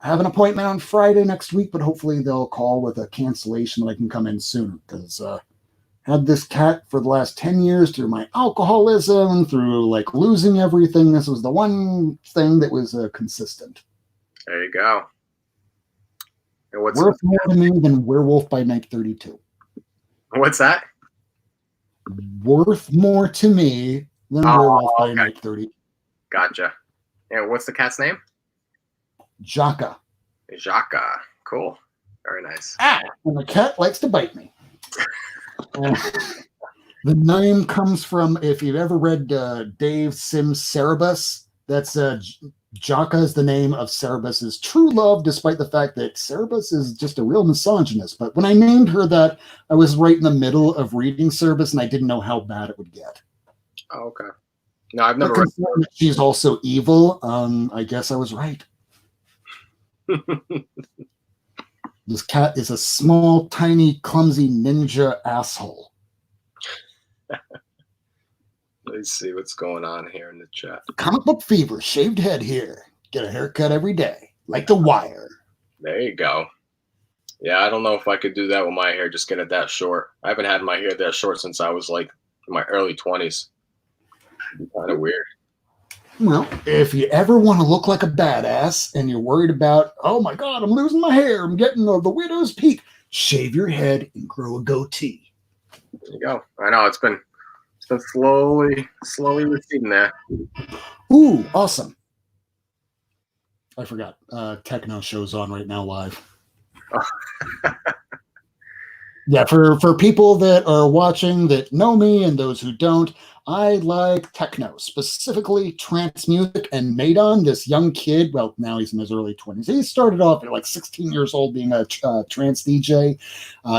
have an appointment on Friday next week. But hopefully they'll call with a cancellation that I can come in sooner, because had this cat for the last 10 years through my alcoholism, through like losing everything. This was the one thing that was consistent. There you go. And what's worth more to me than Werewolf by Night 32? What's that? Worth more to me than Werewolf by Night 30. Gotcha. And what's the cat's name? Jaka. Jaka. Cool. Very nice. And the cat likes to bite me. The name comes from, if you've ever read Dave Sim's Cerebus, that's Jaka is the name of Cerebus's true love, despite the fact that Cerebus is just a real misogynist. But when I named her that, I was right in the middle of reading Cerebus, and I didn't know how bad it would get. Oh, okay. No, I've never read that. She's also evil. I guess I was right. This cat is a small, tiny, clumsy ninja asshole. Let's see what's going on here in the chat. Comic Book Fever, shaved head here. Get a haircut every day, like The Wire. There you go. Yeah, I don't know if I could do that with my hair, just get it that short. I haven't had my hair that short since I was like in my early 20s. Kind of weird. Well, if you ever want to look like a badass and you're worried about, oh my God, I'm losing my hair, I'm getting the widow's peak, shave your head and grow a goatee. There you go. I know it's been slowly receding there. Ooh, awesome. I forgot. Techno show's on right now live. Yeah, for people that are watching that know me and those who don't, I like techno, specifically trance music. And Maidon, this young kid, well, now he's in his early 20s. He started off at like 16 years old being a trance DJ.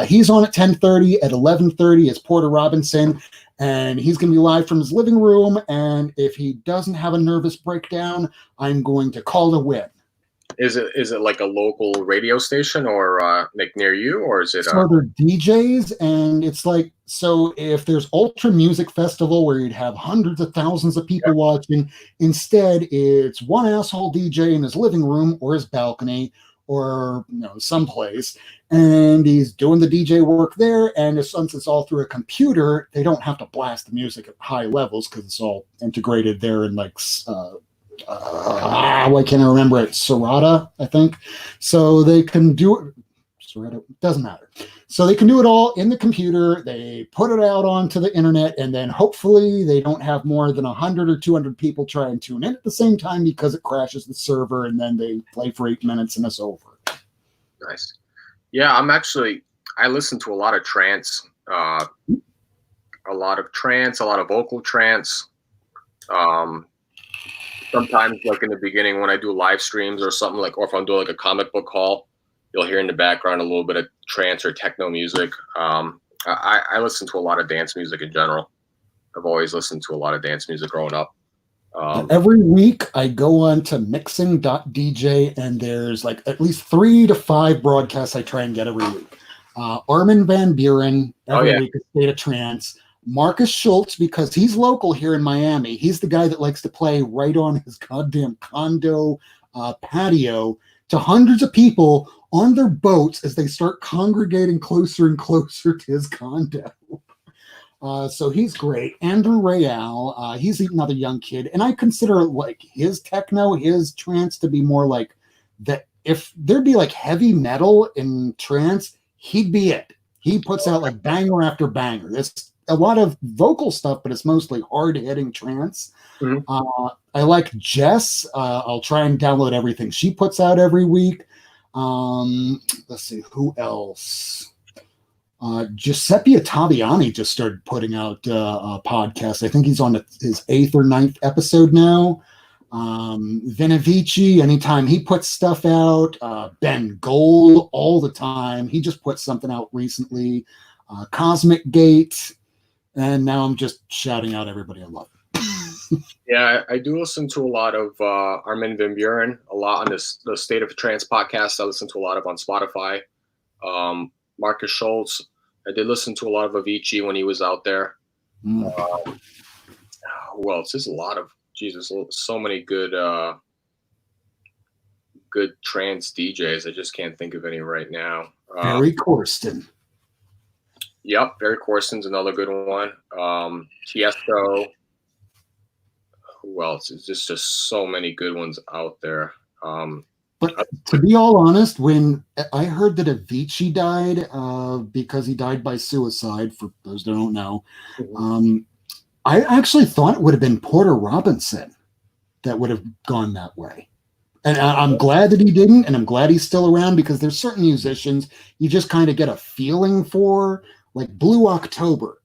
He's on at 10:30. At 11:30 is Porter Robinson. And he's going to be live from his living room. And if he doesn't have a nervous breakdown, I'm going to call a win. Is it like a local radio station or like near you, or is it? So they're DJs, and it's like, so if there's Ultra Music Festival where you'd have hundreds of thousands of people watching, instead it's one asshole DJ in his living room or his balcony or someplace, and he's doing the DJ work there. And since it's all through a computer, they don't have to blast the music at high levels because it's all integrated there in like why can't I remember it? Serata, I think. So they can do it. Serata, doesn't matter. So they can do it all in the computer. They put it out onto the internet, and then hopefully they don't have more than 100 or 200 people try and tune in at the same time because it crashes the server, and then they play for 8 minutes and it's over. Nice. Yeah, I listen to a lot of trance, a lot of vocal trance. Sometimes, like in the beginning, when I do live streams or something, like, or if I'm doing like a comic book haul, you'll hear in the background a little bit of trance or techno music. I listen to a lot of dance music in general. I've always listened to a lot of dance music growing up. Every week I go on to mixing.dj, and there's like at least 3 to 5 broadcasts I try and get every week. Armin van Buren, every week, a State of Trance. Marcus Schultz, because he's local here in Miami. He's the guy that likes to play right on his goddamn condo patio to hundreds of people on their boats as they start congregating closer and closer to his condo. So he's great. Andrew Rayal, he's another young kid. And I consider like his techno, his trance to be more like that. If there'd be like heavy metal in trance, he'd be it. He puts out like banger after banger. There's a lot of vocal stuff, but it's mostly hard-hitting trance. Mm-hmm. I like Jess. I'll try and download everything she puts out every week. Let's see, who else? Giuseppe Ottaviani just started putting out a podcast. I think he's on his 8th or 9th episode now. Vinavici, anytime he puts stuff out. Ben Gold, all the time. He just put something out recently. Cosmic Gate. And now I'm just shouting out everybody I love. Yeah, I do listen to a lot of Armin van Buren, a lot on the State of Trance podcast. I listen to a lot of on Spotify. Marcus Schultz. I did listen to a lot of Avicii when he was out there. Who else? There's a lot of, Jesus, so many good trance DJs. I just can't think of any right now. Barry Corsten. Yep, Barry Corsten's another good one. Tiesto. Who else? There's just so many good ones out there. But to be all honest, when I heard that Avicii died because he died by suicide, for those that don't know, I actually thought it would have been Porter Robinson that would have gone that way. And I'm glad that he didn't, and I'm glad he's still around, because there's certain musicians you just kind of get a feeling for, like Blue October.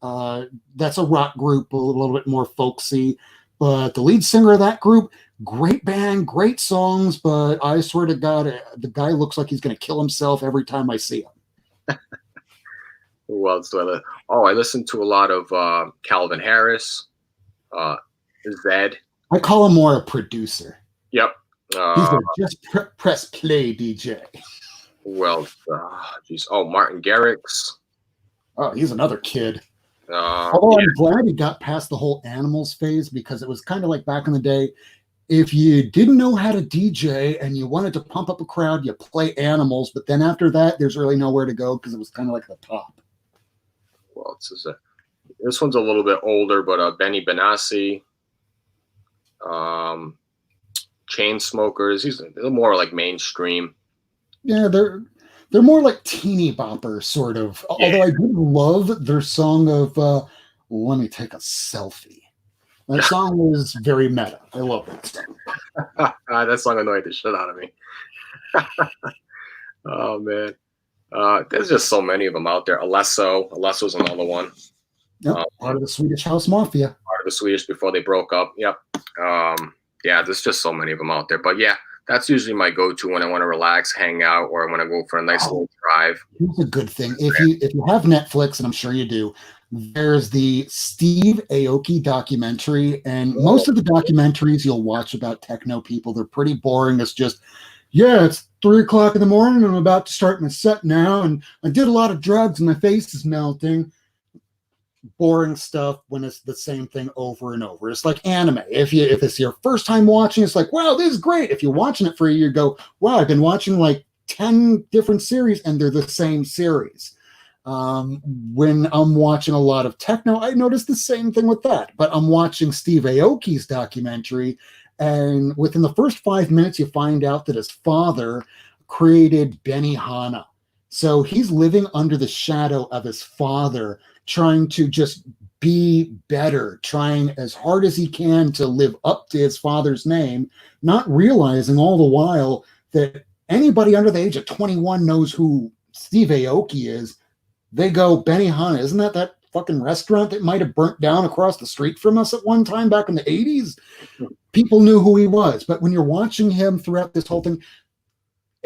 That's a rock group, a little bit more folksy. But the lead singer of that group, great band, great songs, but I swear to God, the guy looks like he's going to kill himself every time I see him. Who else do I listen? Oh, I listen to a lot of Calvin Harris, Zed. I call him more a producer. Yep. He's a just press play DJ. Who else? Geez. Oh, Martin Garrix. Oh, he's another kid. Although I'm glad he got past the whole animals phase, because it was kind of like back in the day, if you didn't know how to DJ and you wanted to pump up a crowd, you play animals. But then after that, there's really nowhere to go because it was kind of like the top. Well, this one's a little bit older, but Benny Benassi, Chainsmokers. They're more like mainstream. Yeah, they're more like teeny bopper sort of. Yeah. Although I did love their song of "Let Me Take a Selfie." That song was very meta. I love that song. That song annoyed the shit out of me. Oh man, there's just so many of them out there. Alesso's another one. Yep, part of the Swedish House Mafia. Part of the Swedish before they broke up. Yep. Yeah, there's just so many of them out there. But yeah, that's usually my go-to when I want to relax, hang out, or I want to go for a nice little drive. Here's a good thing. If you have Netflix, and I'm sure you do, there's the Steve Aoki documentary. And most of the documentaries you'll watch about techno people, they're pretty boring. It's just yeah, it's 3 o'clock in the morning. And I'm about to start my set now. And I did a lot of drugs and my face is melting. Boring stuff when it's the same thing over and over. It's like anime. If it's your first time watching, it's like, wow, this is great. If you're watching it for a year, you go, wow, I've been watching like 10 different series and they're the same series. When I'm watching a lot of techno, I notice the same thing with that. But I'm watching Steve Aoki's documentary, and within the first 5 minutes, you find out that his father created Benihana. So he's living under the shadow of his father, trying to just be better, trying as hard as he can to live up to his father's name, not realizing all the while that anybody under the age of 21 knows who Steve Aoki is. They go, Benihana, isn't that fucking restaurant that might have burnt down across the street from us at one time back in the 80s? People knew who he was. But when you're watching him throughout this whole thing,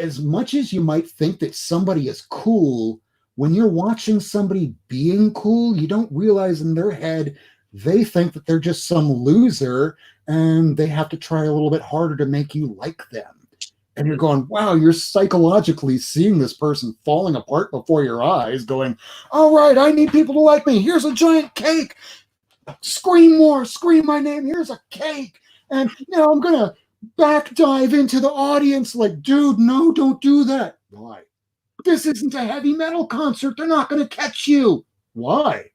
as much as you might think that somebody is cool, when you're watching somebody being cool, you don't realize in their head, they think that they're just some loser and they have to try a little bit harder to make you like them. And you're going, wow, you're psychologically seeing this person falling apart before your eyes, going, all right, I need people to like me. Here's a giant cake. Scream more, scream my name. Here's a cake. And now I'm going to back dive into the audience like, dude, no, don't do that. Why? This isn't a heavy metal concert. They're not going to catch you. Why?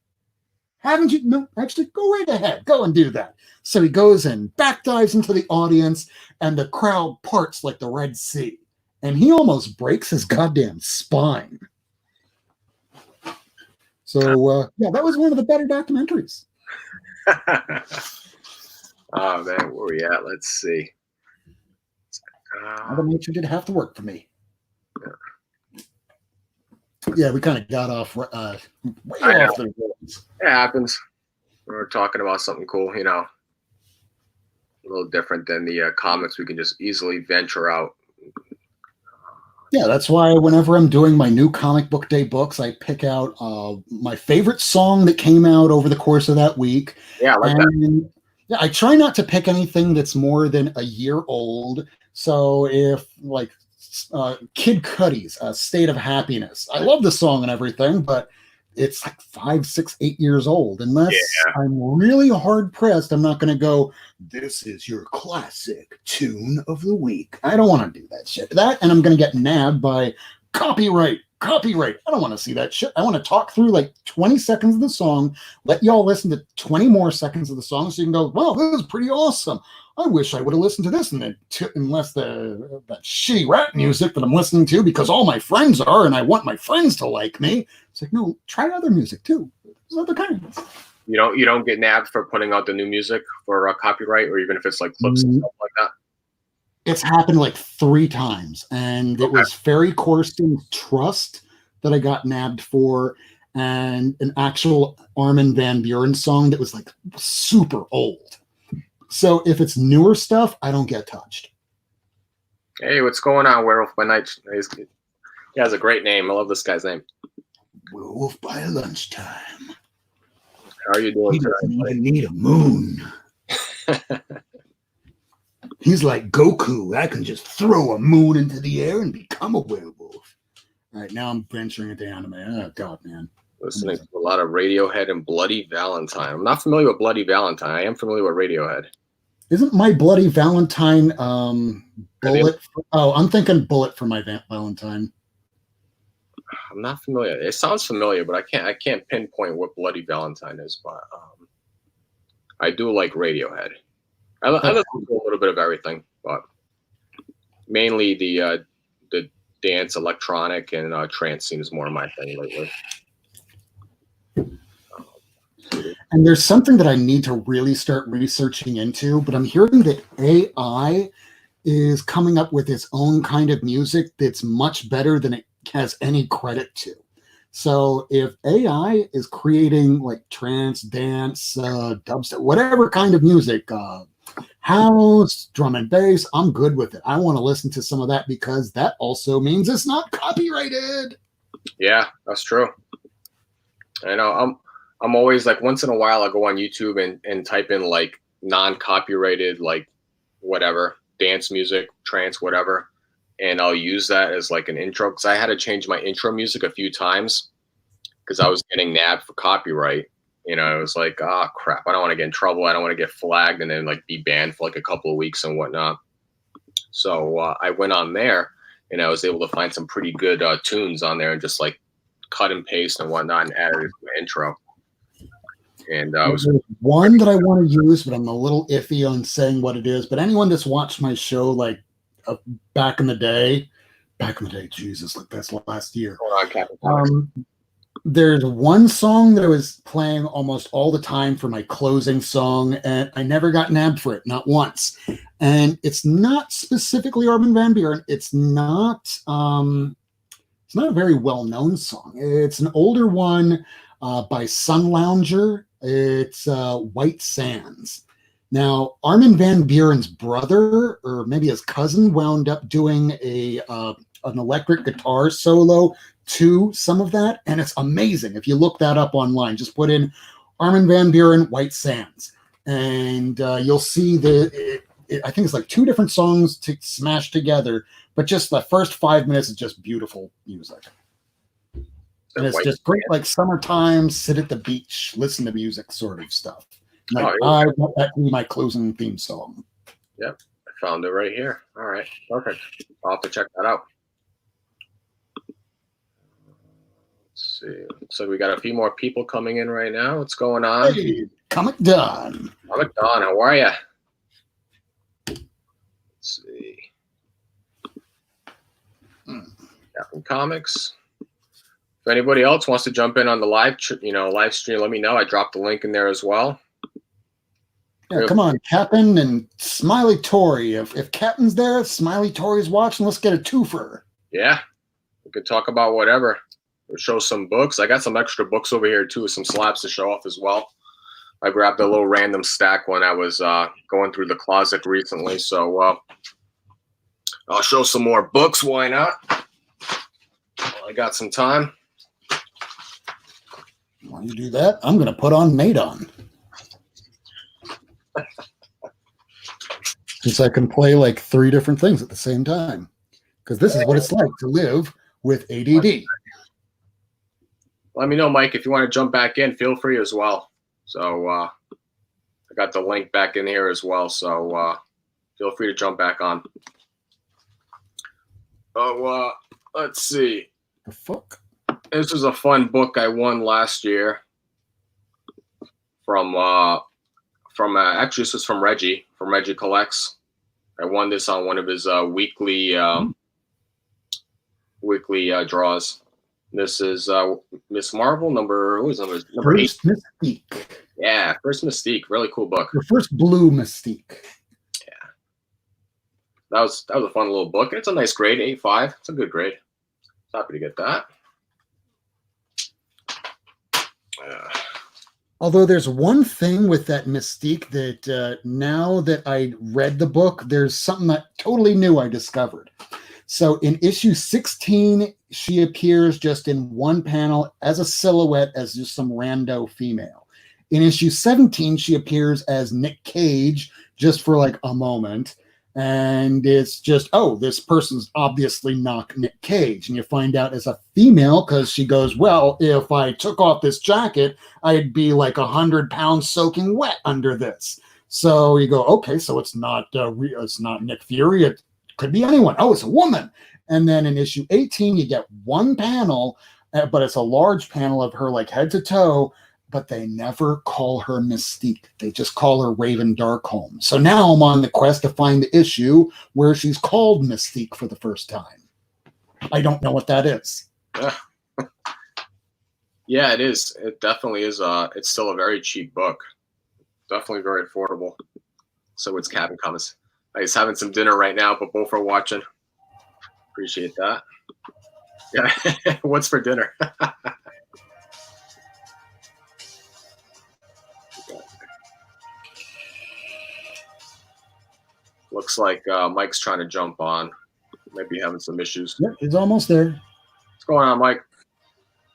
Haven't you? No, actually, go right ahead. Go and do that. So he goes and back dives into the audience, and the crowd parts like the Red Sea. And he almost breaks his goddamn spine. So, yeah, that was one of the better documentaries. Oh, man, where we at? Let's see. Mother Nature did have to work for me. Yeah, we kind of got off way off the roads. It happens. We were talking about something cool, you know, a little different than the comics. We can just easily venture out. Yeah, that's why whenever I'm doing my new comic book day books, I pick out my favorite song that came out over the course of that week. Yeah, I like that. Yeah, I try not to pick anything that's more than a year old. So if like Kid Cudi's State of Happiness. I love the song and everything, but it's like 5, 6, 8 years old. Unless I'm really hard pressed, I'm not going to go, this is your classic tune of the week. I don't want to do that shit. That, and I'm going to get nabbed by copyright. I don't want to see that shit. I want to talk through like 20 seconds of the song, let y'all listen to 20 more seconds of the song so you can go, wow, this is pretty awesome. I wish I would have listened to this, and then unless that shitty rap music that I'm listening to because all my friends are, and I want my friends to like me. It's like, no, try other music too. There's other kinds. You don't get nabbed for putting out the new music for copyright, or even if it's like clips and stuff like that. It's happened like 3 times, and it was Ferry Corsten's Trust that I got nabbed for, and an actual Armin van Buuren song that was like super old. So if it's newer stuff, I don't get touched. Hey, what's going on, Werewolf by Night? He has a great name. I love this guy's name. Werewolf by lunchtime. How are you doing he today? Doesn't even need a moon. He's like Goku. I can just throw a moon into the air and become a werewolf. All right, now I'm venturing into anime. Oh, God, man. Listening to a lot of Radiohead and Bloody Valentine. I'm not familiar with Bloody Valentine. I am familiar with Radiohead. Isn't My Bloody Valentine Bullet? I'm thinking Bullet for My Valentine. I'm not familiar. It sounds familiar, but I can't pinpoint what Bloody Valentine is. But I do like Radiohead. I listen to a little bit of everything, but mainly the dance, electronic, and trance scene is more my thing lately. And there's something that I need to really start researching into, but I'm hearing that AI is coming up with its own kind of music that's much better than it has any credit to. So if AI is creating like trance, dance, dubstep, whatever kind of music, house, drum and bass, I'm good with it. I want to listen to some of that because that also means it's not copyrighted. Yeah, that's true. I know. I'm always like, once in a while I go on YouTube and type in like non-copyrighted, like whatever, dance music, trance, whatever. and I'll use that as like an intro because I had to change my intro music a few times because I was getting nabbed for copyright. You know, it was like, oh crap, I don't want to get in trouble. I don't want to get flagged and then like be banned for like a couple of weeks and whatnot. So I went on there and I was able to find some pretty good tunes on there and just like cut and paste and whatnot and added it to my intro. And there's one that I want to use, but I'm a little iffy on saying what it is. But anyone that's watched my show like back in the day, Jesus, like that's last year. There's one song that I was playing almost all the time for my closing song, and I never got nabbed for it, not once. And it's not specifically Armin van Buuren. It's not a very well-known song. It's an older one by Sun Lounger. It's White Sands. Now, Armin van Buuren's brother, or maybe his cousin, wound up doing an electric guitar solo to some of that, and it's amazing. If you look that up online, just put in Armin van Buuren, White Sands, and you'll see I think it's like two different songs to smash together, but just the first 5 minutes is just beautiful music. And it's just great, like summertime, sit at the beach, listen to music sort of stuff. Like, I want that to be my closing theme song. Yep, I found it right here. All right, perfect. I'll have to check that out. Let's see. So we got a few more people coming in right now. What's going on? Hey, Comic Don. Comic Don, how are you? Let's see. Captain Comics. If anybody else wants to jump in on the live stream, let me know. I dropped the link in there as well. Yeah, come on, Captain and Smiley Tory. If Captain's there, if Smiley Tory's watching, let's get a twofer. Yeah, we could talk about whatever. We'll show some books. I got some extra books over here too, some slabs to show off as well. I grabbed a little random stack when I was going through the closet recently, so I'll show some more books. Why not? Well, I got some time. While you do that, I'm going to put on Maidon. Since I can play like 3 different things at the same time. Because this is what it's like to live with ADD. Let me know, Mike, if you want to jump back in, feel free as well. So I got the link back in here as well. So feel free to jump back on. Oh, let's see. The fuck? This was a fun book I won last year from actually this was from Reggie Collects. I won this on one of his weekly draws. This is Miss Marvel number 8. First Mystique. Yeah, First Mystique. Really cool book. The first blue Mystique. Yeah, that was a fun little book. It's a nice grade, 8.5. It's a good grade. Happy to get that. Although there's one thing with that Mystique that now that I read the book, there's something that totally new I discovered. So in issue 16, she appears just in one panel as a silhouette as just some rando female. In issue 17, she appears as Nick Cage just for like a moment. And it's just, oh, this person's obviously not Nick Cage. And you find out as a female because she goes, well, if I took off this jacket, I'd be like 100 pounds soaking wet under this. So you go, okay, so it's not Nick Fury. It could be anyone. Oh, it's a woman. And then in issue 18, you get one panel, but it's a large panel of her like head to toe. But they never call her Mystique. They just call her Raven Darkholme. So now I'm on the quest to find the issue where she's called Mystique for the first time. I don't know what that is. Yeah, it is. It definitely is. It's still a very cheap book. Definitely very affordable. So it's Captain Comics. He's having some dinner right now, but both are watching. Appreciate that. Yeah. What's for dinner? Looks like Mike's trying to jump on. Maybe having some issues. Yeah, he's almost there. What's going on, Mike?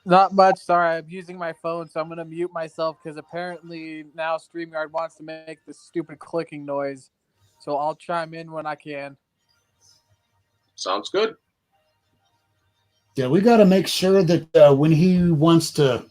Not much. Sorry, I'm using my phone, so I'm going to mute myself because apparently now StreamYard wants to make this stupid clicking noise. So I'll chime in when I can. Sounds good. Yeah, we got to make sure that when he wants to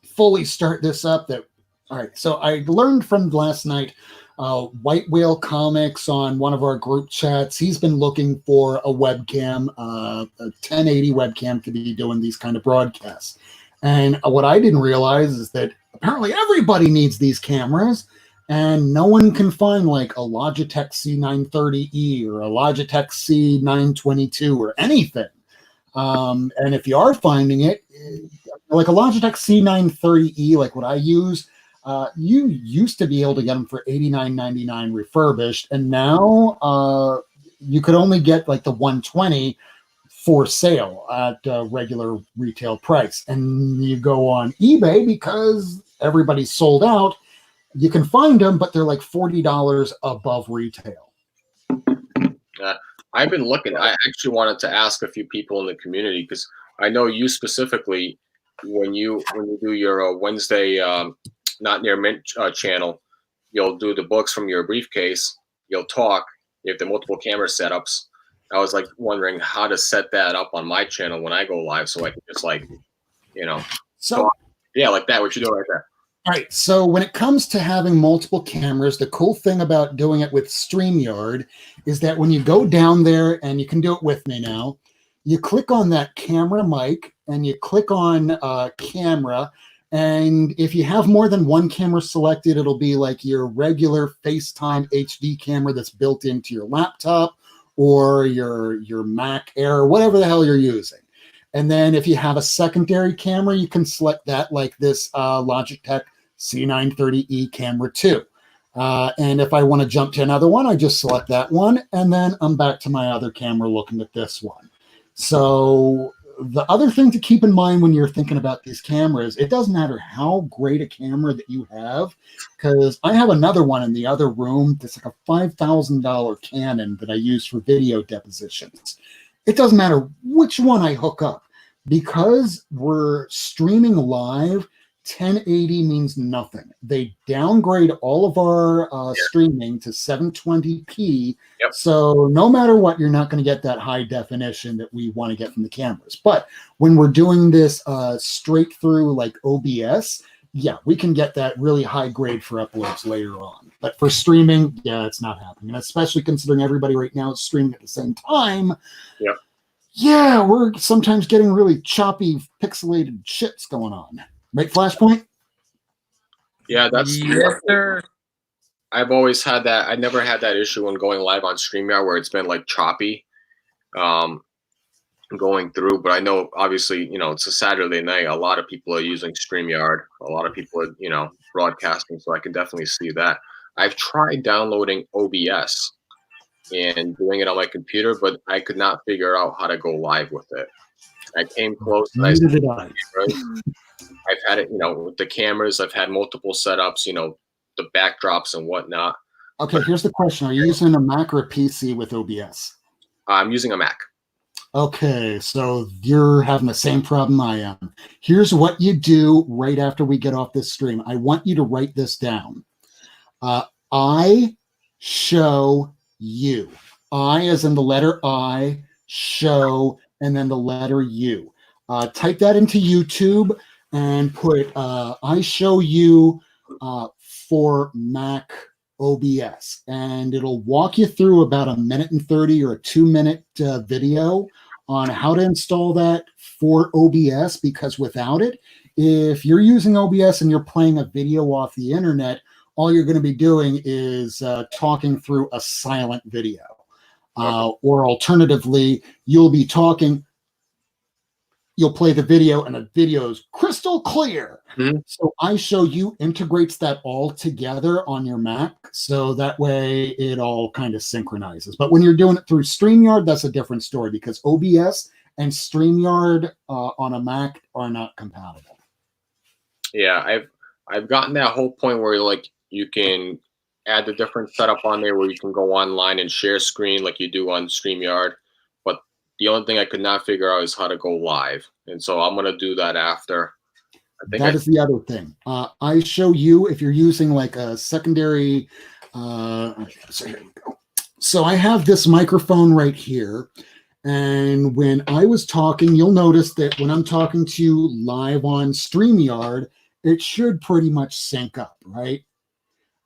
fully start this up, that all right. So I learned from last night, White Whale Comics on one of our group chats. He's been looking for a webcam, a 1080 webcam to be doing these kind of broadcasts. And what I didn't realize is that apparently everybody needs these cameras, and no one can find like a Logitech C930E or a Logitech C922 or anything. And if you are finding it, like a Logitech C930E, like what I use, you used to be able to get them for $89.99 refurbished, and now you could only get like the 120 for sale at regular retail price. And you go on eBay because everybody's sold out. You can find them, but they're like $40 above retail. I've been looking. I actually wanted to ask a few people in the community because I know you specifically when you do your Wednesday Not Near Mint channel, you'll do the books from your briefcase. You'll talk. You have the multiple camera setups. I was like wondering how to set that up on my channel when I go live, so I can just like, So talk. Yeah, like that. What you doing right there? all right. So when it comes to having multiple cameras, the cool thing about doing it with StreamYard is that when you go down there, and you can do it with me now, you click on that camera mic and you click on camera. And if you have more than one camera selected, it'll be like your regular FaceTime HD camera that's built into your laptop or your Mac Air, whatever the hell you're using. And then if you have a secondary camera, you can select that, like this Logitech C930E camera 2. And if I want to jump to another one, I just select that one, and then I'm back to my other camera looking at this one. So the other thing to keep in mind when you're thinking about these cameras, it doesn't matter how great a camera that you have, because I have another one in the other room that's like a $5,000 Canon that I use for video depositions. It doesn't matter which one I hook up, because we're streaming live. 1080 means nothing. They downgrade all of our streaming to 720p. Yep. So no matter what, you're not going to get that high definition that we want to get from the cameras. But when we're doing this straight through like OBS, yeah, we can get that really high grade for uploads later on. But for streaming, yeah, it's not happening. And especially considering everybody right now is streaming at the same time. Yep. Yeah, we're sometimes getting really choppy, pixelated shits going on. Right, Flashpoint? Yeah, that's Yes, sir. I've always had that. I never had that issue when going live on StreamYard where it's been like choppy going through. But I know obviously, it's a Saturday night. A lot of people are using StreamYard. A lot of people are, broadcasting. So I can definitely see that. I've tried downloading OBS and doing it on my computer, but I could not figure out how to go live with it. I came close. And I've had it, with the cameras. I've had multiple setups, the backdrops and whatnot. Okay, here's the question. Are you using a Mac or a PC with OBS? I'm using a Mac. Okay, so you're having the same problem I am. Here's what you do right after we get off this stream. I want you to write this down. I show you. I as in the letter I, show, and then the letter U. Type that into YouTube and put I show you for Mac OBS, and it'll walk you through about 1:30 or a 2-minute video on how to install that for OBS, because without it, if you're using OBS and you're playing a video off the internet, all you're going to be doing is talking through a silent video. Or alternatively, you'll be talking, you'll play the video and the video is crystal clear. Mm-hmm. So I show you integrates that all together on your Mac. So that way it all kind of synchronizes. But when you're doing it through StreamYard, that's a different story, because OBS and StreamYard on a Mac are not compatible. Yeah, I've gotten that whole point where like you can add the different setup on there where you can go online and share screen like you do on StreamYard. But the only thing I could not figure out is how to go live. And so I'm going to do that after. That is the other thing. I show you if you're using like a secondary. So here we go. So I have this microphone right here. And when I was talking, you'll notice that when I'm talking to you live on StreamYard, it should pretty much sync up, right?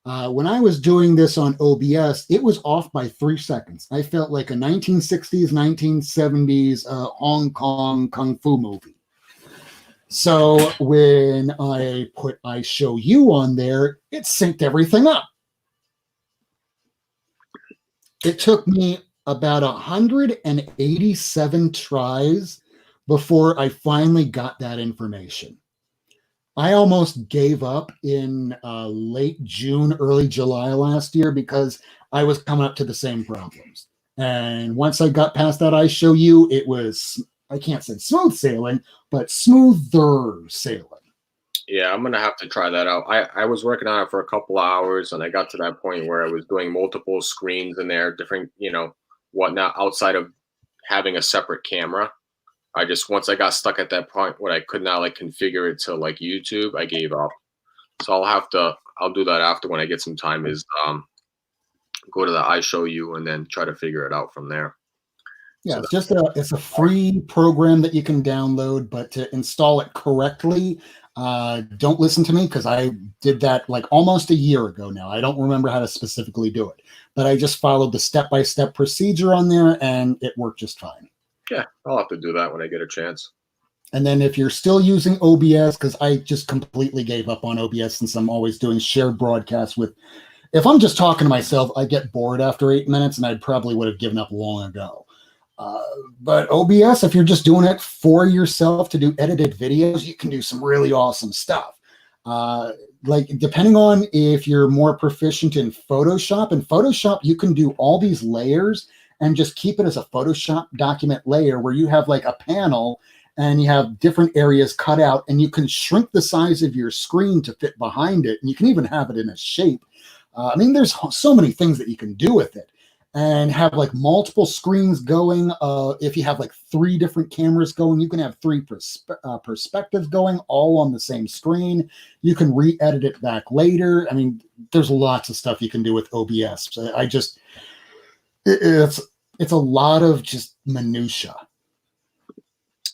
When I was doing this on OBS, it was off by 3 seconds. I felt like a 1960s, 1970s Hong Kong kung fu movie. So when I put I Show You on there, it synced everything up. It took me about 187 tries before I finally got that information. I almost gave up in late June, early July last year because I was coming up to the same problems. And once I got past that I Show You, it was, I can't say smooth sailing, but smoother sailing. Yeah, I'm gonna have to try that out. I was working on it for a couple of hours, and I got to that point where I was doing multiple screens in there, different, whatnot, outside of having a separate camera. I just, once I got stuck at that point where I could not like configure it to like YouTube, I gave up. So I'll do that after when I get some time, is go to the I Show You and then try to figure it out from there. Yeah, So it's a free program that you can download, but to install it correctly, don't listen to me because I did that like almost a year ago now. I don't remember how to specifically do it, but I just followed the step-by-step procedure on there and it worked just fine. yeah, I'll have to do that when I get a chance. And then if you're still using OBS, because I just completely gave up on OBS since I'm always doing shared broadcasts with, if I'm just talking to myself, I get bored after 8 minutes and I probably would have given up long ago. But OBS, if you're just doing it for yourself to do edited videos, you can do some really awesome stuff. Like depending on if you're more proficient in Photoshop, you can do all these layers and just keep it as a Photoshop document layer where you have like a panel and you have different areas cut out and you can shrink the size of your screen to fit behind it. And you can even have it in a shape. I mean, there's so many things that you can do with it. And have like multiple screens going. If you have like 3 different cameras going, you can have 3 perspectives going all on the same screen. You can re-edit it back later. I mean, there's lots of stuff you can do with OBS. It's a lot of just minutia.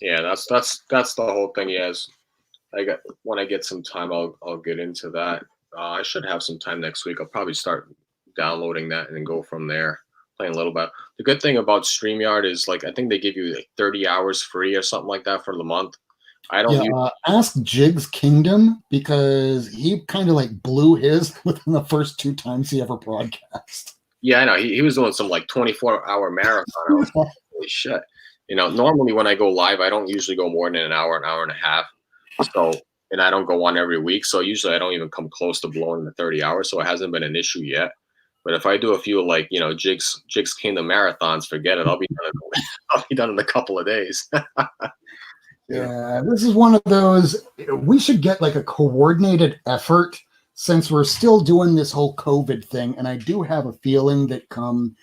Yeah, that's the whole thing. Yes, when I get some time, I'll get into that. I should have some time next week. I'll probably start downloading that and then go from there. Playing a little bit. The good thing about StreamYard is like I think they give you like 30 hours free or something like that for the month. I don't ask Jig's Kingdom because he kind of like blew his within the first 2 times he ever broadcast. Yeah, I know. He was doing some like 24-hour marathon. I was like, holy shit. Normally when I go live, I don't usually go more than an hour and a half. So, and I don't go on every week. So usually I don't even come close to blowing the 30 hours. So it hasn't been an issue yet. But if I do a few like, Jig's Kingdom marathons, forget it. I'll be done in a couple of days. Yeah, this is one of those, we should get like a coordinated effort since we're still doing this whole COVID thing. And I do have a feeling that come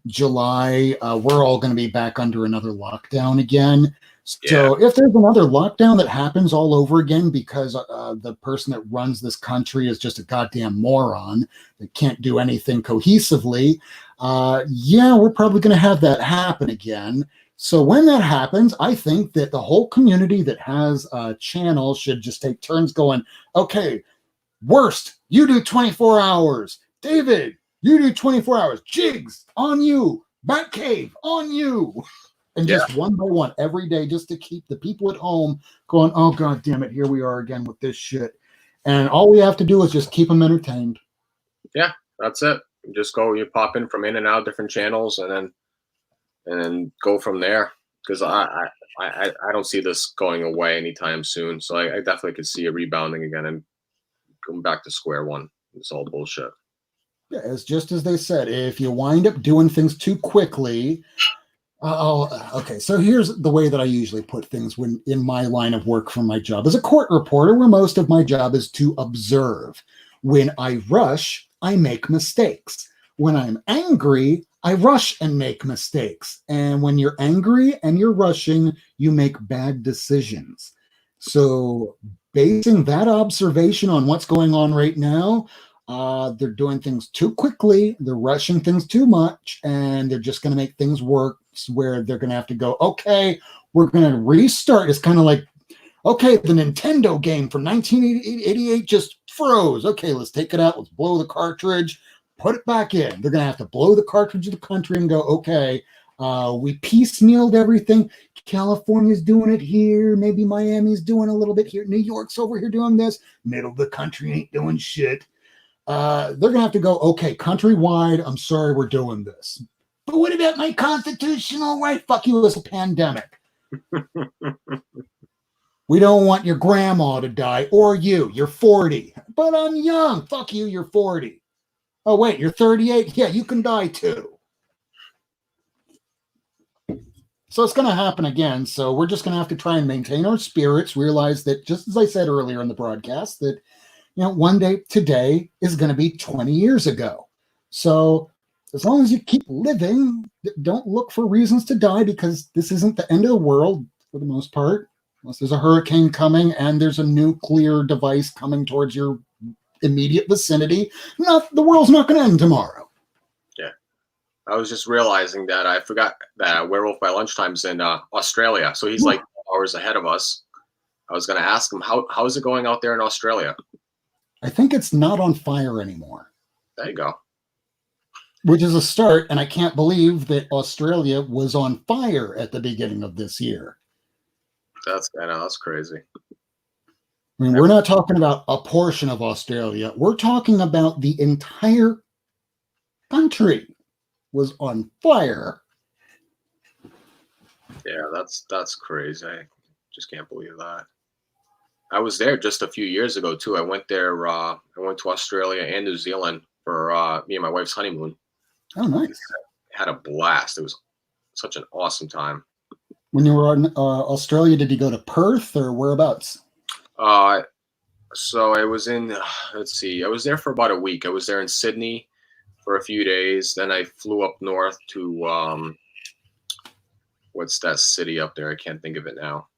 July, we're all going to be back under another lockdown again. So if there's another lockdown that happens all over again because the person that runs this country is just a goddamn moron that can't do anything cohesively, we're probably going to have that happen again. So when that happens, I think that the whole community that has a channel should just take turns going, okay, Worst, you do 24 hours. David, you do 24 hours. Jigs, on you. Batcave, on you. And just one by one every day, just to keep the people at home going, oh, God damn it, here we are again with this shit. And all we have to do is just keep them entertained. Yeah, that's it. Just go, you pop in from in and out different channels and then go from there. Because I don't see this going away anytime soon. So I definitely could see it rebounding again and going back to square one. It's all bullshit. Yeah, it's just as they said, if you wind up doing things too quickly. Okay, so here's the way that I usually put things when in my line of work for my job as a court reporter, where most of my job is to observe. When I rush, I make mistakes. When I'm angry, I rush and make mistakes. And when you're angry and you're rushing, you make bad decisions. So basing that observation on what's going on right now, they're doing things too quickly, they're rushing things too much, and they're just going to make things worse steps where they're going to have to go, okay, we're going to restart. It's kind of like, okay, the Nintendo game from 1988 just froze. Okay, let's take it out. Let's blow the cartridge, put it back in. They're going to have to blow the cartridge of the country and go, okay, we piecemealed everything. California's doing it here. Maybe Miami's doing a little bit here. New York's over here doing this. Middle of the country ain't doing shit. They're going to have to go, okay, countrywide, I'm sorry we're doing this. But what about my constitutional right? Fuck you, it's a pandemic. We don't want your grandma to die, or you. You're 40. But I'm young. Fuck you, you're 40. Oh, wait, you're 38? Yeah, you can die too. So it's going to happen again. So we're just going to have to try and maintain our spirits, realize that, just as I said earlier in the broadcast, that one day today is going to be 20 years ago. So as long as you keep living, don't look for reasons to die, because this isn't the end of the world for the most part. Unless there's a hurricane coming and there's a nuclear device coming towards your immediate vicinity, the world's not going to end tomorrow. Yeah. I was just realizing that I forgot that Werewolf by Lunchtime's in Australia. So he's like hours ahead of us. I was going to ask him, how is it going out there in Australia? I think it's not on fire anymore. There you go. Which is a start, and I can't believe that Australia was on fire at the beginning of this year. That's crazy. I mean, we're not talking about a portion of Australia. We're talking about the entire country was on fire. Yeah, that's crazy. I just can't believe that. I was there just a few years ago too. I went there. I went to Australia and New Zealand for me and my wife's honeymoon. Oh, nice! Had a blast. It was such an awesome time. When you were in Australia, did you go to Perth or whereabouts? So I was in. Let's see. I was there for about a week. I was there in Sydney for a few days. Then I flew up north to what's that city up there? I can't think of it now.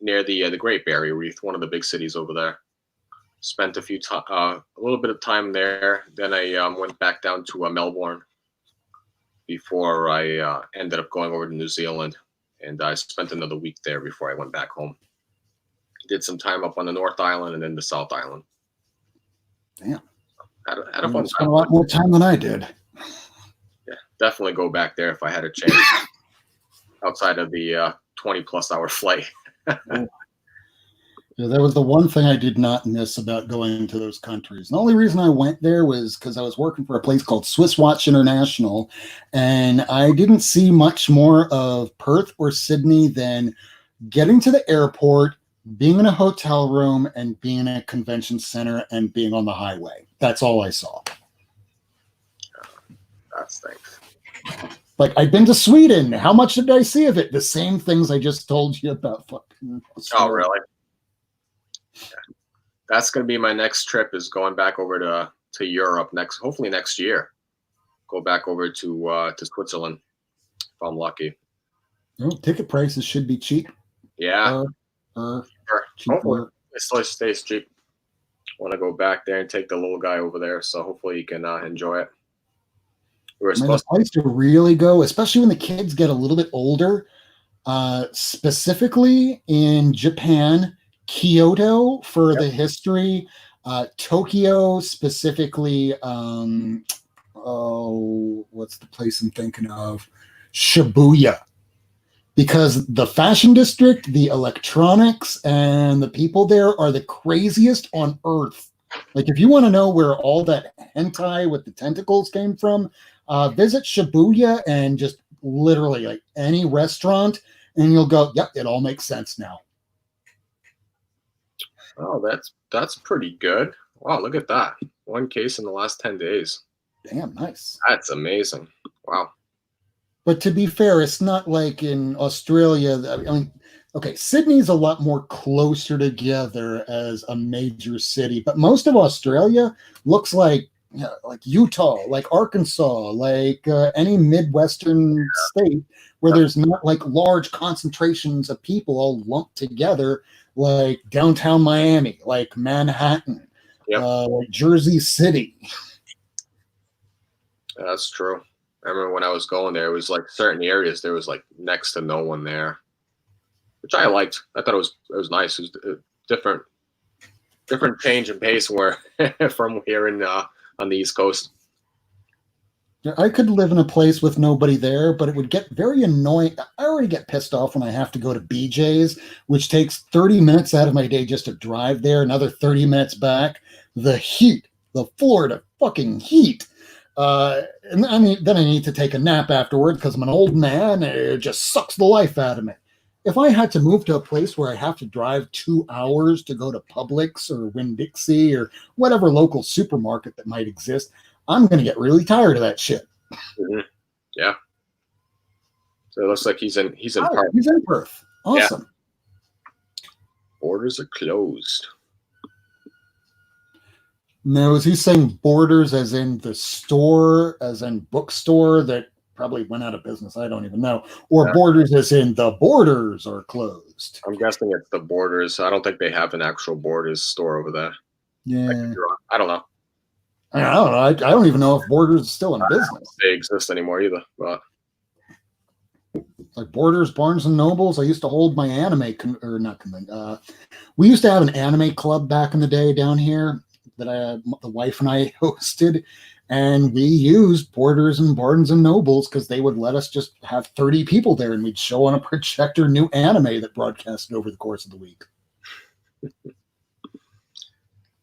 Near the Great Barrier Reef, one of the big cities over there. Spent a little bit of time there. Then I went back down to Melbourne before I ended up going over to New Zealand, and I spent another week there before I went back home. Did some time up on the North Island and then the South Island. Damn, had a fun time. Spent a lot more time than I did. Yeah, definitely go back there if I had a chance. Outside of the 20+ hour flight. Yeah, that was the one thing I did not miss about going to those countries. The only reason I went there was because I was working for a place called Swiss Watch International, and I didn't see much more of Perth or Sydney than getting to the airport, being in a hotel room, and being in a convention center, and being on the highway. That's all I saw. That stinks. Like, I've been to Sweden. How much did I see of it? The same things I just told you about fucking Australia. Oh, really? Yeah. That's going to be my next trip, is going back over to Europe hopefully next year. Go back over to Switzerland if I'm lucky. Oh, ticket prices should be cheap. Yeah. Sure. Hopefully it still stays cheap. Want to go back there and take the little guy over there, so hopefully he can enjoy it. The place to really go, especially when the kids get a little bit older, specifically in Japan, Kyoto for the history, Tokyo specifically. What's the place I'm thinking of? Shibuya. Because the fashion district, the electronics, and the people there are the craziest on earth. Like, if you want to know where all that hentai with the tentacles came from, visit Shibuya and just literally like any restaurant, and you'll go, yep, it all makes sense now. Oh, that's pretty good. Wow, look at that. One case in the last 10 days. Damn, nice. That's amazing. Wow. But to be fair, it's not like in Australia. I mean, okay, Sydney's a lot more closer together as a major city, but most of Australia looks like Utah, like Arkansas, like any Midwestern state where there's not like large concentrations of people all lumped together, like downtown Miami, like Manhattan, like Jersey City. That's true. I remember when I was going there, it was like certain areas there was like next to no one there, which I liked. I thought it was nice. It was a different change in pace where from here in on the East Coast. I could live in a place with nobody there, but it would get very annoying. I already get pissed off when I have to go to BJ's, which takes 30 minutes out of my day just to drive there, another 30 minutes back. The heat, the Florida fucking heat. And I mean, then I need to take a nap afterward because I'm an old man. And it just sucks the life out of me. If I had to move to a place where I have to drive 2 hours to go to Publix or Winn-Dixie or whatever local supermarket that might exist, I'm going to get really tired of that shit. Mm-hmm. Yeah. So it looks like he's in Perth. He's in Perth. Awesome. Yeah. Borders are closed. No, is he saying Borders as in the store, as in bookstore that probably went out of business? I don't even know. Or yeah. Borders as in the borders are closed? I'm guessing it's the Borders. I don't think they have an actual Borders store over there. Yeah. I don't know. I don't know. I don't even know if Borders is still in business. They exist anymore either. But like Borders, Barnes and Nobles. I used to hold my anime we used to have an anime club back in the day down here that the wife and I hosted, and we used Borders and Barnes and Nobles because they would let us just have 30 people there, and we'd show on a projector new anime that broadcasted over the course of the week.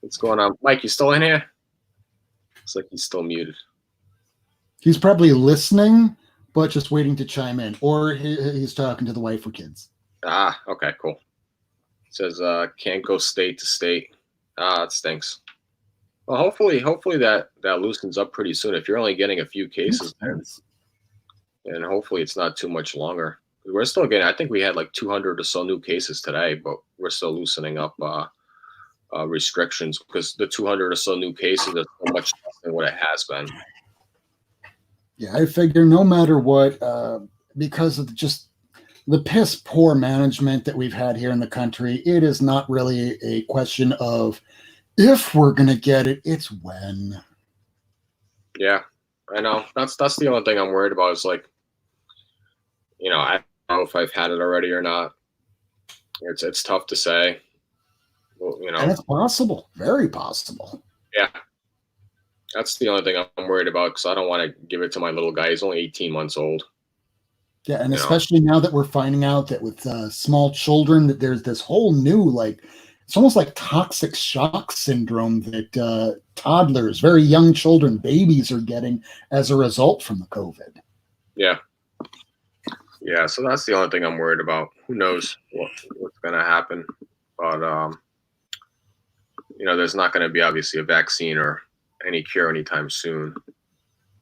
What's going on, Mike? You still in here? Looks like he's still muted. He's probably listening, but just waiting to chime in, or he's talking to the wife or kids. Ah, okay, cool. It says can't go state to state. Ah, it stinks. Well, hopefully that loosens up pretty soon. If you're only getting a few cases, and hopefully it's not too much longer. We're still getting. I think we had like 200 or so new cases today, but we're still loosening up restrictions because the 200 or so new cases is so much less than what it has been. Yeah, I figure no matter what, because of just the piss poor management that we've had here in the country, it is not really a question of if we're going to get it, it's when. Yeah, I know. That's the only thing I'm worried about is like, I don't know if I've had it already or not. It's tough to say. Well, and it's possible, very possible. Yeah, that's the only thing I'm worried about because I don't want to give it to my little guy. He's only 18 months old. Yeah, and especially now that we're finding out that with small children that there's this whole new it's almost like toxic shock syndrome that toddlers, very young children, babies are getting as a result from the COVID. Yeah. Yeah, so that's the only thing I'm worried about. Who knows what's going to happen? But, there's not going to be obviously a vaccine or any cure anytime soon,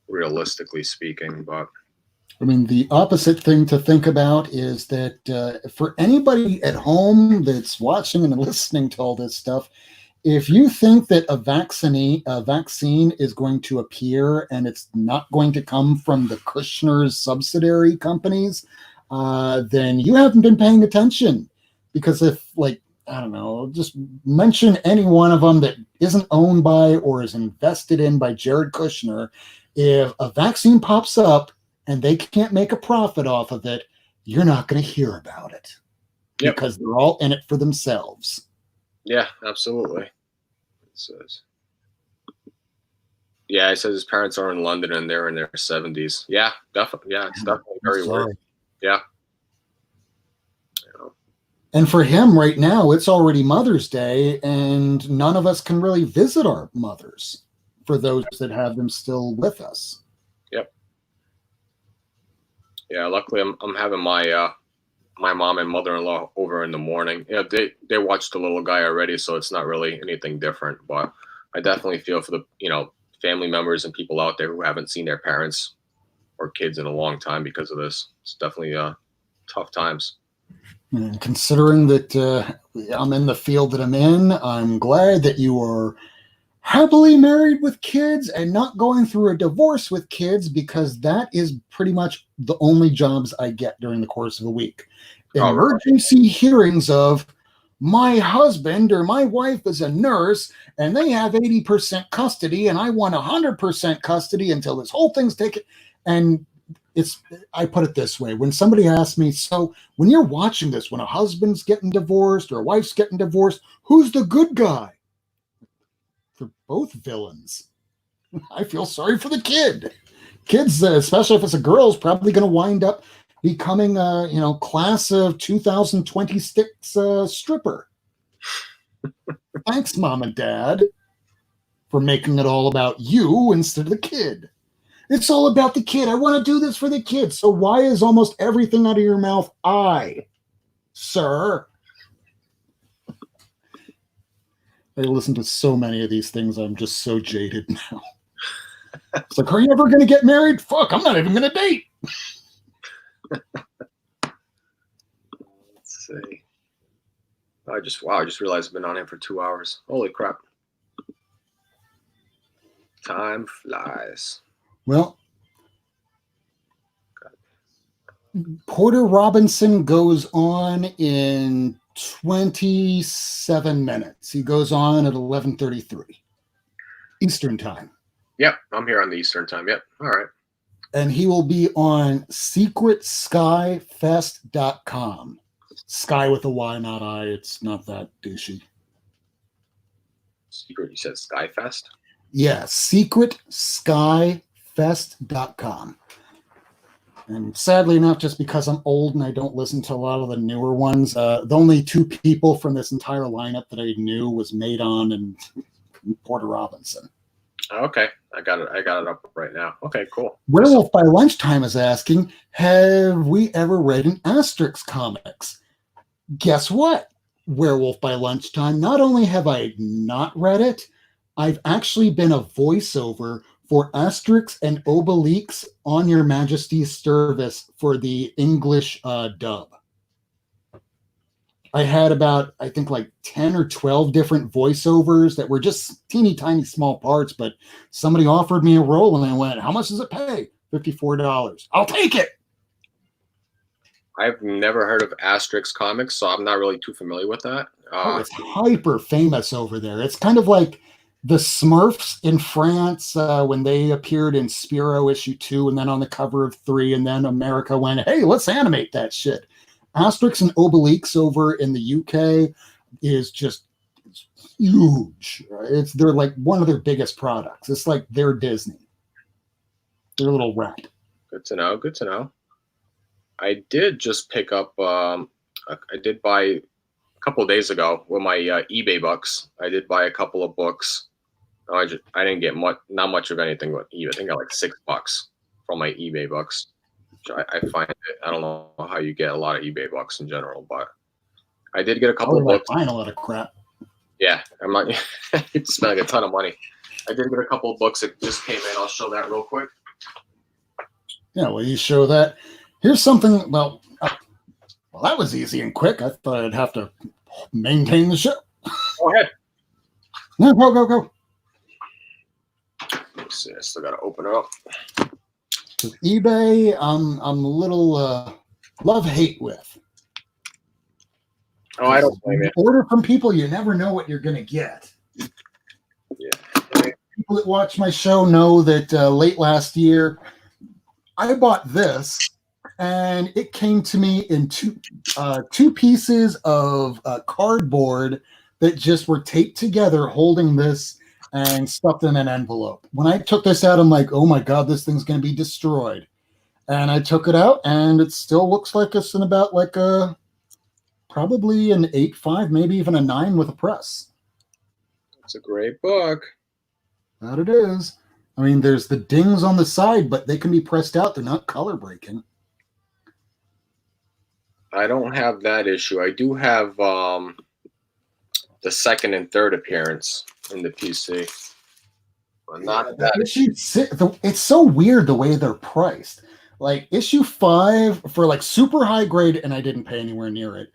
realistically speaking. But I mean, the opposite thing to think about is that for anybody at home that's watching and listening to all this stuff, if you think that a vaccine is going to appear and it's not going to come from the Kushner's subsidiary companies, then you haven't been paying attention. Because if, I don't know, just mention any one of them that isn't owned by or is invested in by Jared Kushner, if a vaccine pops up, and they can't make a profit off of it, you're not going to hear about it. Yep. Because they're all in it for themselves. Yeah, absolutely. It says. Yeah, it says his parents are in London and they're in their 70s. Yeah, definitely. Yeah, it's definitely very weird. Yeah. And for him right now, it's already Mother's Day, and none of us can really visit our mothers for those that have them still with us. Yep. Yeah, luckily I'm having my my mom and mother-in-law over in the morning. They watched the little guy already, so it's not really anything different. But I definitely feel for the family members and people out there who haven't seen their parents or kids in a long time because of this. It's definitely tough times. And considering that I'm in the field that I'm in, I'm glad that you are happily married with kids and not going through a divorce with kids, because that is pretty much the only jobs I get during the course of a week. Emergency hearings of my husband or my wife is a nurse and they have 80% custody and I want 100% custody until this whole thing's taken. And I put it this way. When somebody asks me, so when you're watching this, when a husband's getting divorced or a wife's getting divorced, who's the good guy? For both villains. I feel sorry for the kid. Kids, especially if it's a girl, is probably going to wind up becoming a, class of 2026 stripper. Thanks, Mom and Dad, for making it all about you instead of the kid. It's all about the kid. I want to do this for the kid. So why is almost everything out of your mouth I, sir? I listen to so many of these things. I'm just so jaded now. It's like, are you ever going to get married? Fuck, I'm not even going to date. Let's see. I just realized I've been on here for 2 hours. Holy crap. Time flies. Well, Porter Robinson goes on in 27 minutes. He goes on at 11:33 Eastern time. Yep, I'm here on the Eastern time. Yep. All right. And he will be on secretskyfest.com. Sky with a Y, not I. It's not that douchey. Secret, you said Skyfest? Yeah, secretskyfest.com. And sadly enough, just because I'm old and I don't listen to a lot of the newer ones, the only two people from this entire lineup that I knew was Madon and Porter Robinson. Okay, I got it up right now. Okay, cool. Werewolf by Lunchtime is asking, have we ever read an Asterix comics? Guess what? Werewolf by Lunchtime, not only have I not read it, I've actually been a voiceover for Asterix and Obelix on Your Majesty's service for the English dub. I had about, I think, like 10 or 12 different voiceovers that were just teeny tiny small parts, but somebody offered me a role and I went, how much does it pay? $54. I'll take it. I've never heard of Asterix comics, so I'm not really too familiar with that. It's hyper famous over there. It's kind of like the Smurfs in France when they appeared in Spirou issue 2 and then on the cover of 3, and then America went, hey, let's animate that shit. Asterix and Obelix over in the UK is just huge. They're like one of their biggest products. It's like their Disney. Their little rat. Good to know. Good to know. I did just pick up. I did buy a couple of days ago with my eBay bucks. I did buy a couple of books. I didn't get not much of anything with eBay. I think I got like $6 from my eBay bucks. I find it. I don't know how you get a lot of eBay bucks in general, but I did get a couple of books. Buying a lot of crap. Yeah, I'm not spending a ton of money. I did get a couple of books that just came in. I'll show that real quick. Yeah, well, you show that. Here's something. Well, that was easy and quick. I thought I'd have to maintain the show. Go ahead. No, go. Let's see. I still got to open it up. With eBay, I'm a little love-hate with. Oh, I don't blame you. Order from people, you never know what you're going to get. Yeah. People that watch my show know that late last year, I bought this, and it came to me in two pieces of cardboard that just were taped together, holding this and stuffed in an envelope. When I took this out, I'm like, oh my God, this thing's going to be destroyed. And I took it out, and it still looks like it's in about like probably an 8.5, maybe even a 9 with a press. It's a great book. That it is. I mean, there's the dings on the side, but they can be pressed out. They're not color breaking. I don't have that issue. I do have the second and third appearance in the PC, but not that issue. It's so weird the way they're priced. Like issue 5 for like super high grade, and I didn't pay anywhere near it.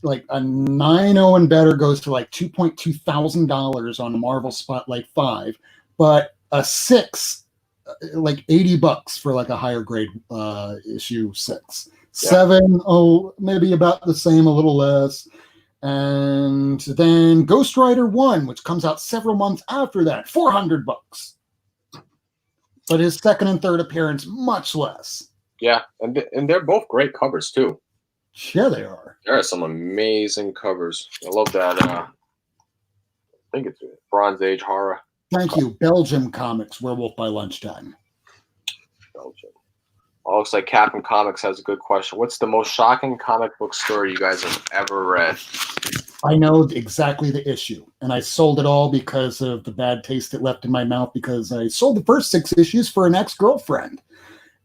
Like a 9.0 and better goes to like $2,200 on a Marvel Spotlight 5, but a 6, like $80 for like a higher grade issue 6. 7, maybe about the same, a little less. And then Ghost Rider 1, which comes out several months after that, $400. but his second and third appearance much less. Yeah, and they're both great covers too. Yeah, they are. There are some amazing covers. I love that. I think it's Bronze Age horror. Thank you, Belgium Comics, Werewolf by Lunchtime. Belgium. Oh, looks like Capcom Comics has a good question. What's the most shocking comic book story you guys have ever read? I know exactly the issue, and I sold it all because of the bad taste it left in my mouth because I sold the first 6 issues for an ex-girlfriend.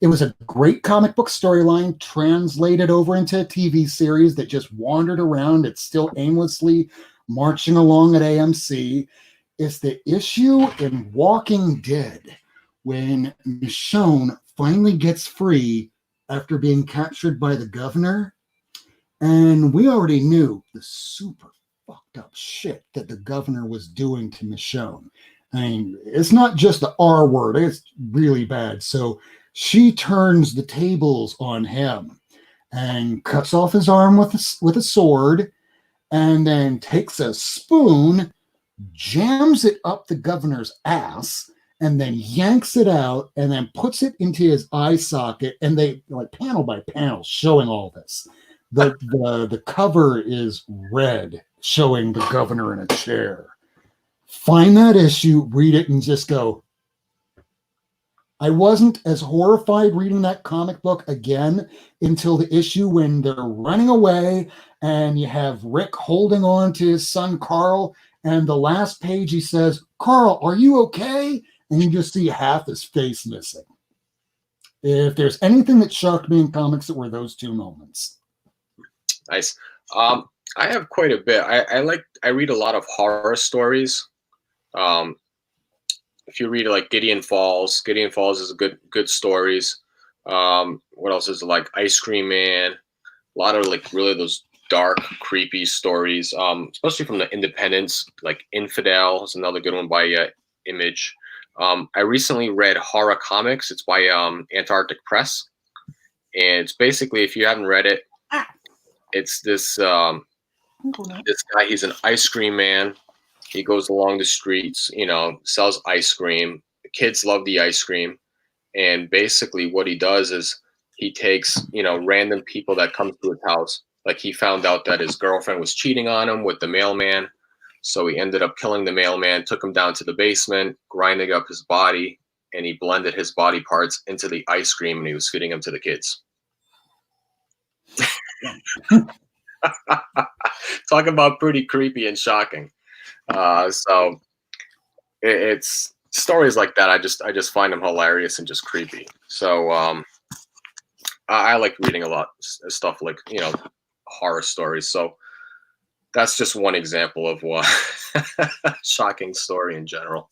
It was a great comic book storyline translated over into a TV series that just wandered around. It's still aimlessly marching along at AMC. It's the issue in Walking Dead when Michonne finally gets free after being captured by the governor. And we already knew the super fucked up shit that the governor was doing to Michonne. I mean, it's not just the R word, it's really bad. So she turns the tables on him and cuts off his arm with a sword, and then takes a spoon, jams it up the governor's ass, and then yanks it out and then puts it into his eye socket. And they, like, panel by panel, showing all this. The cover is red, showing the governor in a chair. Find that issue, read it, and just go. I wasn't as horrified reading that comic book again until the issue when they're running away and you have Rick holding on to his son Carl, and the last page he says, "Carl, are you okay?" And you just see half his face missing. If there's anything that shocked me in comics, it were those 2 moments. Nice. I have quite a bit. I read a lot of horror stories. If you read like Gideon Falls is a good stories. What else is it, like Ice Cream Man? A lot of like really those dark, creepy stories. Especially from the independents, like Infidel is another good one by Image. I recently read Horror Comics. It's by Antarctic Press, and it's basically, if you haven't read it, it's this this guy. He's an ice cream man. He goes along the streets, sells ice cream. The kids love the ice cream. And basically what he does is he takes, random people that come to his house. Like, he found out that his girlfriend was cheating on him with the mailman. So he ended up killing the mailman, took him down to the basement, grinding up his body, and he blended his body parts into the ice cream, and he was feeding them to the kids. Talk about pretty creepy and shocking. So it's stories like that. I just find them hilarious and just creepy. So I like reading a lot of stuff like, horror stories. So that's just one example of what shocking story in general.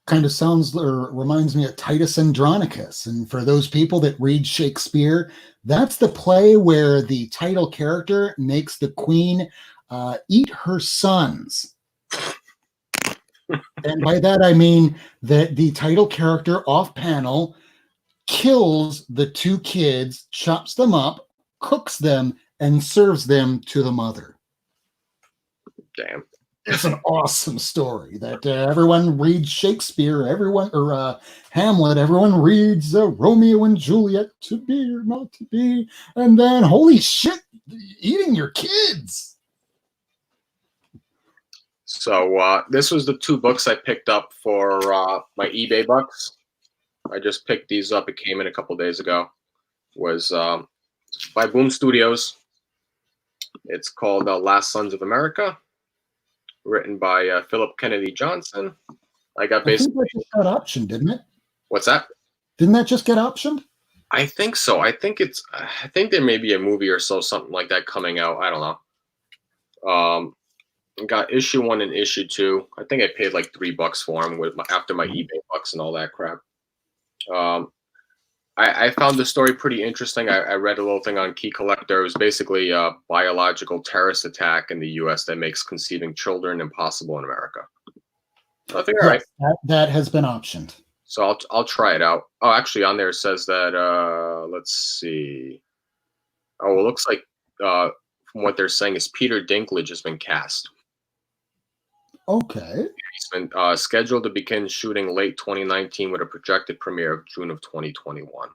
Kind of sounds or reminds me of Titus Andronicus. And for those people that read Shakespeare, that's the play where the title character makes the queen eat her sons. And by that, I mean that the title character off panel kills the 2 kids, chops them up, cooks them, and serves them to the mother. Damn. It's an awesome story that everyone reads Shakespeare, Hamlet, everyone reads Romeo and Juliet, to be or not to be, and then, holy shit, eating your kids. So this was the 2 books I picked up for my eBay bucks. I just picked these up. It came in a couple days ago. It was by Boom Studios. It's called Last Sons of America, written by Philip Kennedy Johnson. I think that just got optioned, didn't it? What's that? Didn't that just get optioned? I think so. I think there may be a movie or something like that coming out. I don't know. Got issue 1 and issue 2. I think I paid like $3 for them after my eBay bucks and all that crap. I found the story pretty interesting. I read a little thing on Key Collector. It was basically a biological terrorist attack in the U.S. that makes conceiving children impossible in America. So I think, all right. That has been optioned. So I'll try it out. Oh, actually, on there it says that, let's see. Oh, it looks like from what they're saying is Peter Dinklage has been cast. Okay. He's been scheduled to begin shooting late 2019 with a projected premiere of June of 2021.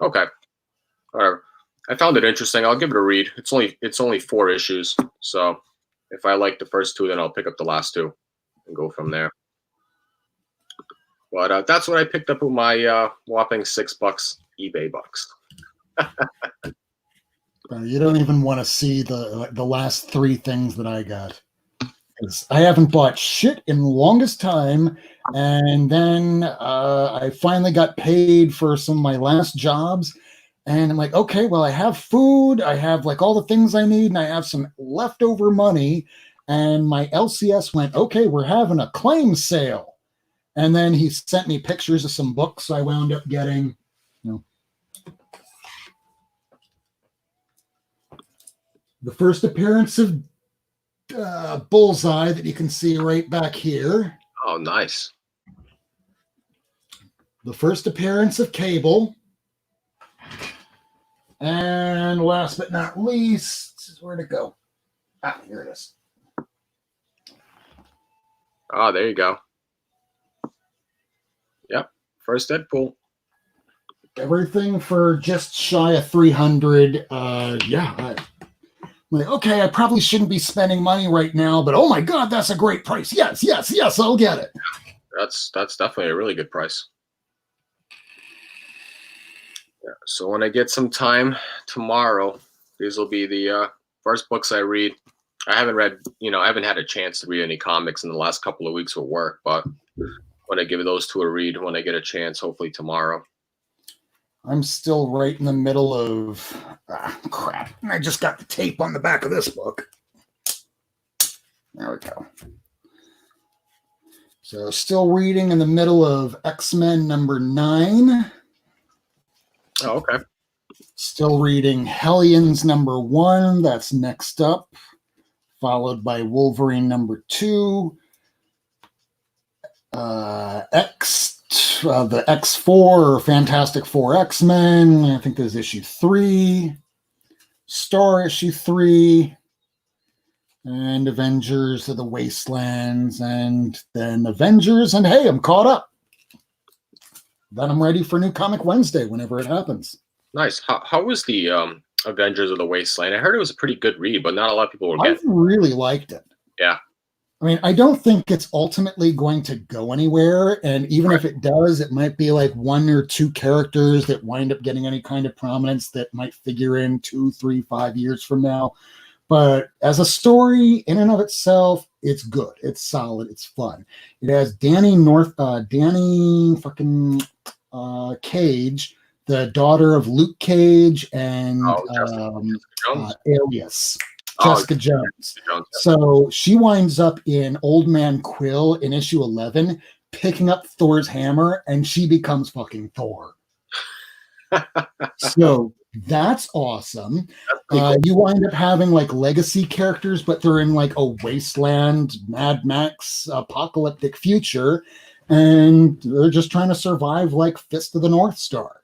Okay. I found it interesting. I'll give it a read. It's only 4 issues, so if I like the first 2, then I'll pick up the last 2 and go from there. But that's what I picked up with my whopping $6 eBay bucks. You don't even want to see the last 3 things that I got. I haven't bought shit in the longest time, and then I finally got paid for some of my last jobs, and I'm like, okay, well, I have food, I have like all the things I need, and I have some leftover money, and my LCS went, okay, we're having a claim sale, and then he sent me pictures of some books, so I wound up getting, the first appearance of Bullseye that you can see right back here. Oh, nice. The first appearance of Cable. And last but not least, where'd it go? Ah, here it is. Oh, there you go. Yep, first Deadpool. Everything for just shy of 300. I'm like, okay, I probably shouldn't be spending money right now, but oh my God, that's a great price. Yes, I'll get it. That's definitely a really good price. Yeah, so when I get some time tomorrow, these will be the first books I read. I haven't had a chance to read any comics in the last couple of weeks with work, but when I give those 2 a read, when I get a chance, hopefully tomorrow. I'm still right in the middle of crap. I just got the tape on the back of this book. There we go. So still reading in the middle of X-Men number 9. Oh, okay. Still reading Hellions number 1. That's next up. Followed by Wolverine number 2. The X4 or Fantastic Four X-Men. I think there's issue 3. Star issue 3. And Avengers of the Wastelands. And then Avengers. And hey, I'm caught up. Then I'm ready for New Comic Wednesday whenever it happens. Nice. How was the Avengers of the Wasteland? I heard it was a pretty good read, but not a lot of people were getting it. I really liked it. Yeah. I mean, I don't think it's ultimately going to go anywhere. And even if it does, it might be like 1 or 2 characters that wind up getting any kind of prominence that might figure in 2, 3, 5 years from now. But as a story in and of itself, it's good. It's solid. It's fun. It has Danny Cage, the daughter of Luke Cage and Alias. Jessica Jones. So she winds up in Old Man Quill in issue 11, picking up Thor's hammer, and she becomes fucking Thor. So that's awesome. Cool. You wind up having like legacy characters, but they're in like a wasteland, Mad Max, apocalyptic future, and they're just trying to survive like Fist of the North Star.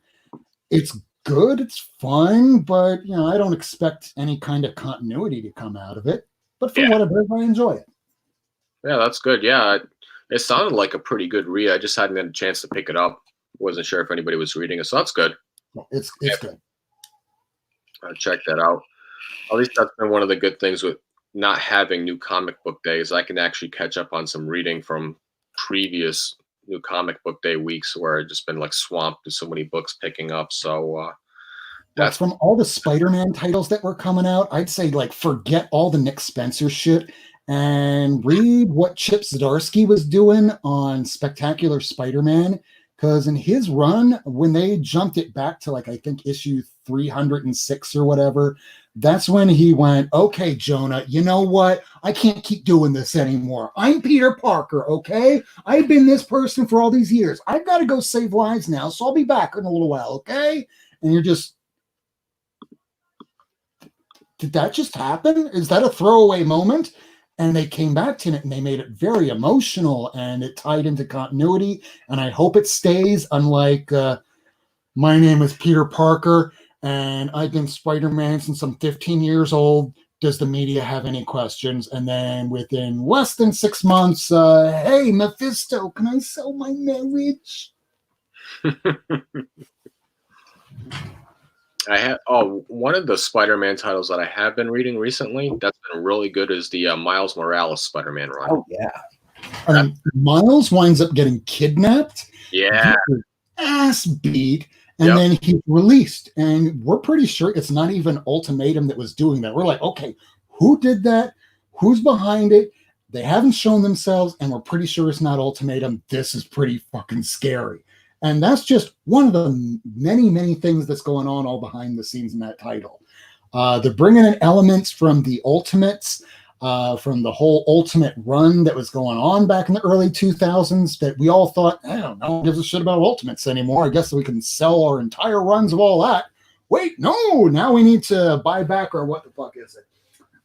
It's good, it's fun, but I don't expect any kind of continuity to come out of it. But for what it is, I enjoy it. Yeah, that's good. Yeah, it sounded like a pretty good read. I just hadn't had a chance to pick it up. Wasn't sure if anybody was reading it, so that's good. It's good. I'll check that out. At least that's been one of the good things with not having New Comic Book Days. I can actually catch up on some reading from previous New Comic Book Day weeks where I've just been like swamped with so many books picking up. So that's from all the Spider-Man titles that were coming out. I'd say like forget all the Nick Spencer shit and read what Chip Zdarsky was doing on Spectacular Spider-Man. Because in his run, when they jumped it back to like I think issue 306 or whatever, that's when he went, okay, Jonah, you know what? I can't keep doing this anymore. I'm Peter Parker, okay? I've been this person for all these years. I've got to go save lives now, so I'll be back in a little while, okay? And you're just, did that just happen? Is that a throwaway moment? And they came back to it and they made it very emotional and it tied into continuity. And I hope it stays, unlike my name is Peter Parker and I've been Spider-Man since I'm 15 years old. does the media have any questions? And then within less than 6 months, hey, Mephisto, can I sell my marriage? One of the Spider-Man titles that I have been reading recently that's been really good is the Miles Morales Spider-Man run. Oh, yeah. Miles winds up getting kidnapped. Yeah. Ass beat. And then he's released. And we're pretty sure it's not even Ultimatum that was doing that. We're like, okay, who did that? Who's behind it? They haven't shown themselves, and we're pretty sure it's not Ultimatum. This is pretty fucking scary. And that's just one of the many, many things that's going on all behind the scenes in that title. They're bringing in elements from the Ultimates, from the whole Ultimate run that was going on back in the early 2000s that we all thought, no one gives a shit about Ultimates anymore. I guess we can sell our entire runs of all that. Wait, no, now we need to buy back, or what the fuck is it?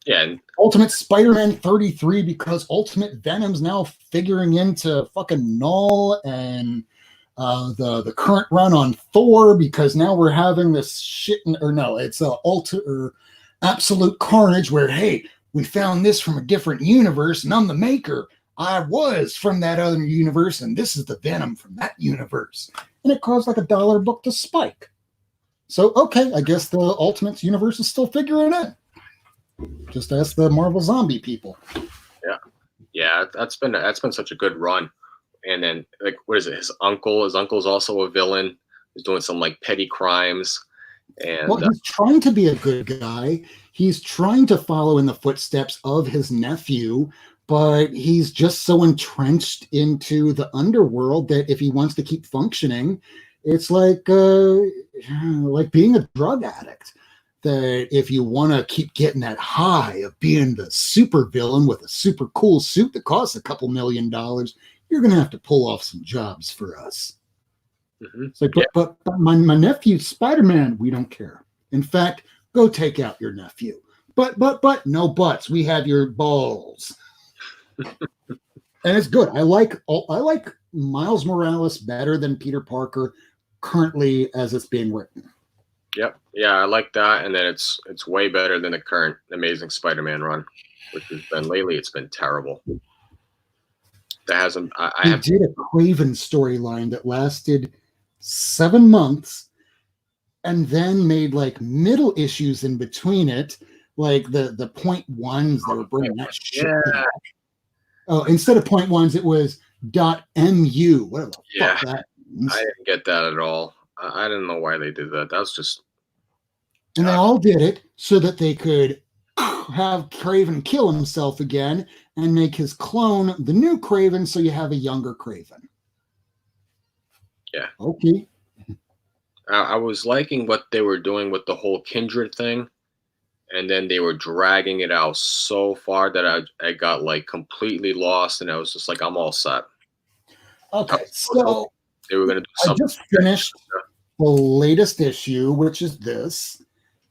Yeah. Ultimate Spider-Man 33, because Ultimate Venom's now figuring into fucking Null, and the current run on Thor, because now we're having this shit, it's Absolute Carnage, where, hey, we found this from a different universe, and I'm the maker. I was from that other universe, and this is the Venom from that universe. And it caused like $1 book to spike. So, okay, I guess the Ultimates universe is still figuring it. Just ask the Marvel Zombie people. Yeah, that's been such a good run. And then, like, what is it? His uncle's also a villain. He's doing some like petty crimes. And well, he's trying to be a good guy. He's trying to follow in the footsteps of his nephew, but he's just so entrenched into the underworld that if he wants to keep functioning, it's like being a drug addict. That if you want to keep getting that high of being the super villain with a super cool suit that costs a couple $1 million, you're going to have to pull off some jobs for us. Mm-hmm. It's like, but my nephew, Spider-Man, we don't care. In fact, go take out your nephew. But, no buts. We have your balls. And it's good. I like Miles Morales better than Peter Parker currently as it's being written. Yep. Yeah, I like that. And then it's way better than the current Amazing Spider-Man run, which has been lately. It's been terrible. That hasn't. I did a Craven storyline that lasted 7 months, and then made like middle issues in between it, like the .1s. They were bringing that shit back. Oh, instead of .1s, it was .mu. Whatever the fuck that means. I didn't get that at all. I didn't know why they did that. That was just. And they all did it so that they could have Craven kill himself again and make his clone the new Craven, so you have a younger Craven. Yeah. Okay. I was liking what they were doing with the whole Kindred thing, and then they were dragging it out so far that I got like completely lost, and I was just like, I'm all set. Okay, so they were going to do something. I just finished the latest issue, which is this.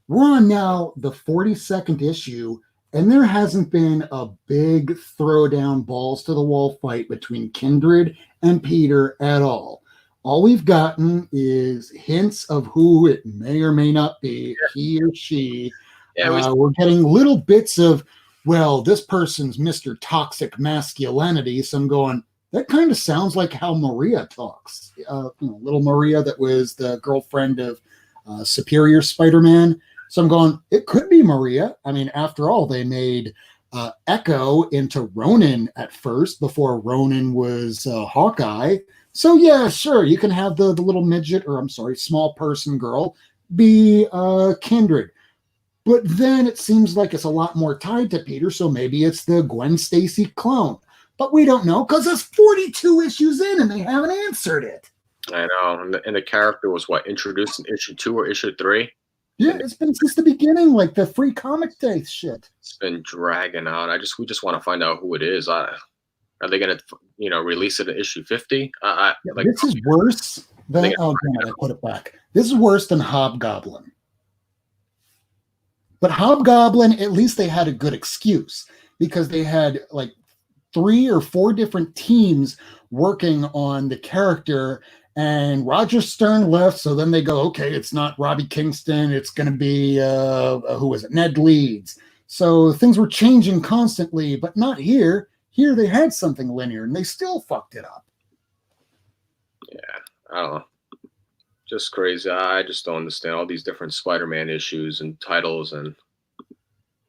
We're on now the 42nd issue, and there hasn't been a big throwdown balls to the wall fight between Kindred and Peter at all. All we've gotten is hints of who it may or may not be, he or she. We're getting little bits of, well, this person's Mr. Toxic Masculinity. So I'm going, that kind of sounds like how Maria talks. Little Maria that was the girlfriend of Superior Spider-Man. So I'm going, it could be Maria. I mean, after all, they made Echo into Ronin at first before Ronin was Hawkeye. So yeah, sure, you can have the little midget, or I'm sorry, small person girl be Kindred. But then it seems like it's a lot more tied to Peter, so maybe it's the Gwen Stacy clone. But we don't know because it's 42 issues in and they haven't answered it. I know. And the character was introduced in issue 2 or issue 3? Yeah, it's been since the beginning, like the Free Comic Day shit. It's been dragging out. We just want to find out who it is. Are they going to, release it in issue 50? This is worse than. Oh, damn it, I put it back. This is worse than Hobgoblin. But Hobgoblin, at least they had a good excuse because they had like 3 or 4 different teams working on the character. And Roger Stern left, so then they go, okay, it's not Robbie Kingston, it's going to be, who was it, Ned Leeds. So things were changing constantly, but not here. Here they had something linear and they still fucked it up. Yeah, I don't know. Just crazy. I just don't understand all these different Spider-Man issues and titles, and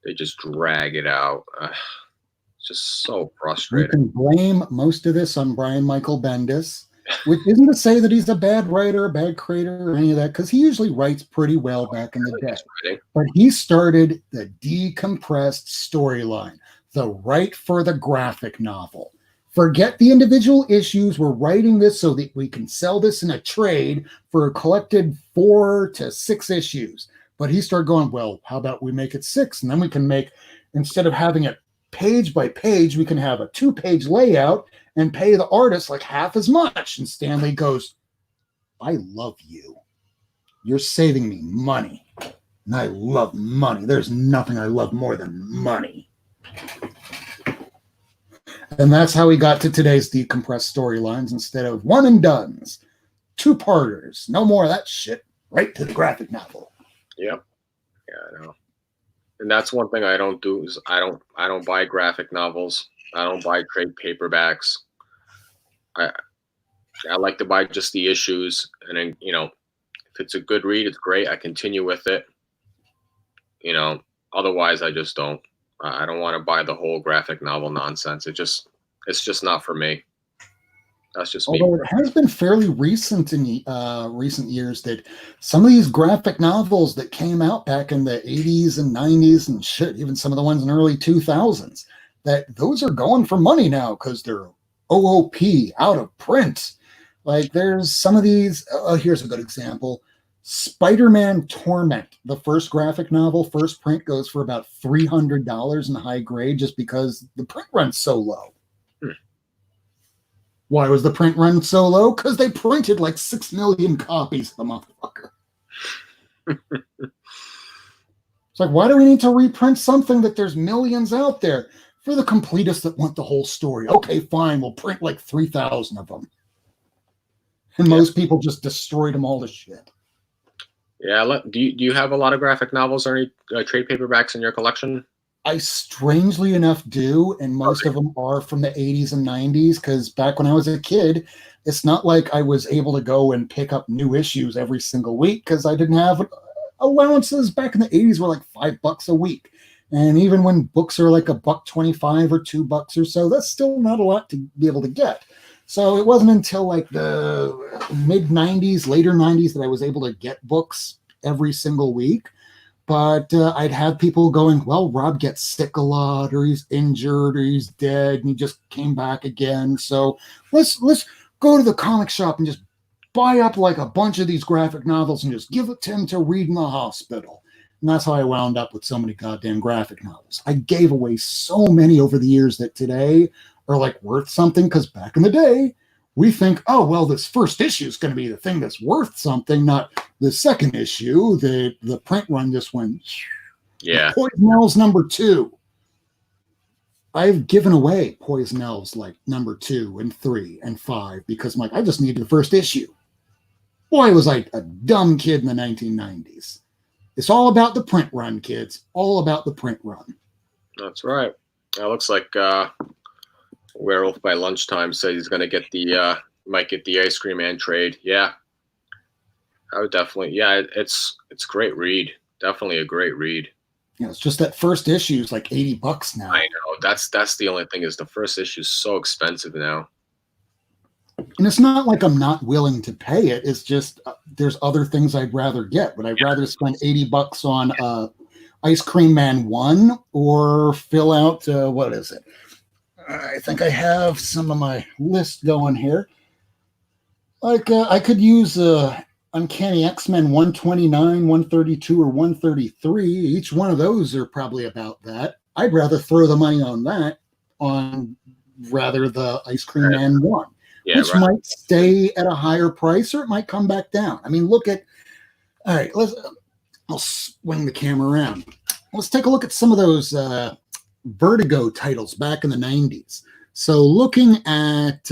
they just drag it out. It's just so We frustrating. can blame most of this on Brian Michael Bendis, which isn't to say that he's a bad writer, a bad creator, or any of that, because he usually writes pretty well back in the day. But he started the decompressed storyline, the right for the graphic novel. Forget the individual issues. We're writing this so that we can sell this in a trade for a collected 4 to 6 issues. But he started going, well, how about we make it 6? And then we can make, instead of having it page by page, we can have a 2-page layout and pay the artist like half as much. And Stanley goes, I love you. You're saving me money. And I love money. There's nothing I love more than money. And that's how we got to today's decompressed storylines instead of one and dones, 2-parters, no more of that shit, right to the graphic novel. Yep. Yeah, I know. And that's one thing I don't do is I don't buy graphic novels. I don't buy trade paperbacks. I like to buy just the issues, and then if it's a good read, it's great. I continue with it. Otherwise I just don't. I don't want to buy the whole graphic novel nonsense. It's just not for me. That's just me. Although it has been fairly recent in recent years that some of these graphic novels that came out back in the 80s and 90s and shit, even some of the ones in early 2000s, that those are going for money now because they're OOP, out of print. Like there's some of these, here's a good example. Spider-Man Torment, the first graphic novel, first print goes for about $300 in high grade just because the print run's so low. Why was the print run so low? Because they printed like 6 million copies of the motherfucker. It's like, why do we need to reprint something that there's millions out there? For the completists that want the whole story. Okay, fine, we'll print like 3,000 of them. And most people just destroyed them all to shit. Yeah, do you have a lot of graphic novels or any trade paperbacks in your collection? I strangely enough do, and most of them are from the 80s and 90s, because back when I was a kid, it's not like I was able to go and pick up new issues every single week, because I didn't have allowances. Back in the 80s were like $5 a week. And even when books are like $1.25 or $2 or so, that's still not a lot to be able to get. So it wasn't until like the mid 90s, later 90s that I was able to get books every single week. But I'd have people going, well, Rob gets sick a lot, or he's injured, or he's dead, and he just came back again. So let's go to the comic shop and just buy up like a bunch of these graphic novels and just give it to him to read in the hospital. And that's how I wound up with so many goddamn graphic novels. I gave away so many over the years that today are like worth something, because back in the day, we think, oh, well, this first issue is going to be the thing that's worth something, not the second issue. The print run just went. Yeah. Poison Elves #2. I've given away Poison Elves like #2 and 3 and 5 because I'm like, I just need the first issue. Boy, was I a dumb kid in the 1990s. It's all about the print run, kids. All about the print run. That's right. It looks like Werewolf by Lunchtime said he's going to get might get the Ice Cream Man trade. Yeah, I would definitely. Yeah, it's a great read. Definitely a great read. Yeah, it's just that first issue is like $80 now. I know. That's the only thing, is the first issue is so expensive now. And it's not like I'm not willing to pay it. It's just there's other things I'd rather get. Would I rather spend $80 on Ice Cream Man 1 or fill out, what is it? I think I have some of my list going here. Like I could use Uncanny X-Men 129, 132, or 133. Each one of those are probably about that. I'd rather throw the money on that rather the Ice Cream Man 1. Yeah, which might stay at a higher price, or it might come back down. I mean, look at, all right, I'll swing the camera around. Let's take a look at some of those Vertigo titles back in the 90s. So looking at,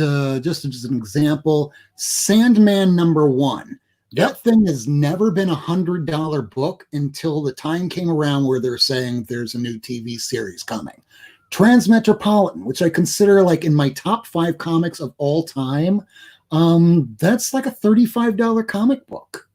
just as an example, Sandman #1. Yep. That thing has never been $100 book until the time came around where they're saying there's a new TV series coming. Transmetropolitan, which I consider like in my top 5 comics of all time, that's like a $35 comic book.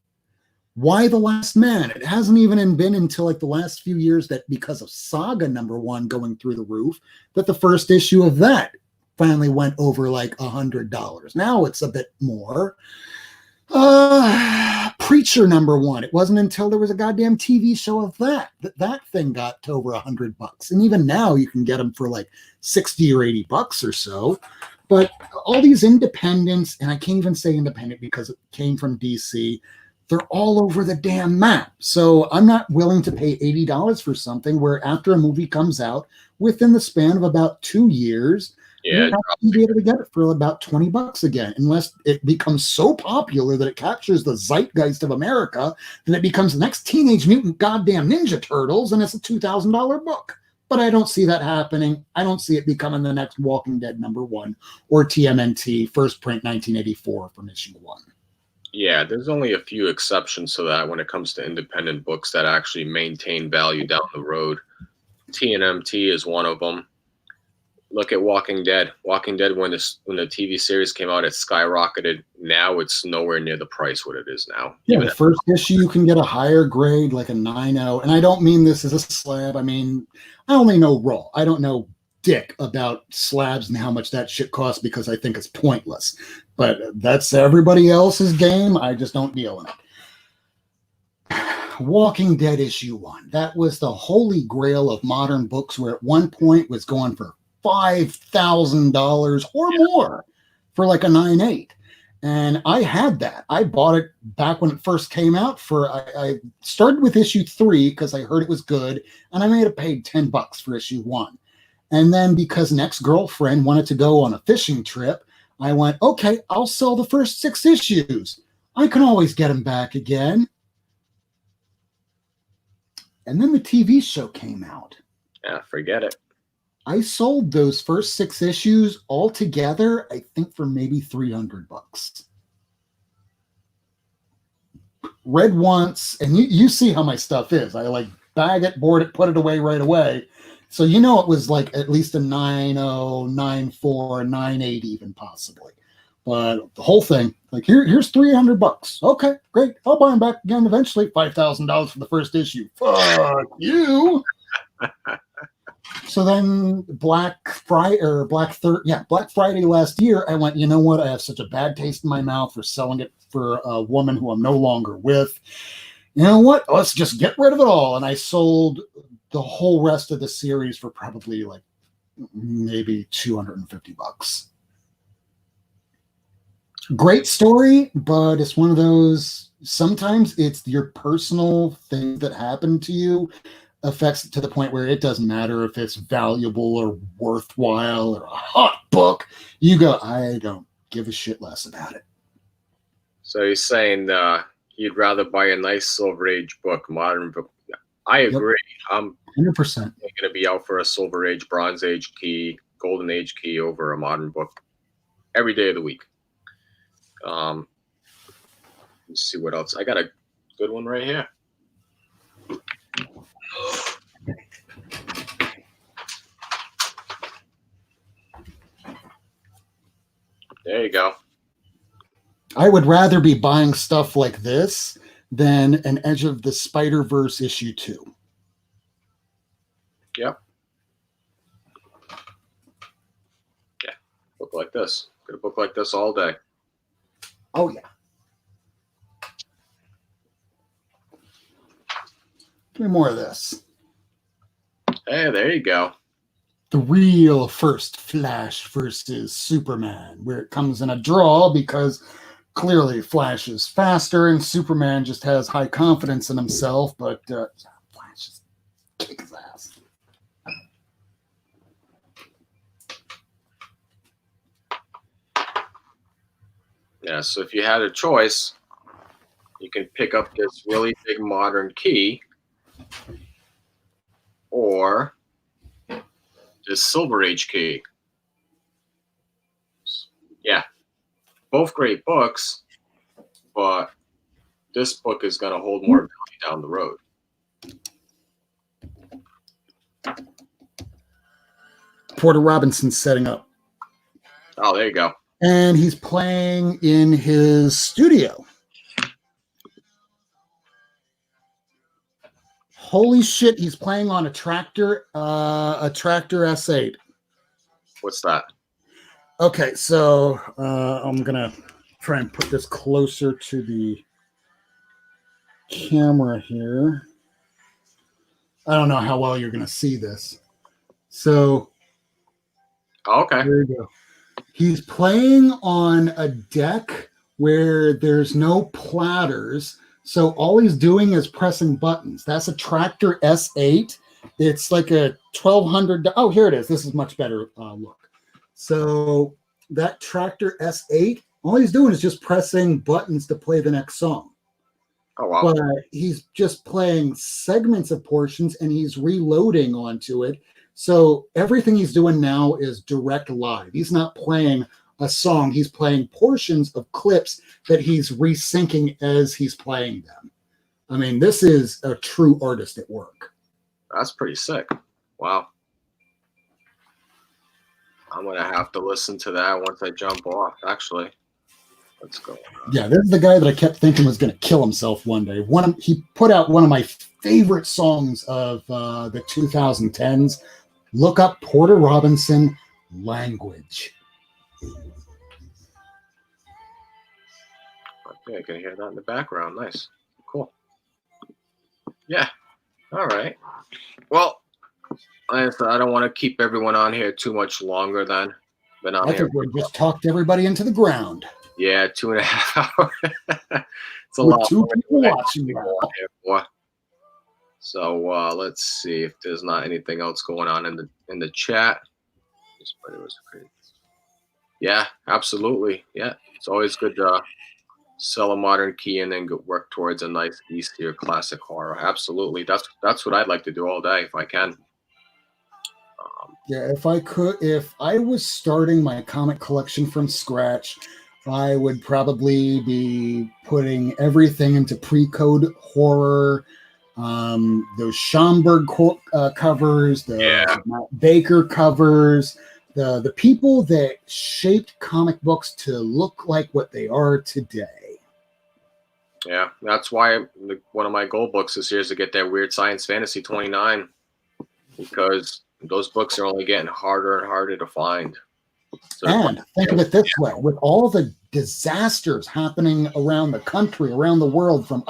Why the Last Man? It hasn't even been until like the last few years that, because of Saga #1 going through the roof, that the first issue of that finally went over like $100. Now it's a bit more. Preacher #1. It wasn't until there was a goddamn TV show of that thing got to over $100. And even now you can get them for like 60 or $80 or so. But all these independents, and I can't even say independent because it came from DC, they're all over the damn map. So I'm not willing to pay $80 for something where after a movie comes out, within the span of about 2 years, you're not going to be able to get it for about $20 again, unless it becomes so popular that it captures the zeitgeist of America, that it becomes the next Teenage Mutant goddamn Ninja Turtles, and it's a $2,000 book. But I don't see that happening. I don't see it becoming the next Walking Dead #1 or TMNT, first print 1984 from issue 1. Yeah, there's only a few exceptions to that when it comes to independent books that actually maintain value down the road. TNMT is one of them. Look at Walking Dead. Walking Dead, when the TV series came out, it skyrocketed. Now it's nowhere near the price what it is now. Yeah, the first issue you can get a higher grade, like a 9.0. And I don't mean this as a slab. I mean, I only know raw. I don't know dick about slabs and how much that shit costs because I think it's pointless. But that's everybody else's game. I just don't deal in it. Walking Dead issue 1. That was the holy grail of modern books, where at one point was going for $5,000 or more for like a 9.8. And I had that. I bought it back when it first came out. I started with issue 3 because I heard it was good, and I may have paid $10 for issue 1. And then because an ex-girlfriend wanted to go on a fishing trip, I went, okay, I'll sell the first 6 issues. I can always get them back again. And then the TV show came out. Yeah, forget it. I sold those first 6 issues all together, I think, for maybe $300. Read once, and you see how my stuff is. I like bag it, board it, put it away right away. So you know it was like at least a 9.0, 9.4, 9.8 even possibly. But the whole thing, like here's $300. Okay, great. I'll buy them back again eventually. $5,000 for the first issue. Fuck you. So then Black Friday last year, I went, you know what? I have such a bad taste in my mouth for selling it for a woman who I'm no longer with. You know what? Let's just get rid of it all. And I sold the whole rest of the series for probably like maybe $250. Great story, but it's one of those, sometimes it's your personal thing that happened to you affects it to the point where it doesn't matter if it's valuable or worthwhile or a hot book. You go, I don't give a shit less about it. So you're saying you'd rather buy a nice Silver Age book, modern book. I agree. Yep. I'm 100% going to be out for a Silver Age, Bronze Age key, Golden Age key over a modern book every day of the week. Let's see what else. I got a good one right here. There you go. I would rather be buying stuff like this than an Edge of the Spider-Verse issue 2. Yep. Yeah. Book like this. Get a book like this all day. Oh, yeah. Give me more of this. Hey, there you go. The real first Flash versus Superman, where it comes in a draw because clearly Flash is faster and Superman just has high confidence in himself, but Flash just kicks his ass. Yeah, so if you had a choice, you can pick up this really big modern key or this Silver Age key. Yeah, both great books, but this book is going to hold more value down the road. Porter Robinson's setting up. Oh, there you go. And he's playing in his studio. Holy shit, he's playing on a tractor S8. What's that? Okay, so I'm going to try and put this closer to the camera here. I don't know how well you're going to see this. So, okay. There you go. He's playing on a deck where there's no platters. So all he's doing is pressing buttons. That's a Tractor S8. It's like a $1,200. Oh, here it is. This is much better look. So that Tractor S8, all he's doing is just pressing buttons to play the next song. Oh, wow. But he's just playing segments of portions and he's reloading onto it. So everything he's doing now is direct live. He's not playing a song. He's playing portions of clips that he's resyncing as he's playing them. I mean, this is a true artist at work. That's pretty sick. Wow. I'm going to have to listen to that once I jump off, actually. Let's go. Yeah, this is the guy that I kept thinking was going to kill himself one day. He put out one of my favorite songs of the 2010s. Look up Porter Robinson, Language. Okay, I can hear that in the background. Nice. Cool. Yeah. All right. Well, I don't want to keep everyone on here too much longer then. Been on I here. think we just talked everybody into the ground. Yeah, 2.5 hours. It's a With lot. two people watching now. So let's see if there's not anything else going on in the chat. Yeah, absolutely. Yeah, it's always good to sell a modern key and then work towards a nice easier classic horror. Absolutely, that's what I'd like to do all day if I can. Yeah, if I was starting my comic collection from scratch, I would probably be putting everything into pre-code horror, those Schomburg covers, the Matt Baker covers, the people that shaped comic books to look like what they are today. Yeah, that's why one of my goal books this year is to get that Weird Science Fantasy 29, because those books are only getting harder and harder to find. So and think of it this way, with all the disasters happening around the country, around the world, from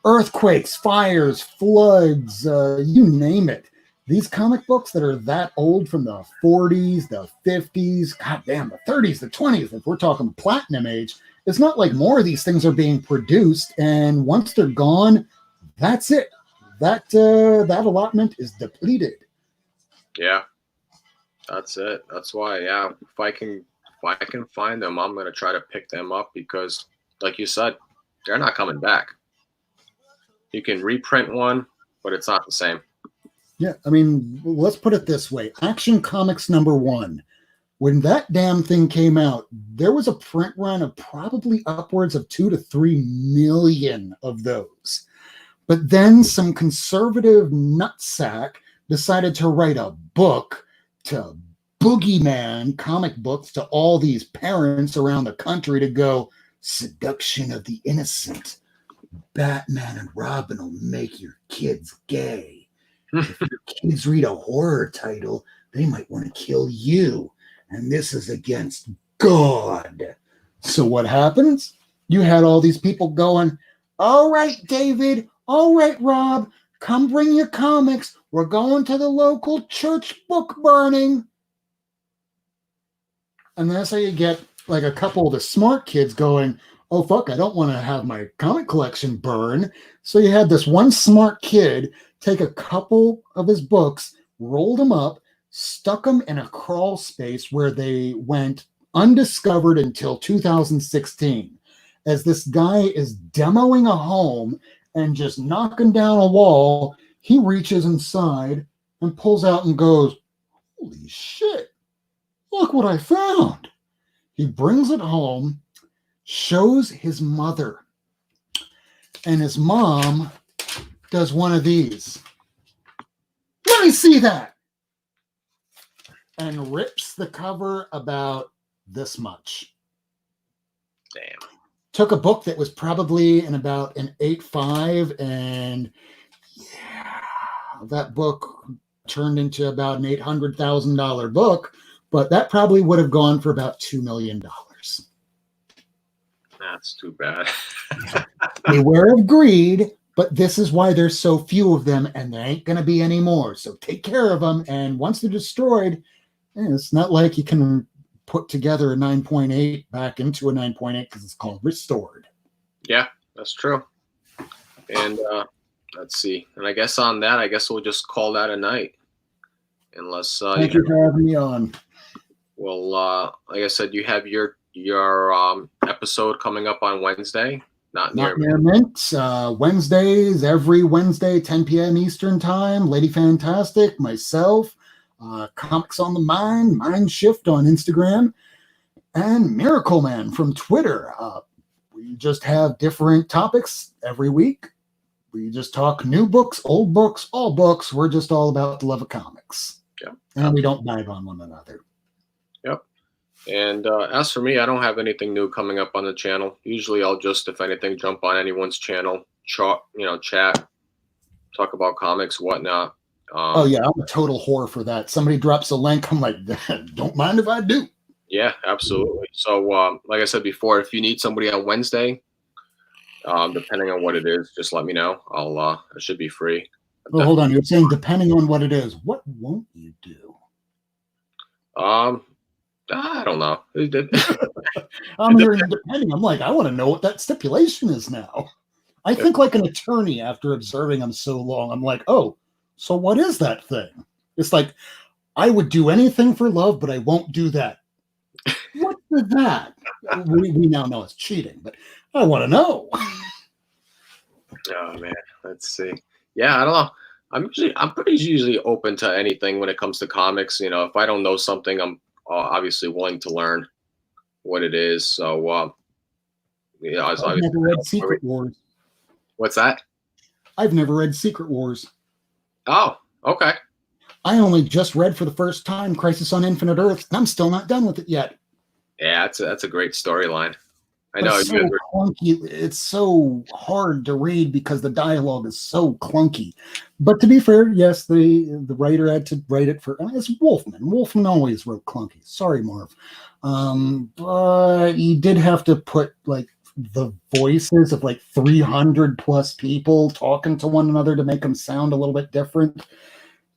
earthquakes, fires, floods, you name it. These comic books that are that old, from the 40s, the 50s, goddamn, the 30s, the 20s, if we're talking platinum age, it's not like more of these things are being produced, and once they're gone, that's it. That allotment is depleted. Yeah, that's it. That's why, yeah, if I can find them, I'm gonna try to pick them up, because, like you said, they're not coming back. You can reprint one, but it's not the same. Yeah, I mean, let's put it this way. Action Comics #1. When that damn thing came out, there was a print run of probably upwards of 2 to 3 million of those. But then some conservative nutsack decided to write a book to boogeyman comic books to all these parents around the country to go, seduction of the innocent. Batman and Robin will make your kids gay. If your kids read a horror title, they might want to kill you. And this is against God. So what happens? You had all these people going, all right, David, all right, Rob, come bring your comics. We're going to the local church book burning. And that's how you get like a couple of the smart kids going, oh, fuck, I don't want to have my comic collection burn. So you had this one smart kid take a couple of his books, rolled them up, stuck them in a crawl space where they went undiscovered until 2016. As this guy is demoing a home and just knocking down a wall, he reaches inside and pulls out and goes, holy shit, look what I found. He brings it home, shows his mother. and his mom does one of these. Let me see that. And rips the cover about this much. Damn. Took a book that was probably in about an 8.5, and yeah, that book turned into about an $800,000 book, but that probably would have gone for about $2 million. That's too bad. Beware of greed, but this is why there's so few of them, and there ain't going to be any more. So take care of them, and once they're destroyed, it's not like you can put together a 9.8 back into a 9.8 because it's called restored. Yeah, that's true. And let's see. And I guess on that, I guess we'll just call that a night. Unless Thank you for having me on. Well, like I said, you have your episode coming up on Wednesday. Not near Mint. Wednesdays, every Wednesday, 10 p.m. Eastern time. Lady Fantastic, myself, Comics on the Mind Shift on Instagram, and Miracle Man from Twitter. We just have different topics every week. We just talk new books, old books, all books. We're just all about the love of comics. Yeah. And we don't bag on one another. Yep. And as for me, I don't have anything new coming up on the channel. Usually I'll just, if anything, jump on anyone's channel, chat, talk about comics, whatnot. Oh, yeah, I'm a total whore for that. Somebody drops a link, I'm like, don't mind if I do. Yeah, absolutely. So, like I said before, if you need somebody on Wednesday, depending on what it is, just let me know. I should be free. Oh, hold on. You're saying depending on what it is. What won't you do? I don't know. I'm hearing depending. I'm like, I want to know what that stipulation is now. I think like an attorney after observing them so long. I'm like, oh, so what is that thing? It's like, I would do anything for love, but I won't do that. What is that? We now know it's cheating, but I want to know. Oh man, let's see. Yeah, I don't know. I'm pretty usually open to anything when it comes to comics. You know, if I don't know something, I'm obviously willing to learn what it is. So, yeah, I've never read Secret Wars. What's that? I've never read Secret Wars. Oh, okay. I only just read for the first time Crisis on Infinite Earths, and I'm still not done with it yet. Yeah, that's a great storyline. I know. It's so clunky. It's so hard to read because the dialogue is so clunky. But to be fair, yes, the writer had to write it for. It's Wolfman. Wolfman always wrote clunky. Sorry, Marv. But he did have to put like the voices of like 300 plus people talking to one another to make them sound a little bit different.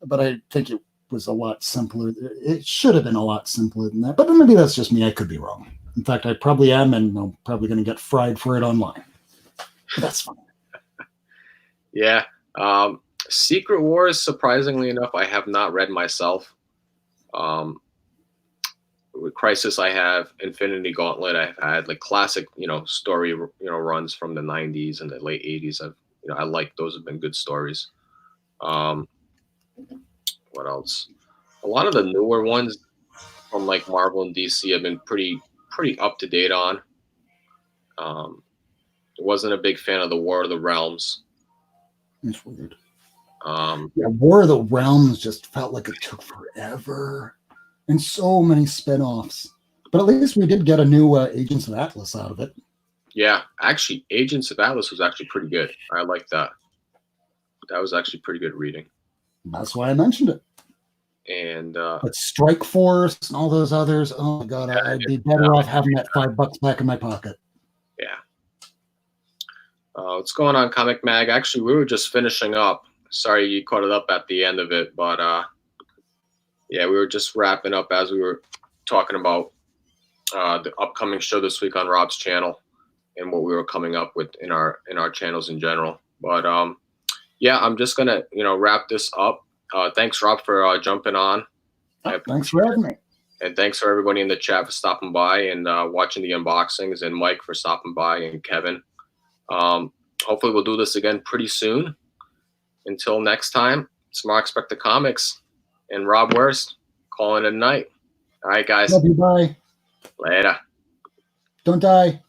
But I think it was a lot simpler. It should have been a lot simpler than that. But maybe that's just me. I could be wrong. In fact, I probably am, and I'm probably going to get fried for it online. But that's fine. Yeah. Secret Wars, surprisingly enough, I have not read myself. With Crisis, I have. Infinity Gauntlet, I've had like classic, story, runs from the 90s and the late 80s. I like those. Have been good stories. What else? A lot of the newer ones from like Marvel and DC have been pretty up to date on. Wasn't a big fan of the War of the Realms. It's weird. Yeah, War of the Realms just felt like it took forever, and so many spinoffs. But at least we did get a new Agents of Atlas out of it. Yeah, actually, Agents of Atlas was actually pretty good. I like that. That was actually pretty good reading. That's why I mentioned it. And but Strike Force and all those others, oh my god, I'd be better off having that $5 back in my pocket. Yeah. What's going on, Comic Mag? Actually, we were just finishing up. Sorry you caught it up at the end of it, but yeah, we were just wrapping up as we were talking about the upcoming show this week on Rob's channel and what we were coming up with in our channels in general. But yeah, I'm just gonna wrap this up. Thanks, Rob, for jumping on. Thanks for having me. And thanks for everybody in the chat for stopping by and watching the unboxings, and Mike for stopping by, and Kevin. Hopefully we'll do this again pretty soon. Until next time, it's Mark Spector Comics and Rob Wurst calling it a night. All right, guys. Love you. Bye. Later. Don't die.